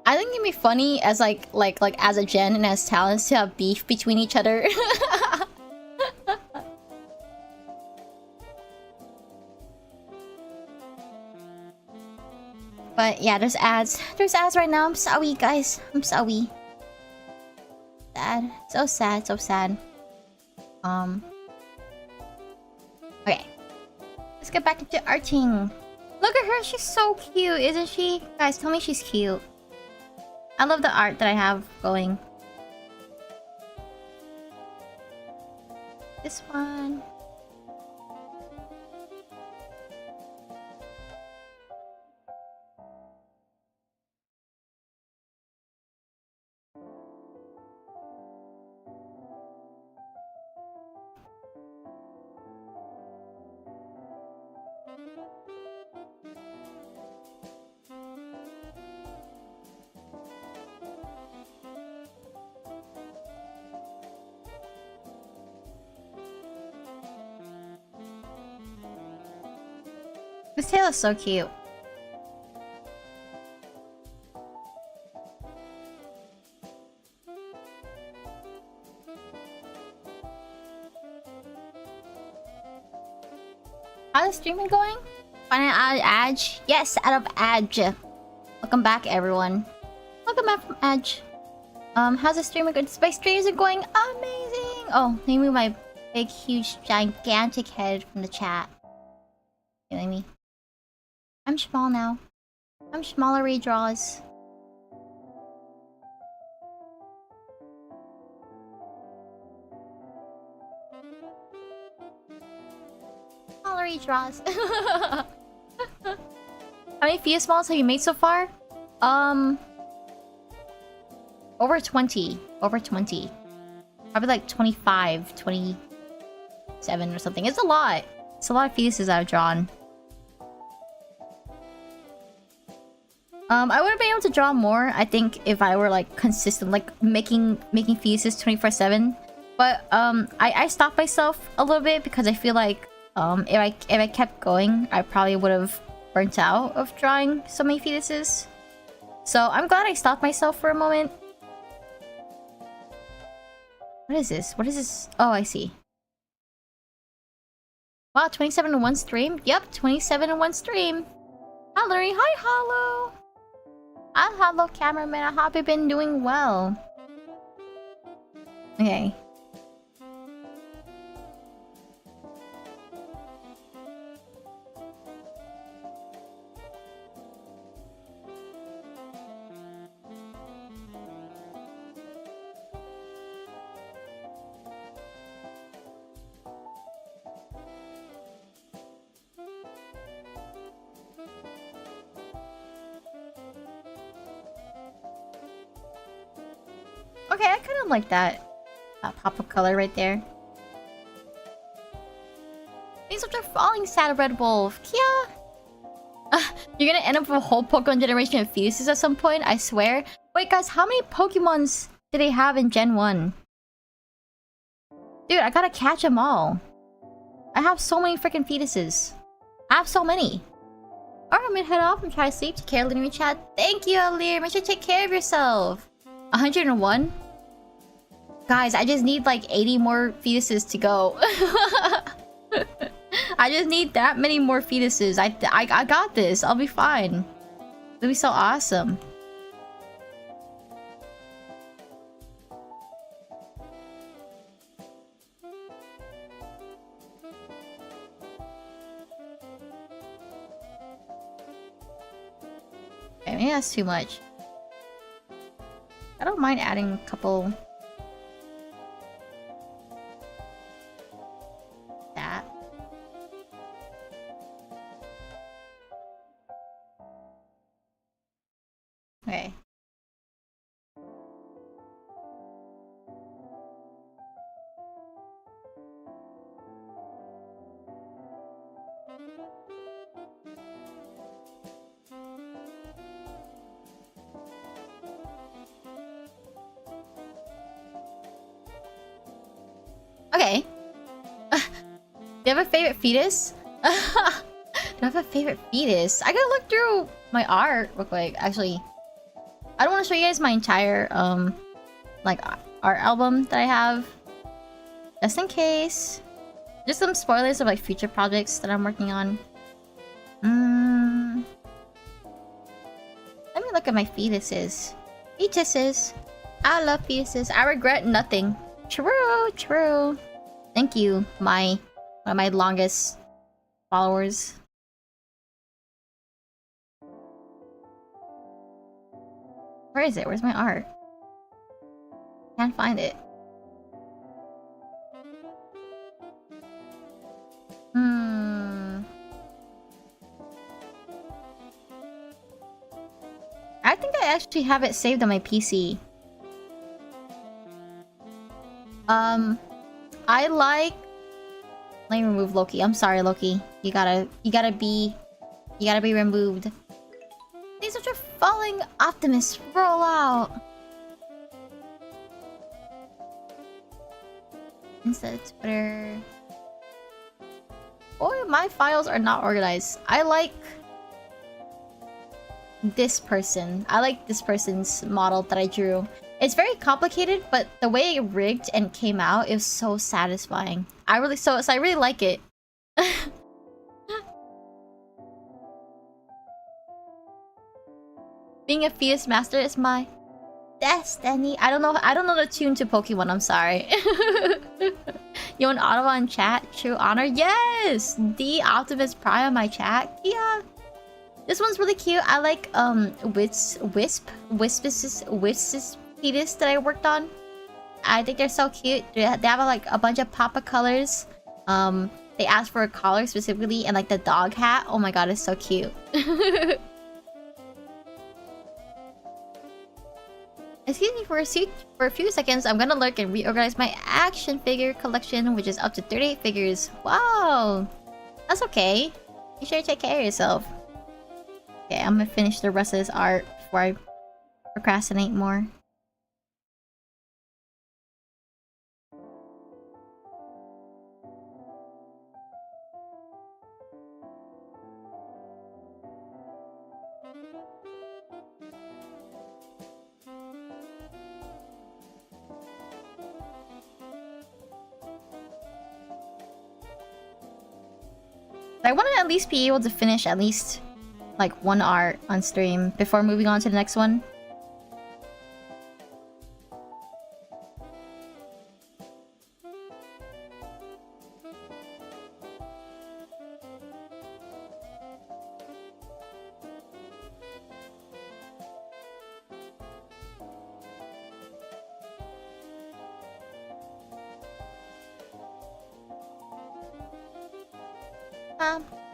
I think it'd be funny as like as a gen and as talents to have beef between each other. But yeah, there's ads. There's ads right now. I'm sorry, guys. I'm sorry. Sad. So sad. So sad. Okay. Let's get back into arting. Look at her. She's so cute, isn't she? Guys, tell me she's cute. I love the art that I have going. This one. This tail is so cute. How's the streaming going? Finding out of Edge? Yes, out of Edge. Welcome back, everyone. Welcome back from Edge. How's the streaming going? My streams are going amazing. Oh, let me move my big, huge, gigantic head from the chat. Feeling me? I'm small now. I'm smaller redraws. Smaller redraws. How many Fia Smalls have you made so far? Over 20. Over 20. Probably like 25, 27 or something. It's a lot. It's a lot of fetuses I've drawn. I would have been able to draw more, I think, if I were like consistent, like making fetuses 24/7. But I stopped myself a little bit because I feel like if I kept going, I probably would have burnt out of drawing so many fetuses. So I'm glad I stopped myself for a moment. What is this? What is this? Oh, I see. Wow, 27 in one stream? Yep, 27 in one stream. Hi, Lunary. Hi, Hollow. Hi, Hollow cameraman. I hope you've been doing well. Okay. Okay, I kind of like that pop of color right there. Thanks for falling, sad Red Wolf. Kia! You're gonna end up with a whole Pokemon generation of fetuses at some point, I swear. Wait, guys, how many Pokemons do they have in Gen 1? Dude, I gotta catch them all. I have so many freaking fetuses. I have so many. Alright, I'm gonna head off and try to sleep. Take care, Lunary chat. Thank you, Alir. Make sure to take care of yourself. 101? Guys, I just need like 80 more fetuses to go. I just need that many more fetuses. I got this. I'll be fine. It'll be so awesome. Okay, maybe that's too much. I don't mind adding a couple. That. Okay. Okay. Do you have a favorite fetus? Do I have a favorite fetus? I gotta look through my art real quick. Actually, I don't want to show you guys my entire like art album that I have, just in case. Just some spoilers of like future projects that I'm working on. Let me look at my fetuses. Fetuses. I love fetuses. I regret nothing. True, true. Thank you, one of my longest followers. Where is it? Where's my art? Can't find it. I think I actually have it saved on my PC. I like... Let me remove Loki. I'm sorry, Loki. You gotta be removed. These are just falling optimists. Roll out. Instead of Twitter. Boy, my files are not organized. I like this person. I like this person's model that I drew. It's very complicated, but the way it rigged and came out is so satisfying. I really like it. Being a fetus master is my destiny. I don't know the tune to Pokemon, I'm sorry. You want Ottawa in chat? True honor? Yes! The Optimus Prime in my chat. Yeah. This one's really cute. I like Wisp's fetus that I worked on. I think they're so cute. They have like a bunch of pop-up colors. They asked for a collar specifically and like the dog hat. Oh my god, it's so cute. Excuse me for a few seconds. I'm gonna lurk and reorganize my action figure collection, which is up to 38 figures. Wow, that's okay. You sure take care of yourself. Okay, I'm gonna finish the rest of this art before I procrastinate more. I want to at least be able to finish at least like one art on stream before moving on to the next one.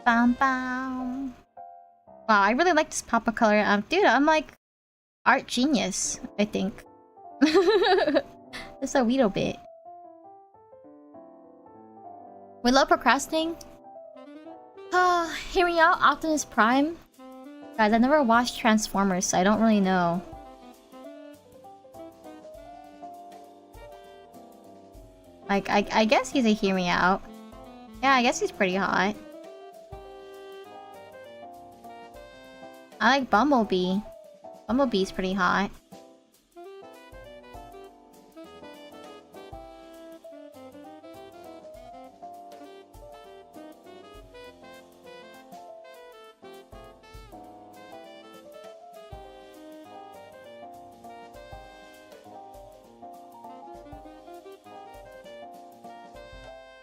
Bam, bam. Wow, I really like this pop-up color. Dude, I'm like art genius, I think. Just a wee bit. We love procrastinating. Hear me out, Optimus Prime. Guys, I never watched Transformers, so I don't really know. Like, I guess he's a hear me out. Yeah, I guess he's pretty hot. I like Bumblebee. Bumblebee's pretty hot.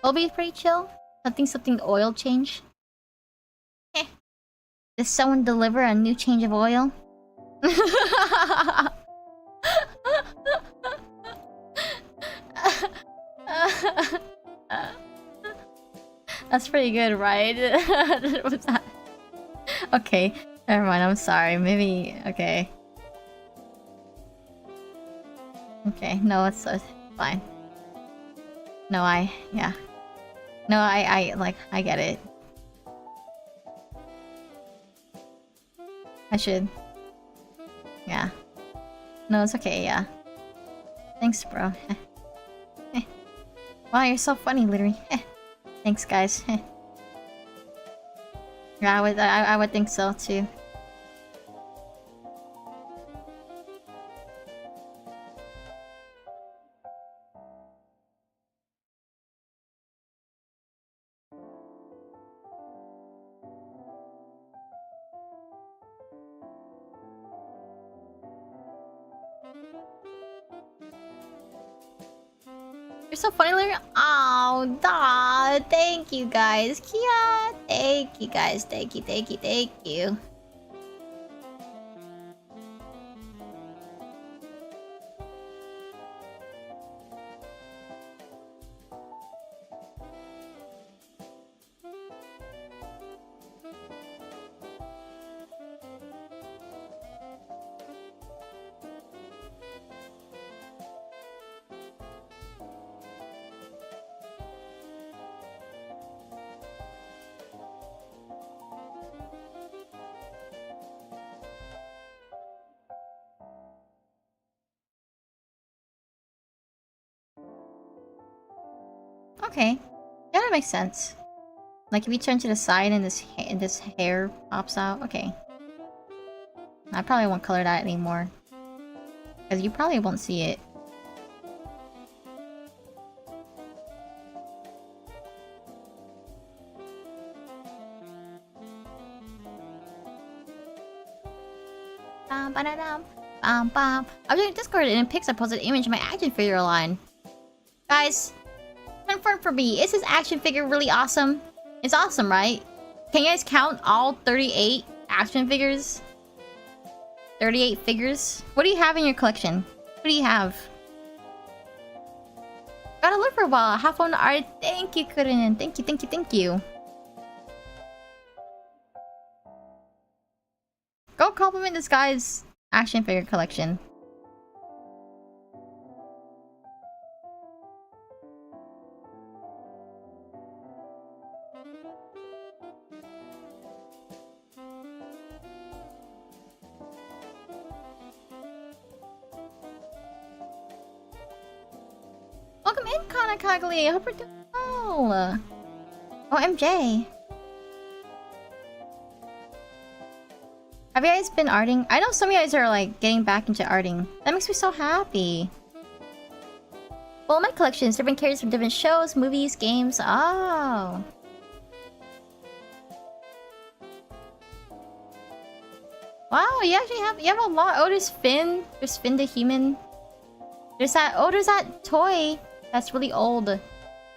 Bumblebee's pretty chill. Something oil change. Did someone deliver a new change of oil? That's pretty good, right? What's that? Okay, never mind, I'm sorry. Maybe... okay. Okay, no, it's fine. No, yeah. No, I get it. I should. Yeah. No, it's okay, yeah. Thanks, bro. Wow, you're so funny, Lunary. Thanks, guys. Yeah, I would think so too. You're so funny, Larry. Oh, duh. Thank you, guys. Kia. Thank you, guys. Thank you, thank you, thank you. Okay. Yeah, that makes sense. Like if you turn to the side and this hair pops out. Okay. I probably won't color that anymore. Because you probably won't see it. I was doing Discord and it picks up posted image of my action figure line. Guys, confirm for me, is this action figure really awesome? It's awesome, right? Can you guys count all 38 action figures? 38 figures? What do you have in your collection? What do you have? Gotta look for a while. Have fun art. Thank you, Kurinen. Thank you, thank you, thank you. Go compliment this guy's action figure collection. Welcome in, Kanakagli. I hope you're doing well. OMJ. Have you guys been arting? I know some of you guys are like getting back into arting. That makes me so happy. Well, my collections, different characters from different shows, movies, games. Oh. Wow, you actually have a lot. Oh, there's Finn. There's Finn the human. There's that toy that's really old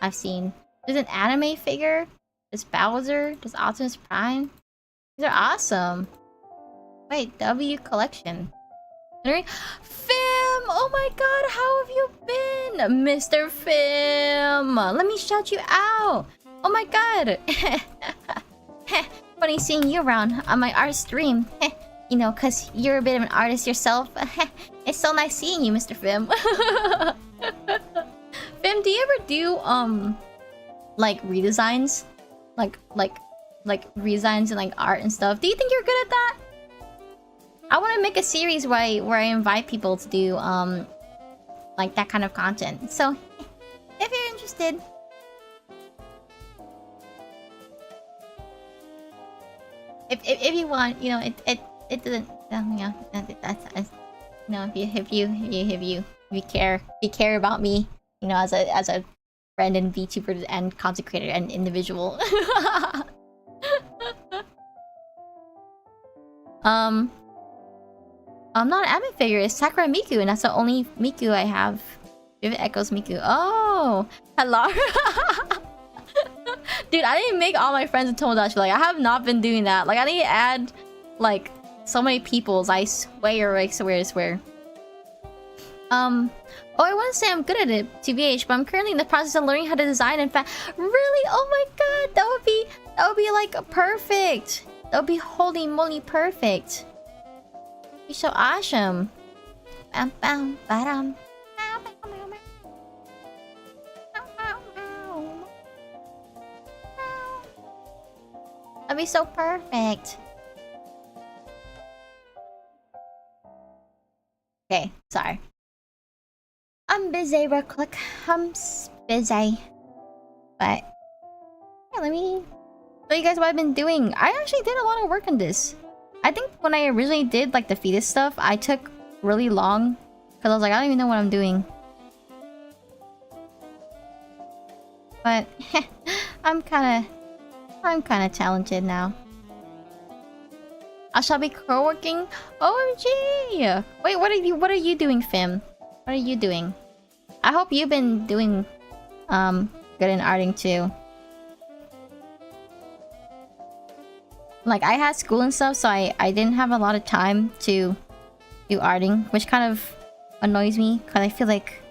I've seen. There's an anime figure. There's Bowser. There's Optimus Prime. These are awesome. Wait, W collection. Fim! Oh my god, how have you been? Mr. Fim! Let me shout you out! Oh my god! Funny seeing you around on my art stream. You know, cause you're a bit of an artist yourself. It's so nice seeing you, Mr. Fim. Fim, do you ever do like redesigns? Like redesigns and like art and stuff? Do you think you're good at that? I want to make a series where I invite people to do like that kind of content. So if you're interested, if you want, you know, it doesn't, you know, that's you know, if you care about me, you know, as a friend and VTuber and content creator and individual. I'm not an anime figure, it's Sakura Miku, and that's the only Miku I have. Vivid Echoes Miku. Oh! Hello? Dude, I need to make all my friends in Tomodachi. Like, I have not been doing that. Like, I need to add, like, so many peoples. I swear, I swear. Oh, I want to say I'm good at it, TBH, but I'm currently in the process of learning how to design and Really? Oh my god! That would be, like, perfect! That would be holy moly perfect. You're so awesome. Bam, bam, ba-dum. That'd be so perfect. Okay, sorry. I'm busy real quick. Busy. But yeah, let me show you guys what I've been doing. I actually did a lot of work on this. I think when I originally did like the fetus stuff, I took really long because I was like, I don't even know what I'm doing. But I'm kind of talented now. I shall be co-working. OMG! Wait, what are you doing, Fim? What are you doing? I hope you've been doing good in arting too. Like I had school and stuff, so I didn't have a lot of time to do arting, which kind of annoys me because I feel like,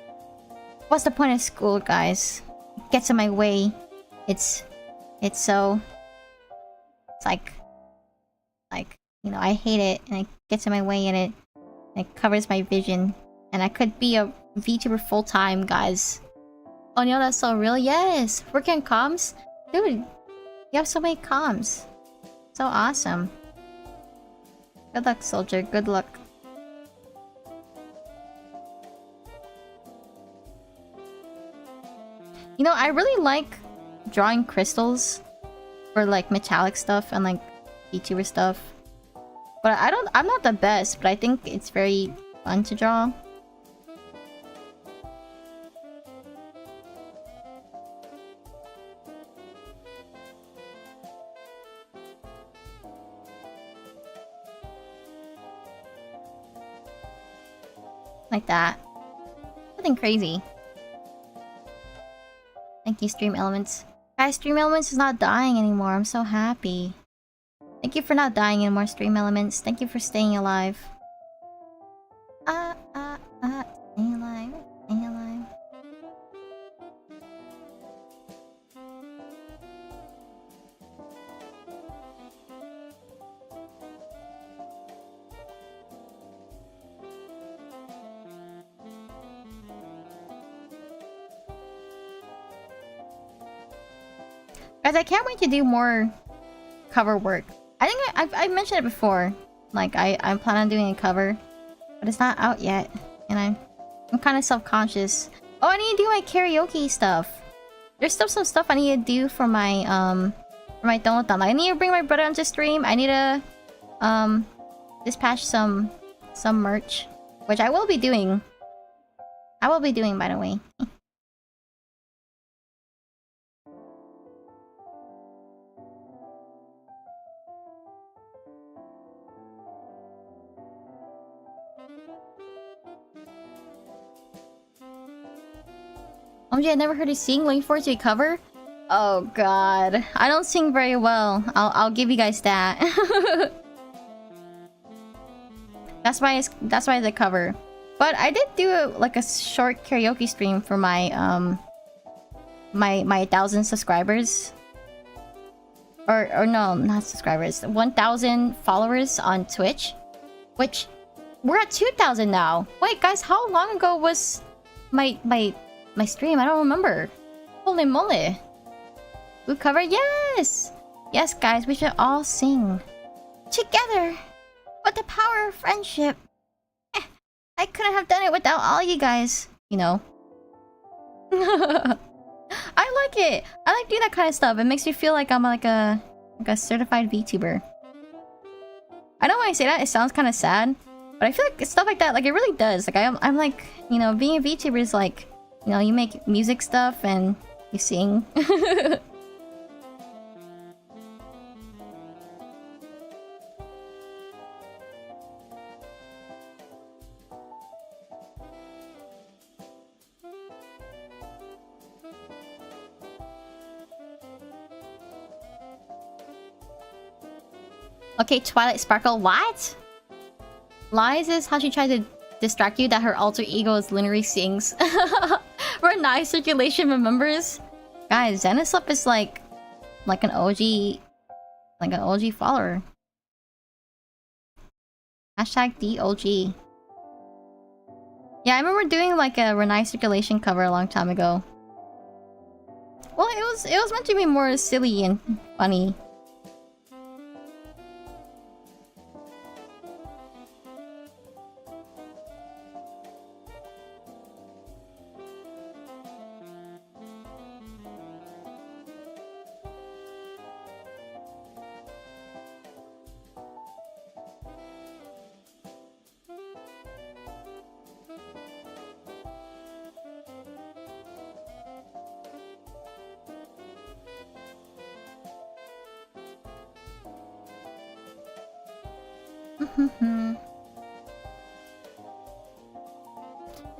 what's the point of school, guys? It gets in my way. It's like you know, I hate it and it gets in my way and it covers my vision. And I could be a VTuber full time, guys. Oh no, that's so real. Yes, working on comms, dude. You have so many comms. So awesome. Good luck, soldier. Good luck. You know, I really like drawing crystals for like metallic stuff and like VTuber stuff. But I'm not the best, but I think it's very fun to draw. Like that. Nothing crazy. Thank you, Stream Elements. Guys, Stream Elements is not dying anymore. I'm so happy. Thank you for not dying anymore, Stream Elements. Thank you for staying alive. Staying alive. Staying alive. Guys, I can't wait to do more cover work. I think I've mentioned it before. Like, I'm planning on doing a cover, but it's not out yet. And I'm kind of self-conscious. Oh, I need to do my karaoke stuff. There's still some stuff I need to do for my donathon. Like, I need to bring my brother onto stream. I need to dispatch some merch, which I will be doing. I will be doing, by the way. OMG, I never heard you sing. Looking forward to a cover. Oh god, I don't sing very well. I'll give you guys that. that's why it's a cover. But I did do like a short karaoke stream for my my 1,000 subscribers. Or no, not subscribers. 1,000 followers on Twitch, which we're at 2,000 now. Wait, guys, how long ago was my stream? I don't remember. Holy moly. Who cover? Yes! Yes, guys, we should all sing. Together! With the power of friendship. I couldn't have done it without all you guys. You know. I like it. I like doing that kind of stuff. It makes me feel like I'm like a certified VTuber. I know when I say that, it sounds kind of sad. But I feel like stuff like that, like it really does. Like I'm like, you know, being a VTuber is like, you know, you make music stuff and you sing. Okay, Twilight Sparkle, what? Lies is how she tried to distract you that her alter ego is Lunary sings. We're nice circulation remembers. Guys, Zenusup is like an OG follower. Hashtag DOG. Yeah, I remember doing like a Renai circulation cover a long time ago. Well, it was meant to be more silly and funny.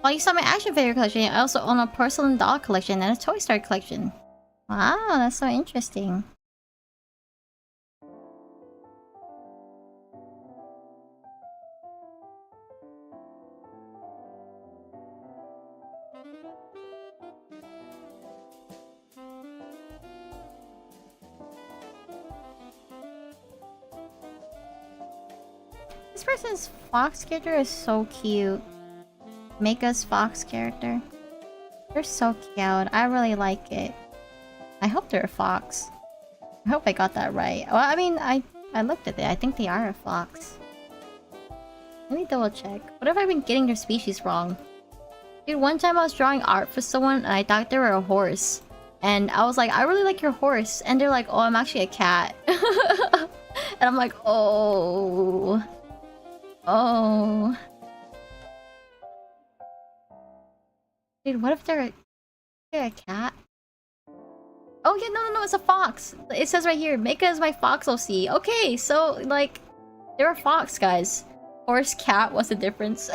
Well, you saw my action figure collection. I also own a porcelain doll collection and a Toy Story collection. Wow, that's so interesting. This person's fox character is so cute. Mika's fox character. They're so cute. I really like it. I hope they're a fox. I hope I got that right. Well, I mean, I looked at it. I think they are a fox. Let me double check. What if I've been getting their species wrong? Dude, one time I was drawing art for someone and I thought they were a horse. And I was like, I really like your horse. And they're like, oh, I'm actually a cat. And I'm like, oh. Oh. Dude, what if they're a cat? Oh yeah, no, it's a fox. It says right here, Mika is my fox OC. Okay, so like, they're a fox, guys. Horse, cat, what's the difference?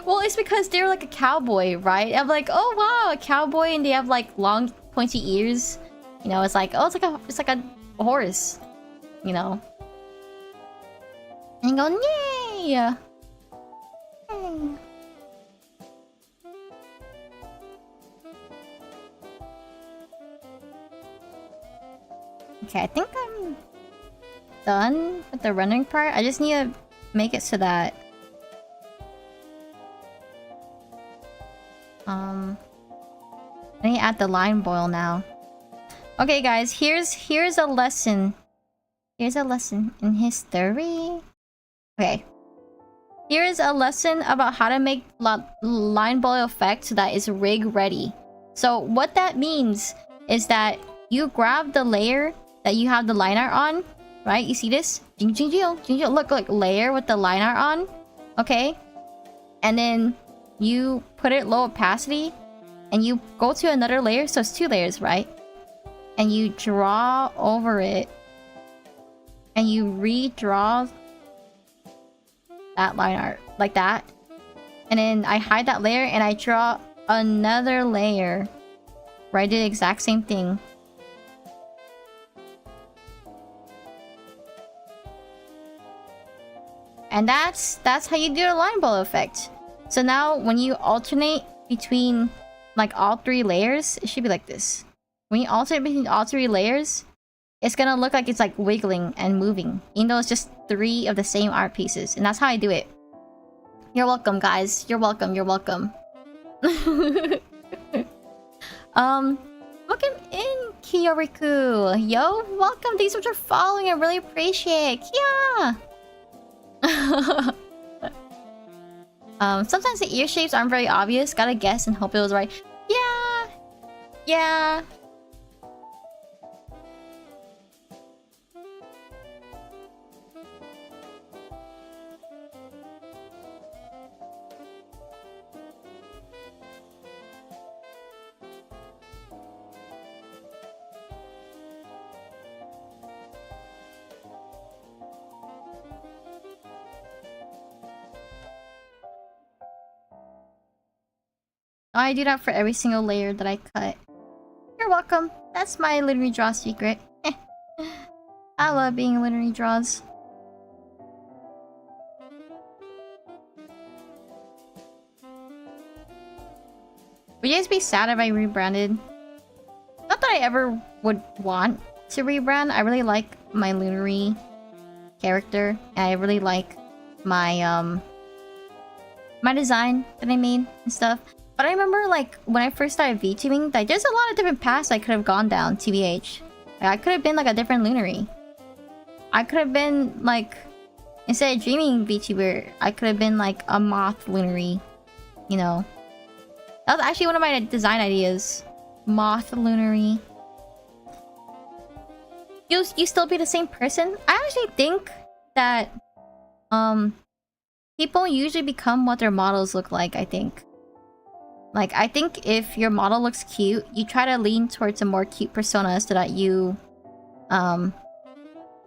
Well, it's because they're like a cowboy, right? I'm like, oh wow, a cowboy, and they have like long, pointy ears. You know, it's like, oh, it's like a horse. You know. And go, yay! Yay. Okay, I think I'm done with the rendering part. I just need to make it so that I need to add the line boil now. Okay guys, here's a lesson. Here's a lesson in history. Okay. Here is a lesson about how to make line boil effect so that it's rig ready. So what that means is that you grab the layer that you have the line art on, right? You see this? Look, layer with the line art on. Okay? And then you put it low opacity and you go to another layer, so it's 2 layers, right? And you draw over it and you redraw that line art like that. And then I hide that layer and I draw another layer where I did the exact same thing. And that's how you do a line boil effect. So now when you alternate between like all 3 layers, it should be like this. When you alternate between all 3 layers, it's gonna look like it's like wiggling and moving, even though it's just 3 of the same art pieces. And that's how I do it. You're welcome, guys. You're welcome. You're welcome. Welcome in, Kiyoriku. Yo, welcome. Thanks so much for following. I really appreciate it. Yeah. Sometimes the ear shapes aren't very obvious. Gotta guess and hope it was right. Yeah. Yeah. I do that for every single layer that I cut. You're welcome. That's my Lunary draw secret. I love being Lunary draws. Would you guys be sad if I rebranded? Not that I ever would want to rebrand. I really like my Lunary character. And I really like my my design that I made and stuff. But I remember, like, when I first started VTubing, like, there's a lot of different paths I could have gone down, TBH. Like, I could have been, like, a different Lunary. I could have been, like... Instead of dreaming VTuber, I could have been, like, a moth Lunary. You know? That was actually one of my design ideas. Moth Lunary. You still be the same person? I actually think that... people usually become what their models look like, I think. Like, I think if your model looks cute, you try to lean towards a more cute persona so that you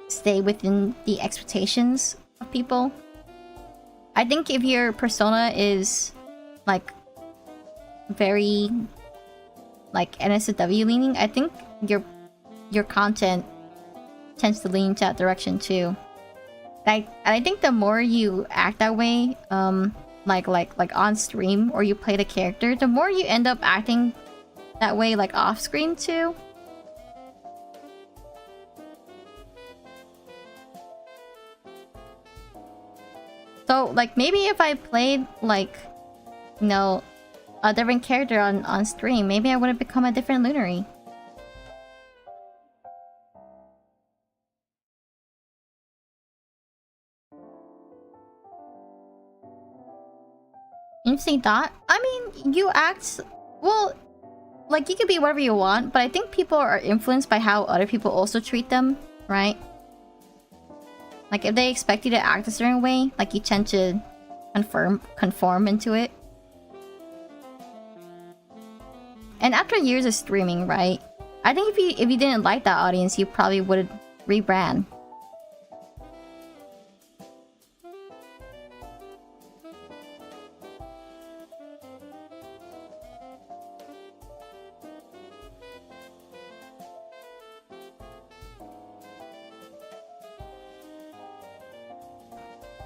stay within the expectations of people. I think if your persona is like very like NSFW leaning, I think your content tends to lean to that direction too. I think the more you act that way, like on stream or you play the character, the more you end up acting that way like off screen too. So like maybe if I played like, you know, a different character on stream, maybe I would have become a different Lunary. Interesting thought. I mean, you act... Well, like, you could be whatever you want, but I think people are influenced by how other people also treat them, right? Like, if they expect you to act a certain way, like, you tend to conform into it. And after years of streaming, right? I think if you didn't like that audience, you probably would rebrand.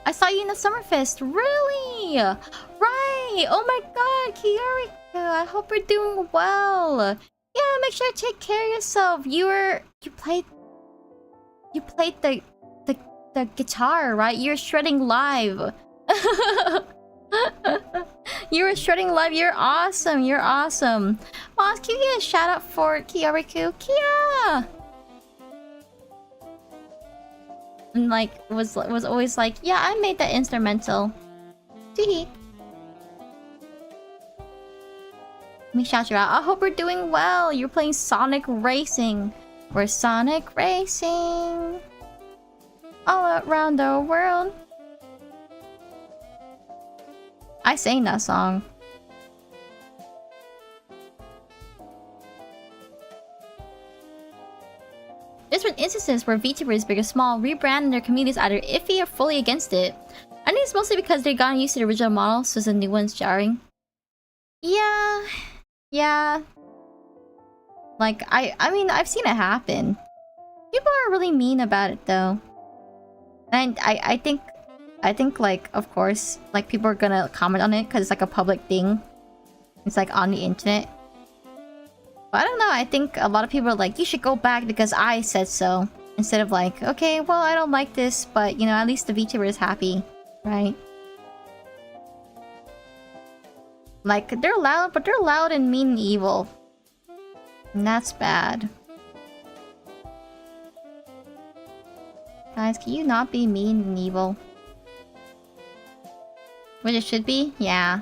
I saw you in the Summerfest. Really? Right. Oh my god, Kiarika. I hope you're doing well. Yeah, make sure to take care of yourself. You played the guitar, right? You're shredding live. You were shredding live. You're awesome. You're awesome. Moss, can you get a shout out for Kiariku? Kia! And like was always like, yeah, I made that instrumental. Teehee. Let me shout you out. I hope we're doing well. You're playing Sonic Racing. We're Sonic Racing all around the world. I sang that song. There's been instances where VTubers, big or small, rebrand their communities either iffy or fully against it. I think it's mostly because they've gotten used to the original model, so the new one's jarring. Yeah. Like, I mean, I've seen it happen. People are really mean about it, though. And I think, like, of course, like, people are gonna comment on it because it's like a public thing. It's like on the internet. But I don't know, I think a lot of people are like, you should go back because I said so. Instead of like, okay, well, I don't like this, but, you know, at least the VTuber is happy, right? Like, they're loud, but they're loud and mean and evil. And that's bad. Guys, can you not be mean and evil? Which it should be? Yeah.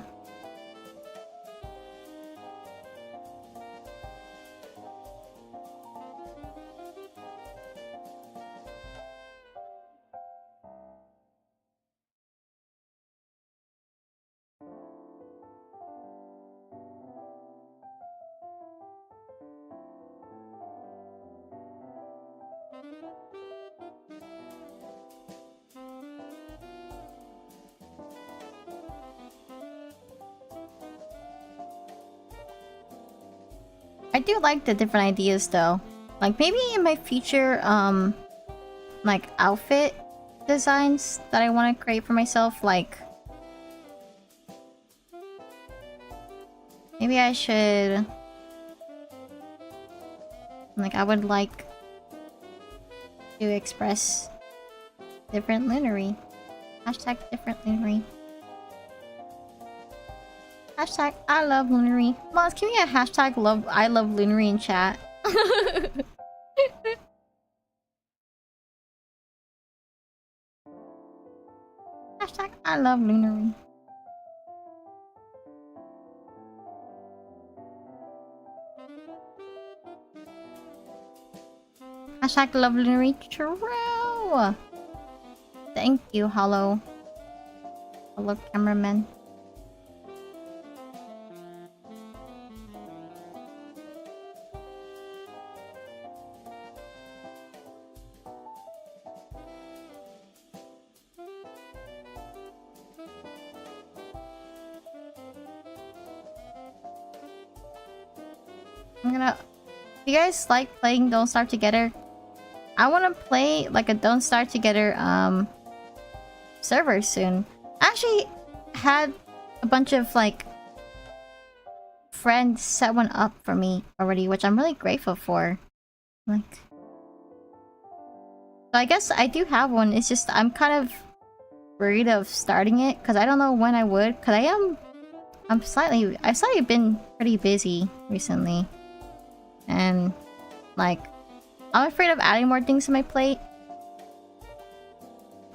I do like the different ideas though. Like maybe in my future like outfit designs that I want to create for myself, like maybe I should, like, I would like to express different Lunary. Hashtag different Lunary. Hashtag I love Lunary. Moz, can we get hashtag I love Lunary in chat? Hashtag I love Lunary. Hashtag love Lunary. True. Thank you, hello. Hello, cameraman. I'm gonna... If you guys like playing Don't Starve Together, I want to play like a Don't Starve Together server soon. I actually had a bunch of like friends set one up for me already, which I'm really grateful for. Like, so I guess I do have one. It's just I'm kind of worried of starting it because I don't know when I would. Because I've slightly been pretty busy recently, and like I'm afraid of adding more things to my plate.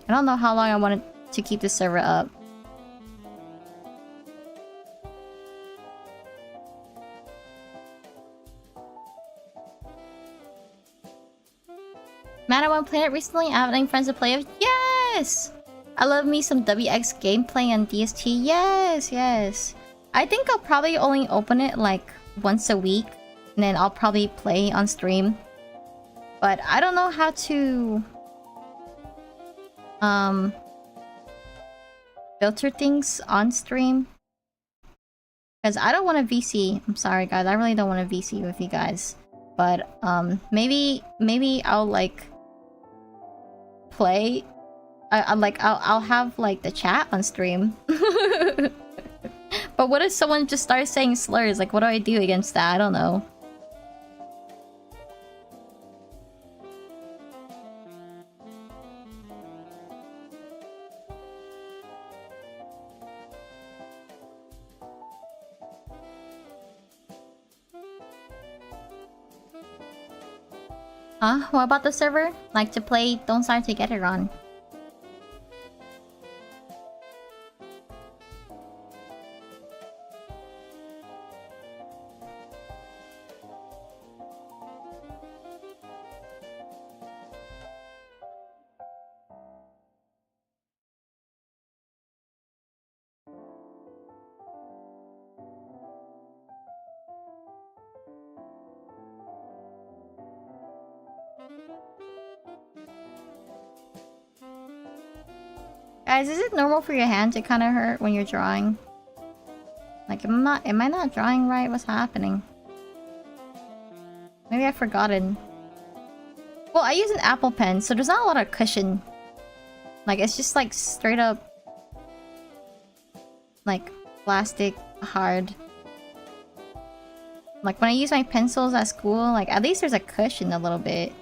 I don't know how long I wanted to keep the server up. Man, I want to play it recently. I have any friends to play with? Yes! I love me some WX gameplay on DST. Yes, yes. I think I'll probably only open it like once a week. And then I'll probably play on stream. But I don't know how to... filter things on stream. Because I don't want to VC. I'm sorry, guys. I really don't want to VC with you guys. But, maybe I'll, like... play. I'll have like the chat on stream. But what if someone just starts saying slurs? Like, what do I do against that? I don't know. Huh? What about the server? Like to play Don't Starve Together on? Guys, is it normal for your hand to kind of hurt when you're drawing? Like, am I not drawing right? What's happening? Maybe I've forgotten. Well, I use an Apple Pen, so there's not a lot of cushion. Like, it's just like straight up... like, plastic, hard. Like, when I use my pencils at school, like, at least there's a cushion a little bit.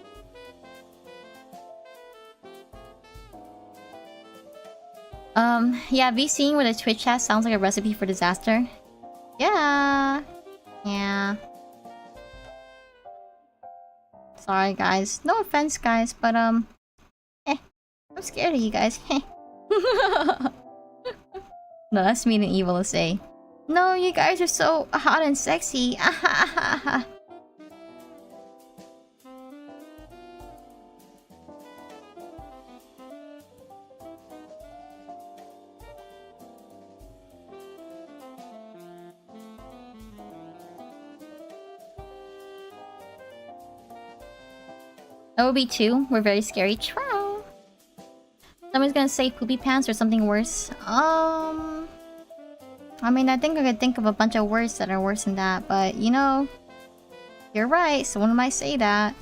Yeah, VCing with a Twitch chat sounds like a recipe for disaster. Yeah. Yeah. Sorry, guys. No offense, guys, but, I'm scared of you guys. No, that's mean and evil to say. No, you guys are so hot and sexy. OB2, we're very scary. Trow. Someone's gonna say poopy pants or something worse. I mean, I think I could think of a bunch of words that are worse than that, but you know, you're right. Someone might say that.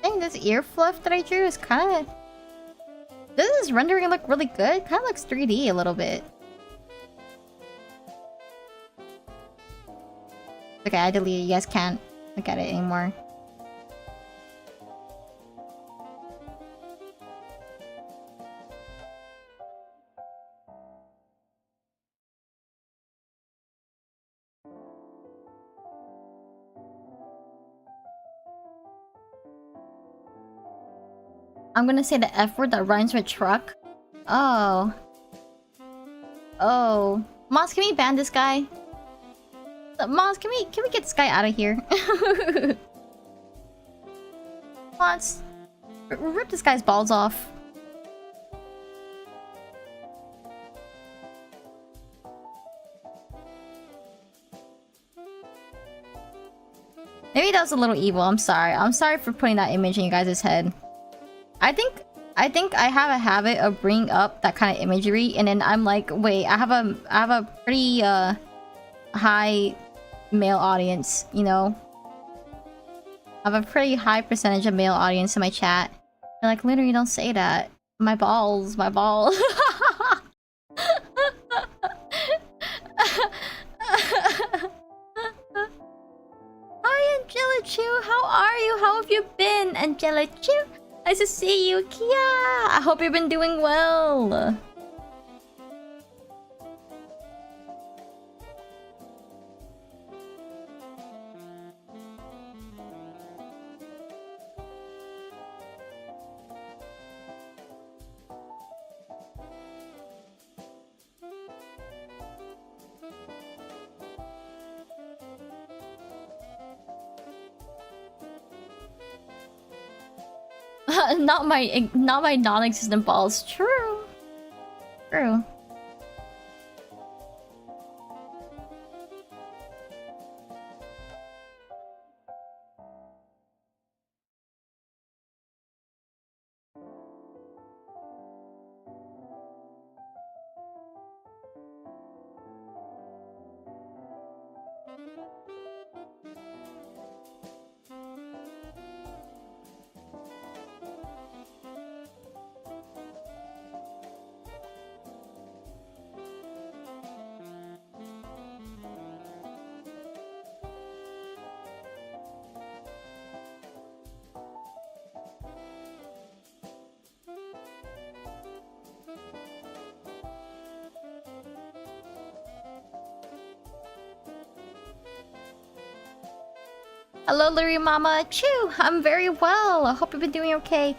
I think this ear fluff that I drew is kind of... Doesn't this rendering look really good? Kind of looks 3D a little bit. Okay, I deleted it. You guys can't look at it anymore. I'm gonna say the F word that rhymes with truck. Oh. Oh. Moss, can we ban this guy? Moss, can we get this guy out of here? Moss, rip this guy's balls off. Maybe that was a little evil. I'm sorry. I'm sorry for putting that image in you guys' head. I think I have a habit of bringing up that kind of imagery, and then I'm like, wait, I have a pretty high male audience, you know? I have a pretty high percentage of male audience in my chat. They're like, Lunary, don't say that. My balls, my balls. Hi, Angela Chu. How are you? How have you been, Angela Chu? Nice to see you, Kia. I hope you've been doing well. Not my non-existent balls. True. True. Hello, Lunary Mama. Chew! I'm very well. I hope you've been doing okay.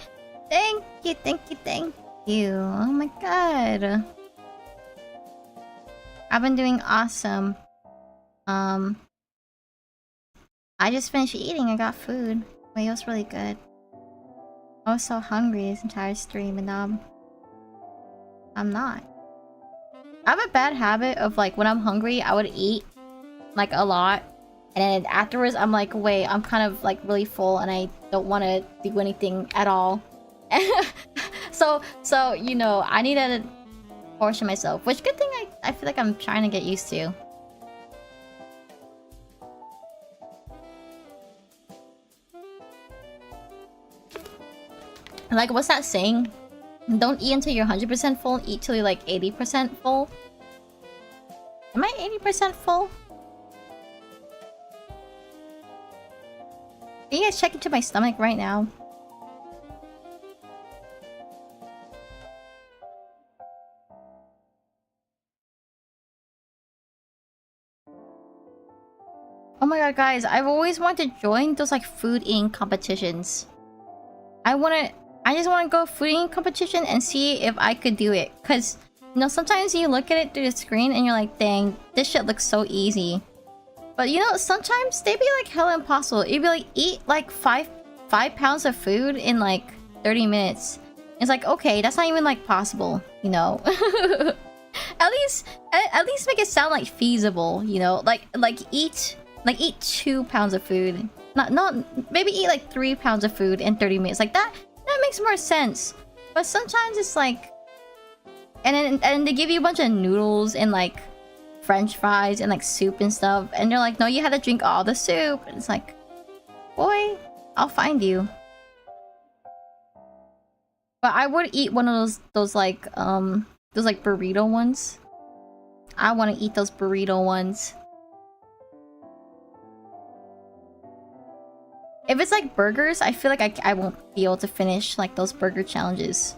Thank you, thank you, thank you. Oh my god. I've been doing awesome. I just finished eating. I got food. Wait, it was really good. I was so hungry this entire stream, and now I'm not. I have a bad habit of, like, when I'm hungry, I would eat, like, a lot. And then afterwards, I'm like, wait, I'm kind of, like, really full, and I don't want to do anything at all. so, you know, I need to portion myself. Which, good thing I feel like I'm trying to get used to. Like, what's that saying? Don't eat until you're 100% full, eat till you're, like, 80% full. Am I 80% full? Can you guys check into my stomach right now? Oh my god, guys, I've always wanted to join those, like, food eating competitions. I just want to go food eating competition and see if I could do it. Cause, you know, sometimes you look at it through the screen and you're like, dang, this shit looks so easy. But you know, sometimes they be like hella impossible. You'd be like, eat like 5 pounds of food in like 30 minutes. It's like, okay, that's not even like possible, you know. at least make it sound like feasible, you know. Like eat 2 pounds of food. Not maybe eat like 3 pounds of food in 30 minutes. Like that makes more sense. But sometimes it's like, and then they give you a bunch of noodles and like French fries and like soup and stuff, and they're like, no, you had to drink all the soup. And it's like, boy, I'll find you. But I would eat one of those like burrito ones. I want to eat those burrito ones. If it's like burgers, I feel like I won't be able to finish like those burger challenges.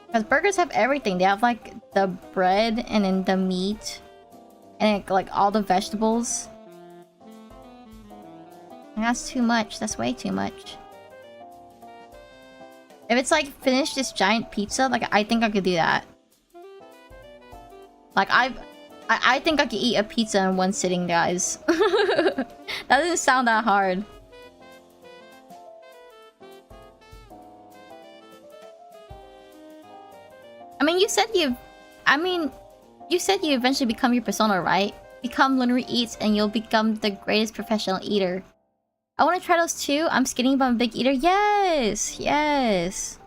Because burgers have everything. They have like the bread and then the meat and like all the vegetables. And that's too much. That's way too much. If it's like finish this giant pizza, like I think I could do that. Like I think I could eat a pizza in one sitting, guys. That doesn't sound that hard. I mean, you said you eventually become your persona, right? Become Lunary Eats and you'll become the greatest professional eater. I want to try those too. I'm skinny but I'm a big eater. Yes! Yes!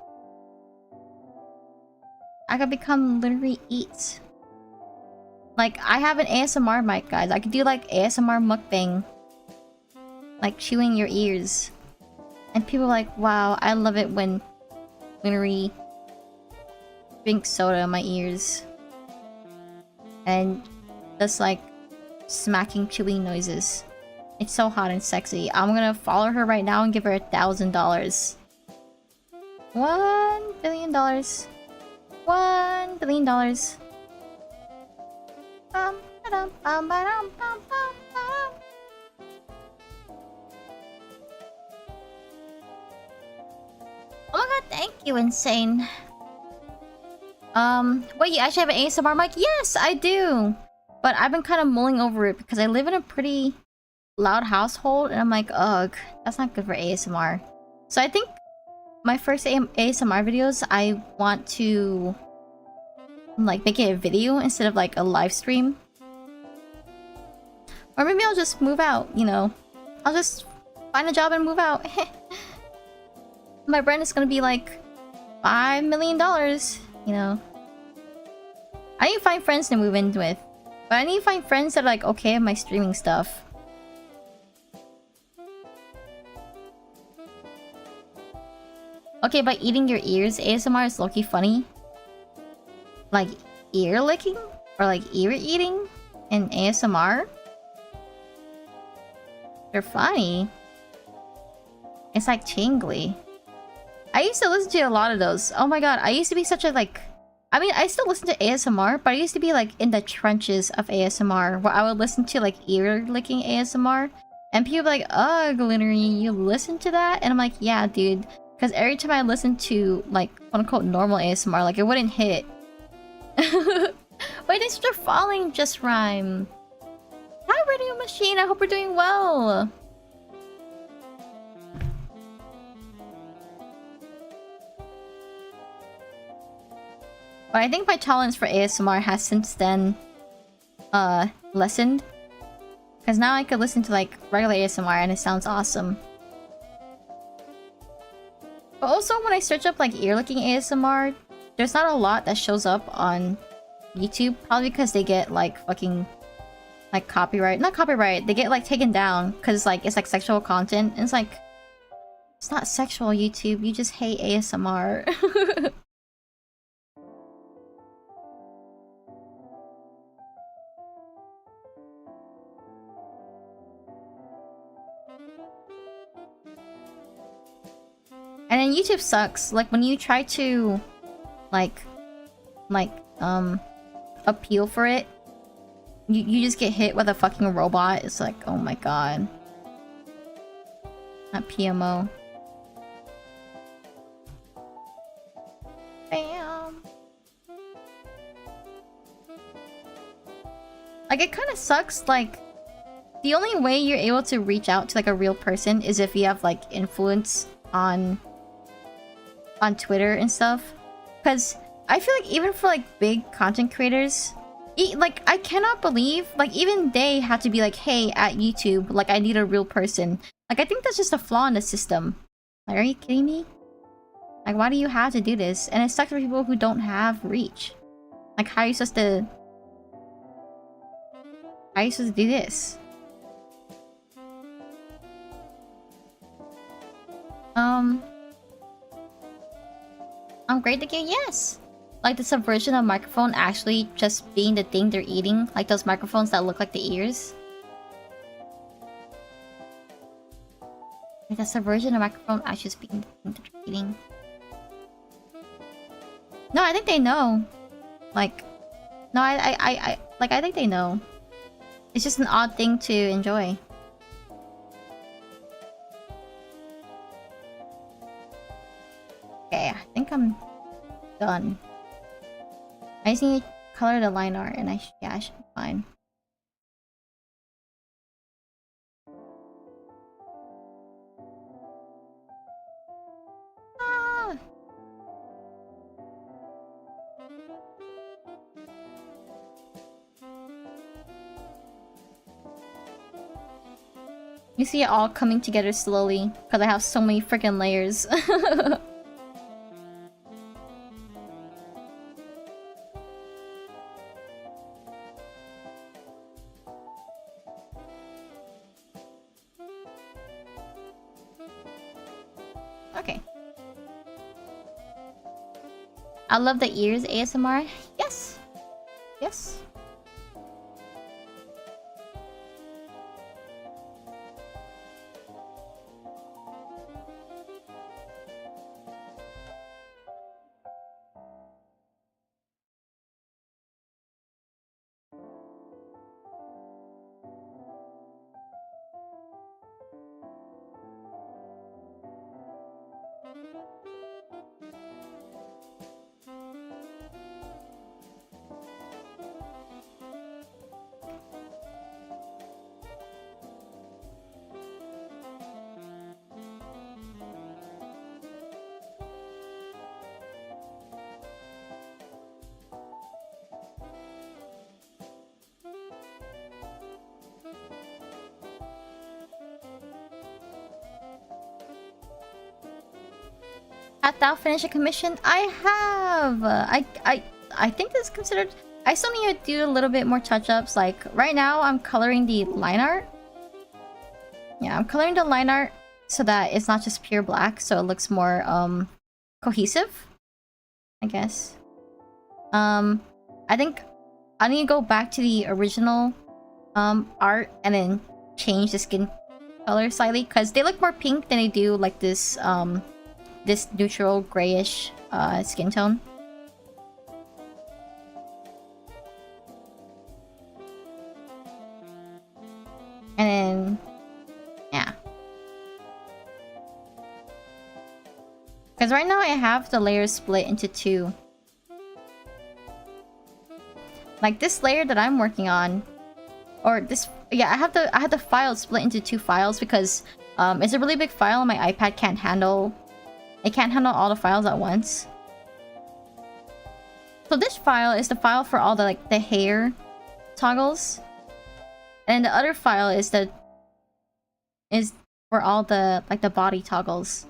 I could become Lunary Eats. Like, I have an ASMR mic, guys. I could do like ASMR mukbang. Like chewing your ears. And people are like, wow, I love it when Lunary drinks soda in my ears. And just like smacking chewing noises. It's so hot and sexy. I'm gonna follow her right now and give her $1,000. $1 billion. $1 billion. Oh my god, thank you, Insane. Wait, you actually have an ASMR mic? Yes, I do! But I've been kind of mulling over it because I live in a pretty loud household and I'm like, ugh, that's not good for ASMR. So I think my first ASMR videos, I want to like make it a video instead of like a live stream. Or maybe I'll just move out, you know. I'll just find a job and move out. My rent is gonna be like $5 million, you know. I need to find friends to move in with. But I need to find friends that are like okay with my streaming stuff. Okay, by eating your ears, ASMR is low-key funny. Like ear licking? Or like ear eating in ASMR? They're funny. It's like tingly. I used to listen to a lot of those. Oh my god, I used to be such a like... I mean, I still listen to ASMR, but I used to be like in the trenches of ASMR, where I would listen to like ear licking ASMR. And people were like, ugh, Lunary, you listen to that? And I'm like, yeah, dude. Because every time I listened to like quote-unquote normal ASMR, like it wouldn't hit. Wait, thanks for falling, Just Rhyme. Hi, Radio Machine, I hope we're doing well. But I think my tolerance for ASMR has since then lessened. Because now I could listen to like regular ASMR and it sounds awesome. But also when I search up like ear licking ASMR, there's not a lot that shows up on YouTube. Probably because they get like fucking like copyright. Not copyright, they get like taken down because like it's like sexual content. And it's like, it's not sexual, YouTube, you just hate ASMR. And then YouTube sucks. Like when you try to appeal for it, you just get hit with a fucking robot. It's like, oh my god. Not PMO. Bam. Like it kind of sucks. Like the only way you're able to reach out to like a real person is if you have like influence on Twitter and stuff. Because I feel like even for like big content creators, like I cannot believe like even they have to be like, hey, at YouTube, like I need a real person. Like I think that's just a flaw in the system. Like, are you kidding me? Like why do you have to do this? And it sucks for people who don't have reach. Like how are you supposed to do this? I'm great to get yes. Like the subversion of microphone actually just being the thing they're eating, like those microphones that look like the ears. Like the subversion of microphone actually just being the thing that they're eating. No, I think they know. Like, no, I think they know. It's just an odd thing to enjoy. Okay. I'm done. I just need to color the line art and I should be fine. Ah! You see it all coming together slowly because I have so many freaking layers. Okay. I love the ears ASMR. Yes. Yes. Have thou finished a commission? I have! I think this is considered... I still need to do a little bit more touch-ups. Like, right now, I'm coloring the line art. Yeah, I'm coloring the line art so that it's not just pure black, so it looks more, cohesive. I guess. I think I need to go back to the original, art and then change the skin color slightly, because they look more pink than they do, like, this neutral grayish skin tone. And then, yeah. Because right now I have the layers split into two. Like this layer that I'm working on, or this, yeah, I have the file split into two files because it's a really big file and my iPad can't handle. It can't handle all the files at once. So this file is the file for all the, like, the hair toggles. And the other file is for all the, like, the body toggles.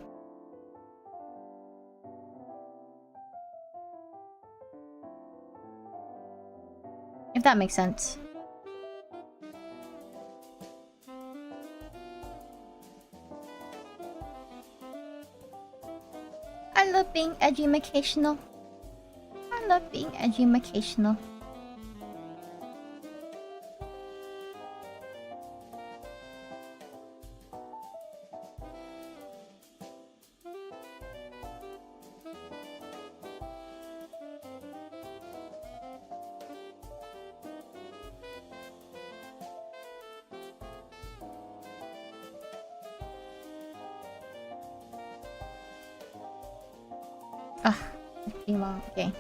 If that makes sense. I love being educational. I love being educational. Ah, okay.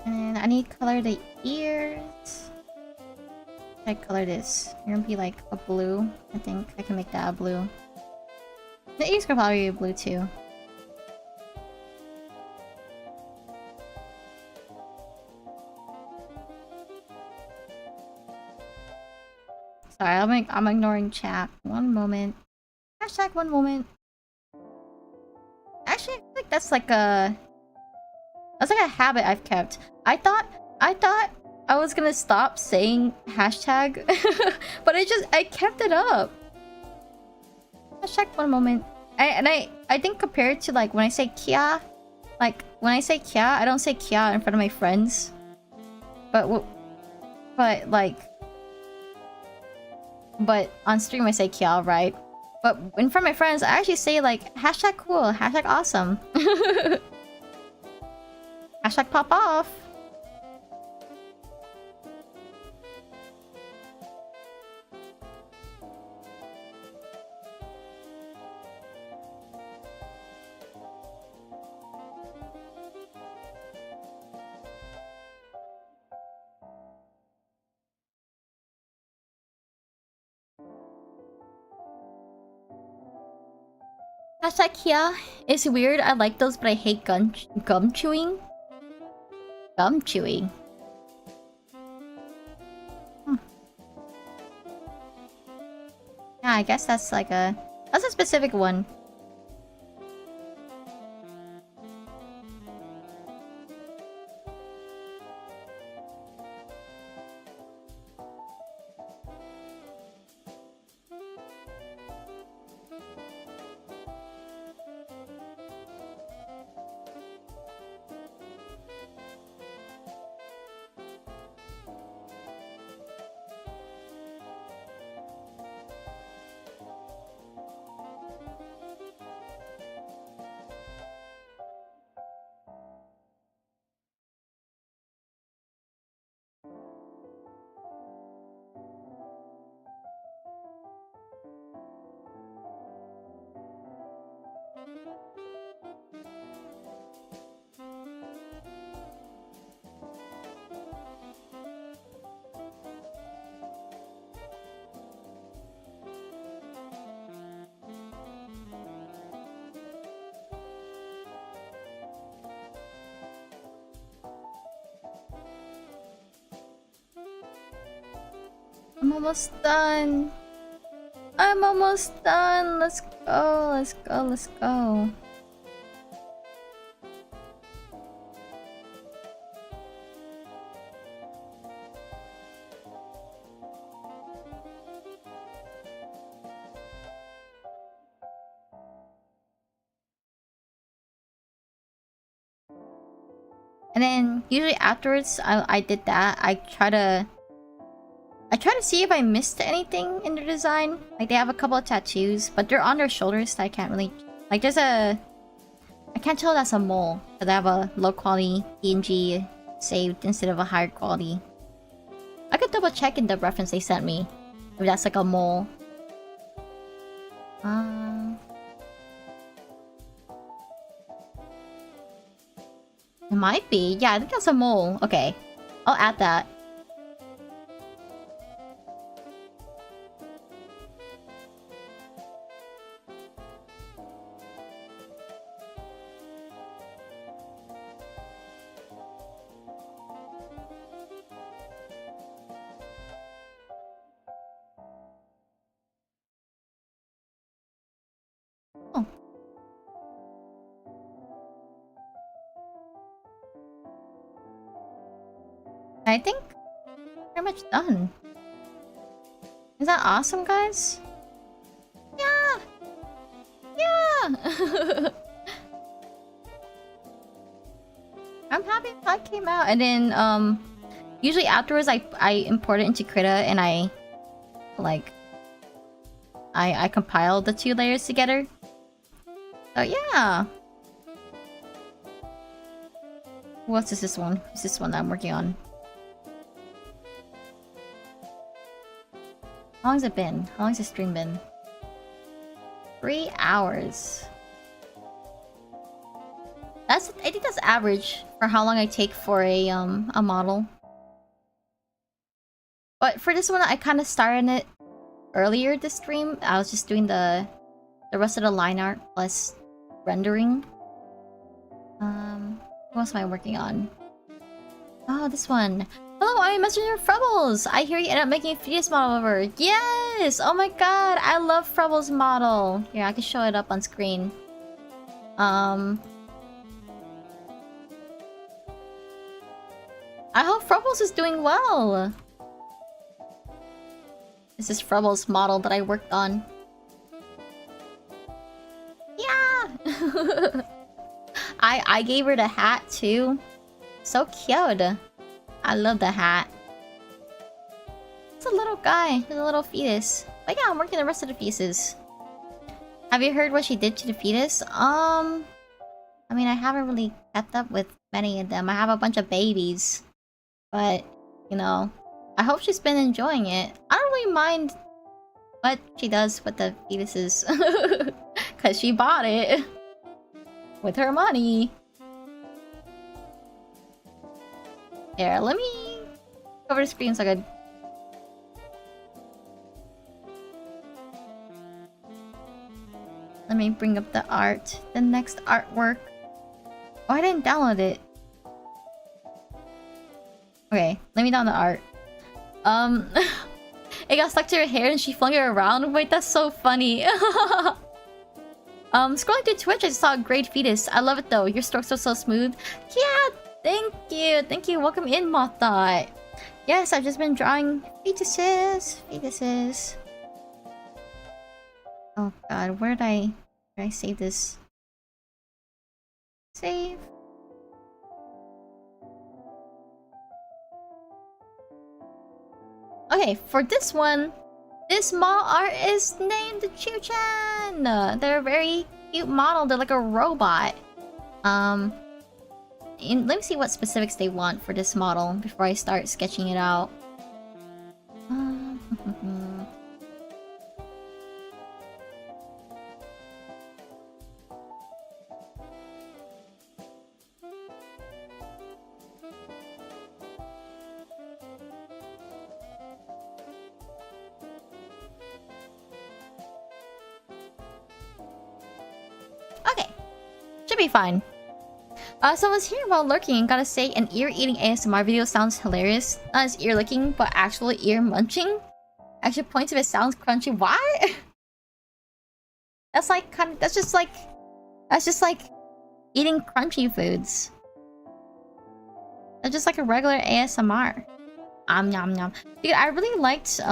And I need to color the ears. I color this. You're gonna be like a blue. I think I can make that a blue. The ears could probably be blue too. Sorry, I'm ignoring chat. One moment. Hashtag one moment. Actually, I feel like that's like a habit I've kept. I thought I was gonna stop saying hashtag, but I kept it up. Hashtag one moment. I think compared to like when I say Kia, like when I say Kia, I don't say Kia in front of my friends. But on stream I say Kia, right? But in front of my friends, I actually say like hashtag cool, hashtag awesome. Hashtag pop off. Hashtag Kia is weird. I like those, but I hate gum chewing. Gum chewing. Yeah, I guess that's like that's a specific one. I'm almost done. I'm almost done. Let's go. Let's go. Let's go. And then usually afterwards, I did that. I try to see if I missed anything in the design. Like they have a couple of tattoos, but they're on their shoulders, so I can't really like. There's a I can't tell that's a mole, but they have a low quality PNG saved instead of a higher quality. I could double check in the reference they sent me if that's like a mole. It might be. Yeah, I think that's a mole. Okay, I'll add that. I think pretty much done. Is that awesome, guys? Yeah! Yeah! I'm happy that came out. And then, usually afterwards I import it into Krita and I compile the two layers together. So yeah! What's this one? Is this one that I'm working on? How long's it been? How long's the stream been? 3 hours. I think that's average for how long I take for a model. But for this one, I kind of started it earlier this stream. I was just doing the rest of the line art plus rendering. What else am I working on? Oh, this one. Hello, I'm Messenger Frubbles! I hear you end up making a Fetus model over. Yes! Oh my god, I love Frubbles model. Here, I can show it up on screen. I hope Frubbles is doing well. This is Frubbles' model that I worked on. Yeah! I gave her the hat too. So cute. I love the hat. It's a little guy. It's a little fetus. But yeah, I'm working the rest of the pieces. Have you heard what she did to the fetus? I mean, I haven't really kept up with many of them. I have a bunch of babies. But, you know, I hope she's been enjoying it. I don't really mind what she does with the fetuses. Because she bought it. With her money. Here, let me cover the screen so good. Let me bring up the art. The next artwork. Oh, I didn't download it. Okay, let me download the art. It got stuck to her hair and she flung it around. Wait, that's so funny. Scrolling through Twitch, I saw a great fetus. I love it though. Your strokes are so smooth. Yeah, thank you. Thank you. Welcome in, Moththought. Yes, I've just been drawing fetuses. Fetuses. Oh god, where did I save this? Save. Okay, for this one, this model art is named Chu-chan. They're a very cute model. They're like a robot. Let me see what specifics they want for this model before I start sketching it out. Okay, should be fine. So I was here while lurking and gotta say, an ear-eating ASMR video sounds hilarious. Not as ear-licking, but actually ear-munching. Actually points if it sounds crunchy. What? That's like that's just like eating crunchy foods. That's just like a regular ASMR. Nom nom. Dude, I really liked there's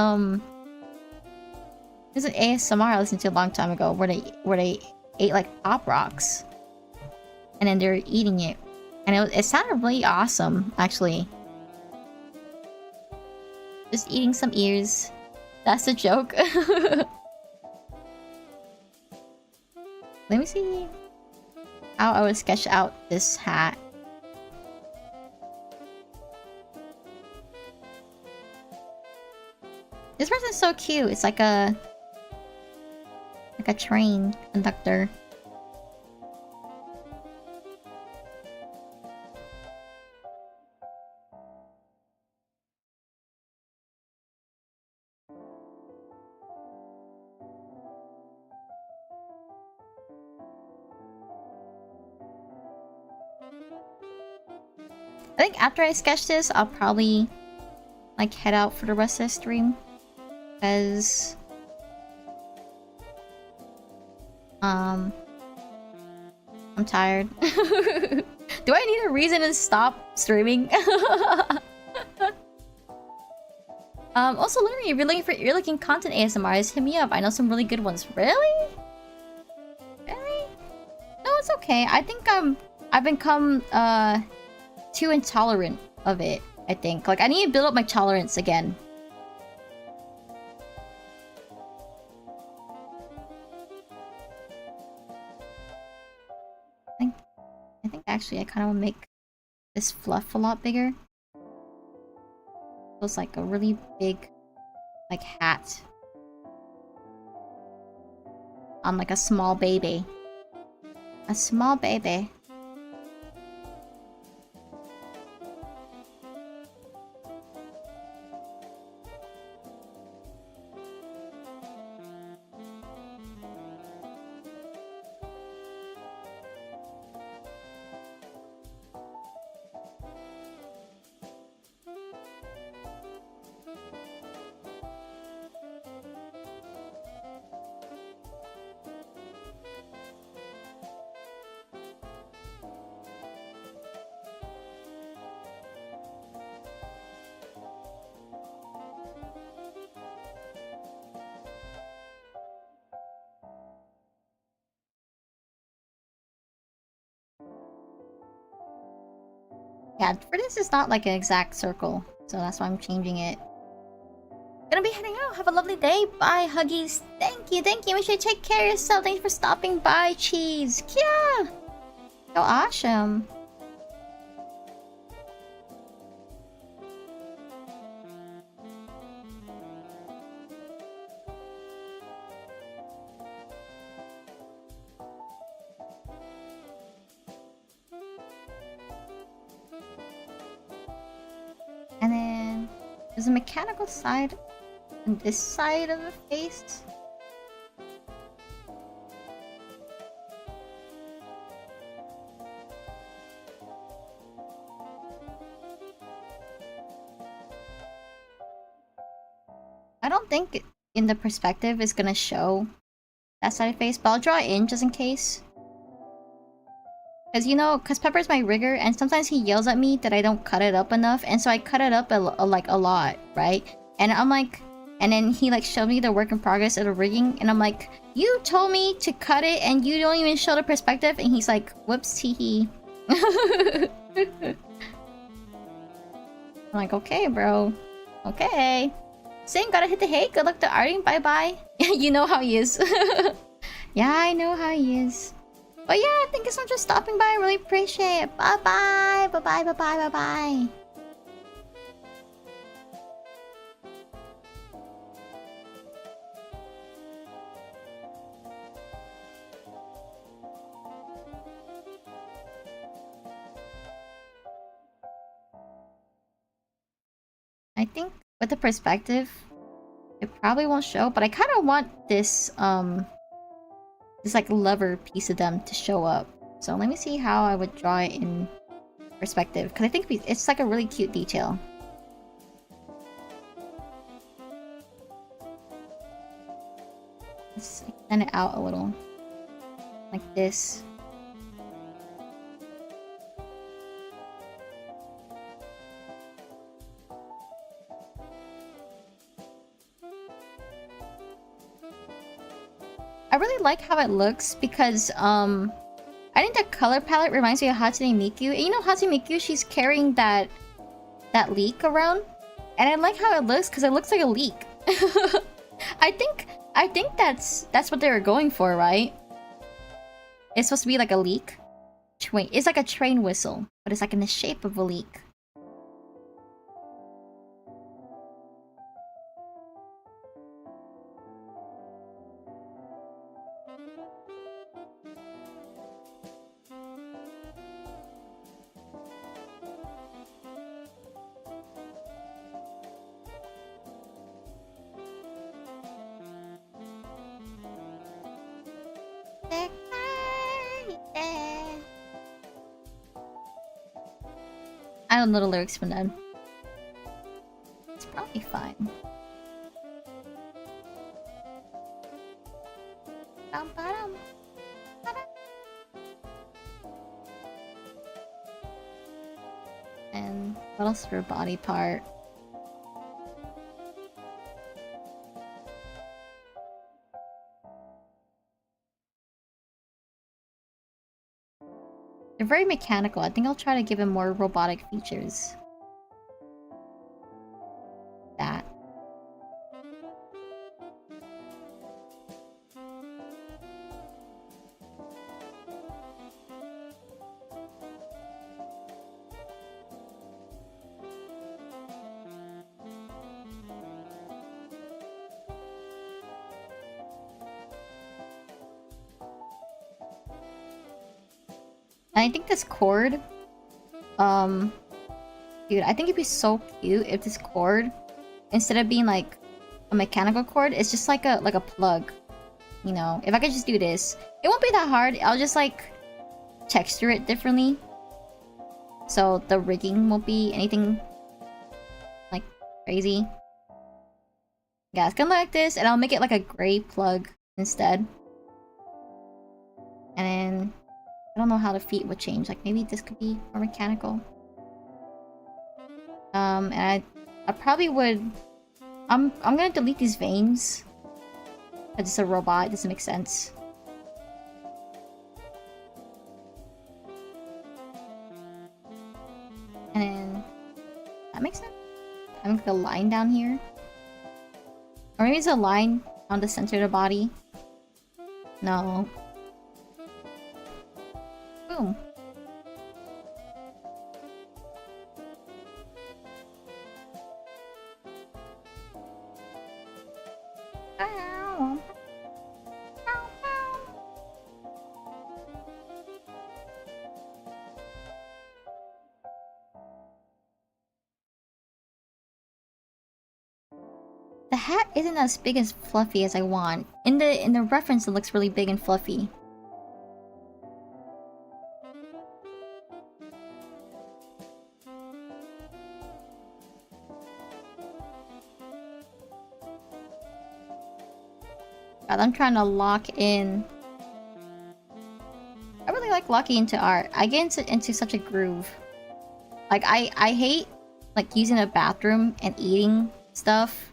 an ASMR I listened to a long time ago where they ate like Pop Rocks. And then they're eating it. And it sounded really awesome, actually. Just eating some ears. That's a joke. Let me see how I would sketch out this hat. This person's so cute. It's like a train conductor. I think after I sketch this, I'll probably like head out for the rest of the stream. Because I'm tired. Do I need a reason to stop streaming? Also, Lunary, if you're looking for ear-licking content ASMRs, hit me up. I know some really good ones. Really? Really? No, it's okay. I think I've become too intolerant of it, I think. Like, I need to build up my tolerance again. I think actually I kind of want to make this fluff a lot bigger. Feels like a really big, like, hat. On like a small baby. A small baby. Yeah, for this it's not like an exact circle, so that's why I'm changing it. Gonna be heading out. Have a lovely day. Bye, Huggies. Thank you, thank you. Make sure you take care of yourself. Thanks for stopping by, Cheese. Yeah. So awesome. And then there's a mechanical side on this side of the face. I don't think in the perspective it's gonna show that side of face, but I'll draw it in just in case. Because, you know, because Pepper's my rigger, and sometimes he yells at me that I don't cut it up enough, and so I cut it up like a lot, right? And I'm like, and then he like showed me the work in progress of the rigging, and I'm like, you told me to cut it, and you don't even show the perspective, and he's like, whoops, hee. I'm like, okay, bro. Okay. Sing, gotta hit the hay. Good luck to Arting. Bye bye. You know how he is. Yeah, I know how he is. But yeah, thank you so much for stopping by. I really appreciate it. Bye bye. Bye bye. Bye bye. Bye bye. I think with the perspective, it probably won't show, but I kind of want this this like lever piece of them to show up. So let me see how I would draw it in perspective, because I think it's like a really cute detail. Let's extend it out a little, like this. I really like how it looks because I think the color palette reminds me of Hatsune Miku. And you know Hatsune Miku, she's carrying that leek around, and I like how it looks because it looks like a leek. I think that's what they were going for, right? It's supposed to be like a leek. Wait, it's like a train whistle, but it's like in the shape of a leek. I don't know the lyrics from them. It's probably fine. And what else for a body part? They're very mechanical. I think I'll try to give him more robotic features. That. And I think this cord, dude, I think it'd be so cute if this cord, instead of being like a mechanical cord, it's just like a plug. You know, if I could just do this, it won't be that hard. I'll just like texture it differently, so the rigging won't be anything like crazy. Yeah, it's gonna look like this, and I'll make it like a gray plug instead. And then I don't know how the feet would change. Like maybe this could be more mechanical. And I probably would. I'm gonna delete these veins. Cause it's a robot. It doesn't make sense. And And then... That makes sense? Having like a line down here? Or maybe it's a line on the center of the body? No. Boom. The hat isn't as big as fluffy as I want. In the reference it looks really big and fluffy. God, I'm trying to lock in. I really like locking into art. I get into such a groove. Like I hate like using a bathroom and eating stuff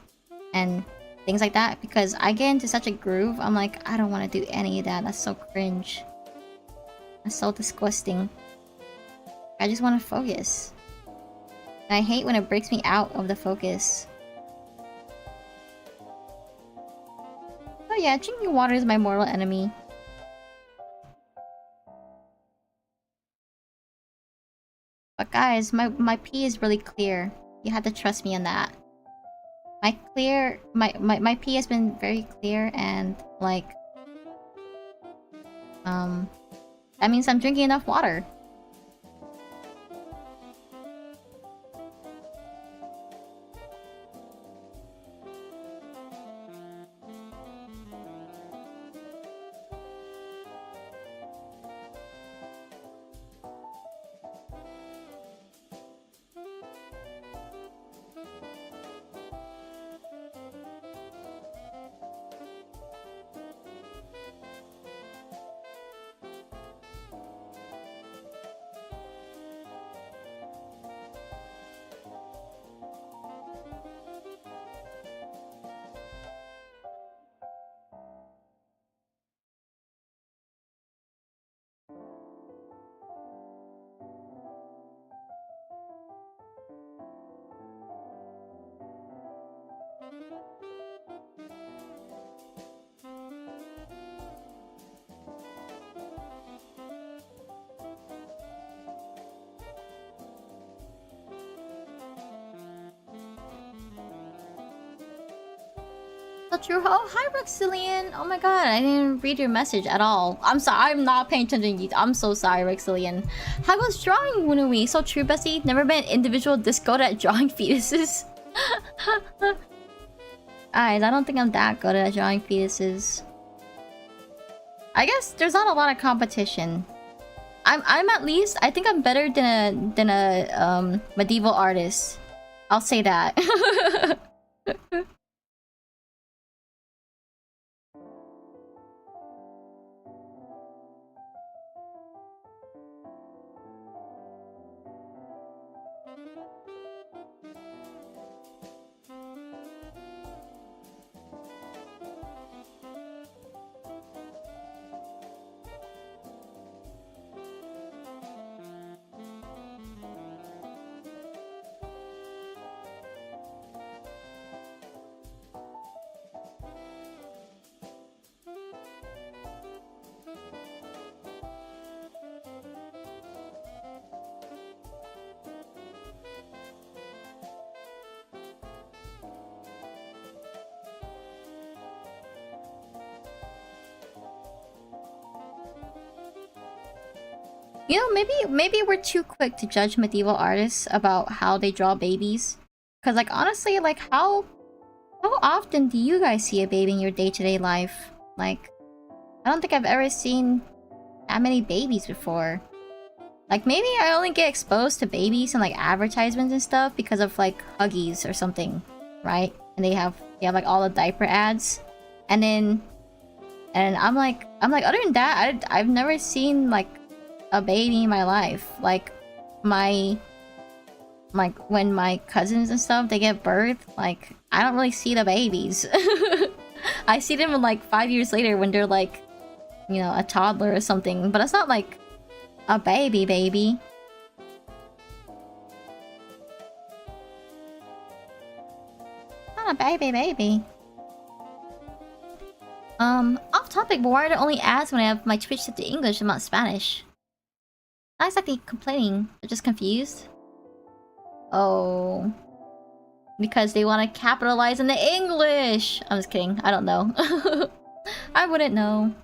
and things like that because I get into such a groove. I'm like, I don't want to do any of that. That's so cringe. That's so disgusting. I just want to focus. And I hate when it breaks me out of the focus. Oh yeah, drinking water is my mortal enemy. But guys, my pee is really clear. You have to trust me on that. My pee has been very clear and like that means I'm drinking enough water. True. Oh, hi, Rexillian. Oh my god, I didn't read your message at all. I'm sorry, I'm not paying attention. I'm so sorry, Rexillian. How was drawing, Lunary? So true, Bessie. Never been individual disco at drawing fetuses. Guys, I don't think I'm that good at drawing fetuses. I guess there's not a lot of competition. I'm at least, I think I'm better than a medieval artist. I'll say that. You know, maybe we're too quick to judge medieval artists about how they draw babies. Cause like honestly, like how often do you guys see a baby in your day-to-day life? Like, I don't think I've ever seen that many babies before. Like maybe I only get exposed to babies in like advertisements and stuff because of like Huggies or something, right? And they have like all the diaper ads, and I'm like other than that, I've never seen like a baby in my life. Like when my cousins and stuff, they get birth, like I don't really see the babies. I see them like 5 years later when they're like, you know, a toddler or something, but it's not like a baby. baby. Off topic, but why are there only ads when I have my Twitch set to English and not Spanish? Not exactly complaining, but just confused. Oh. Because they want to capitalize on the English! I'm just kidding, I don't know. I wouldn't know.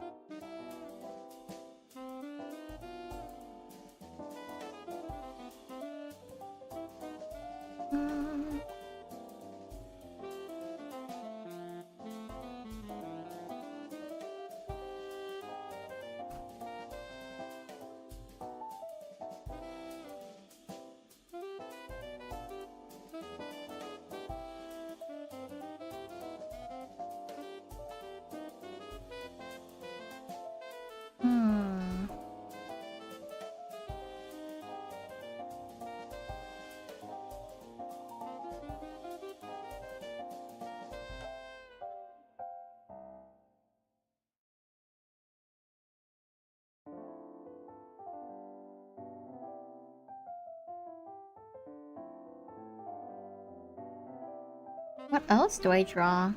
What else do I draw?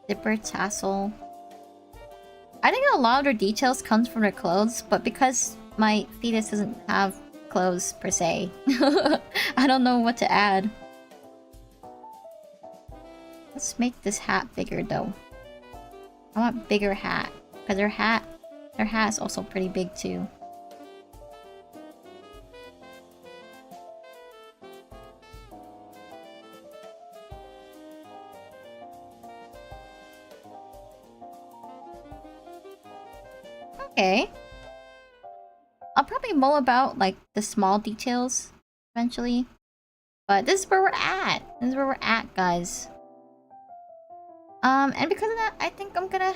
Zipper tassel. I think a lot of their details comes from their clothes, but because my fetus doesn't have clothes per se, I don't know what to add. Let's make this hat bigger though. I want bigger hat, because their hat is also pretty big too. Okay. I'll probably mull about like the small details eventually. But this is where we're at. This is where we're at, guys. And because of that, I think I'm gonna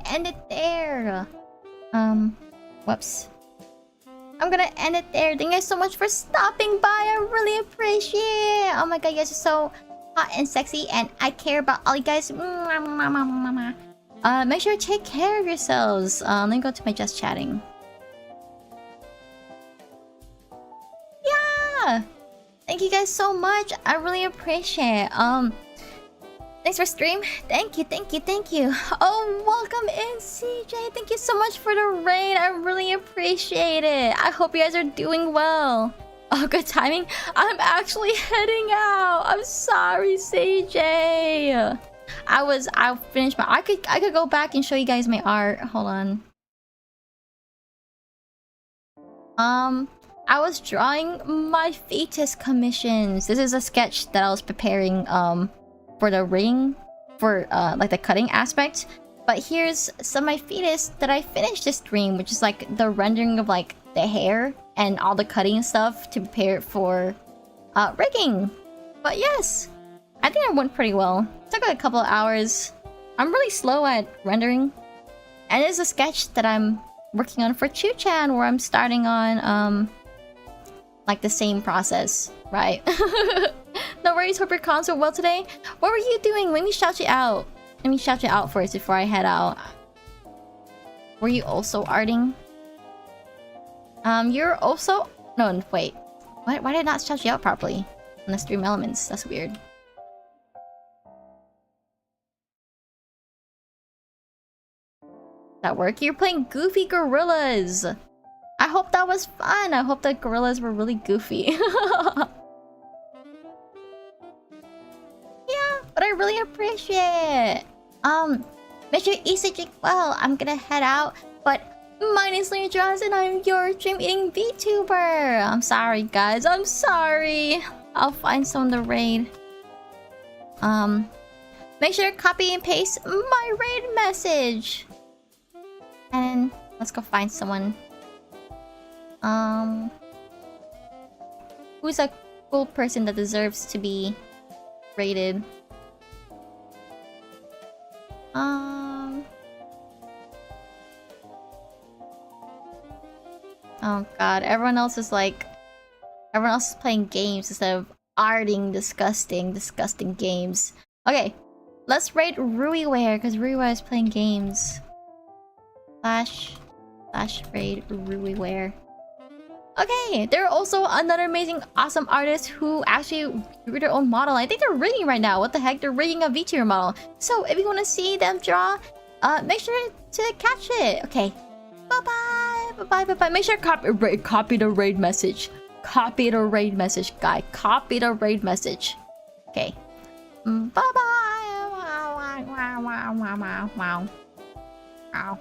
end it there. Whoops. I'm gonna end it there. Thank you guys so much for stopping by. I really appreciate it. Oh my god, you guys are so hot and sexy, and I care about all you guys. Make sure to take care of yourselves. Let me go to my just chatting. Yeah! Thank you guys so much. I really appreciate it. Thanks for stream. Thank you. Oh, welcome in, CJ. Thank you so much for the raid. I really appreciate it. I hope you guys are doing well. Oh, good timing. I'm actually heading out. I'm sorry, CJ. I finished my... I could go back and show you guys my art. Hold on. I was drawing my fetus commissions. This is a sketch that I was preparing for the ring, for like the cutting aspect. But here's some of my fetus that I finished this stream, which is like the rendering of like the hair and all the cutting and stuff to prepare it for rigging. But yes, I think it went pretty well. It took like a couple of hours. I'm really slow at rendering. And it's a sketch that I'm working on for Chu-chan, where I'm starting on like the same process, right? No worries, hope your cons went well today. What were you doing? Let me shout you out. Let me shout you out first before I head out. Were you also arting? You're also... No, wait. Why did I not shout you out properly? On the stream elements, that's weird. That work? You're playing Goofy Gorillas! I hope that was fun! I hope the gorillas were really goofy. Yeah, but I really appreciate it! Make sure you eat something well. I'm gonna head out, but my name is Lunary Johnson, I'm your Dream Eating VTuber! I'm sorry, guys, I'm sorry! I'll find someone to raid. Make sure to copy and paste my raid message! And let's go find someone. Who's a cool person that deserves to be rated? Oh god, everyone else is playing games instead of arting disgusting games. Okay, let's raid Ruiware, because Ruiware is playing games. Slash raid Ruiware. Okay, there are also another amazing, awesome artist who actually drew their own model. I think they're rigging right now. What the heck? They're rigging a VTuber model. So if you want to see them draw, make sure to catch it. Okay, bye-bye. Bye-bye, bye-bye. Make sure to copy the raid message. Copy the raid message, guy. Copy the raid message. Okay. Bye-bye. Wow, wow, wow, wow, wow, wow. Wow.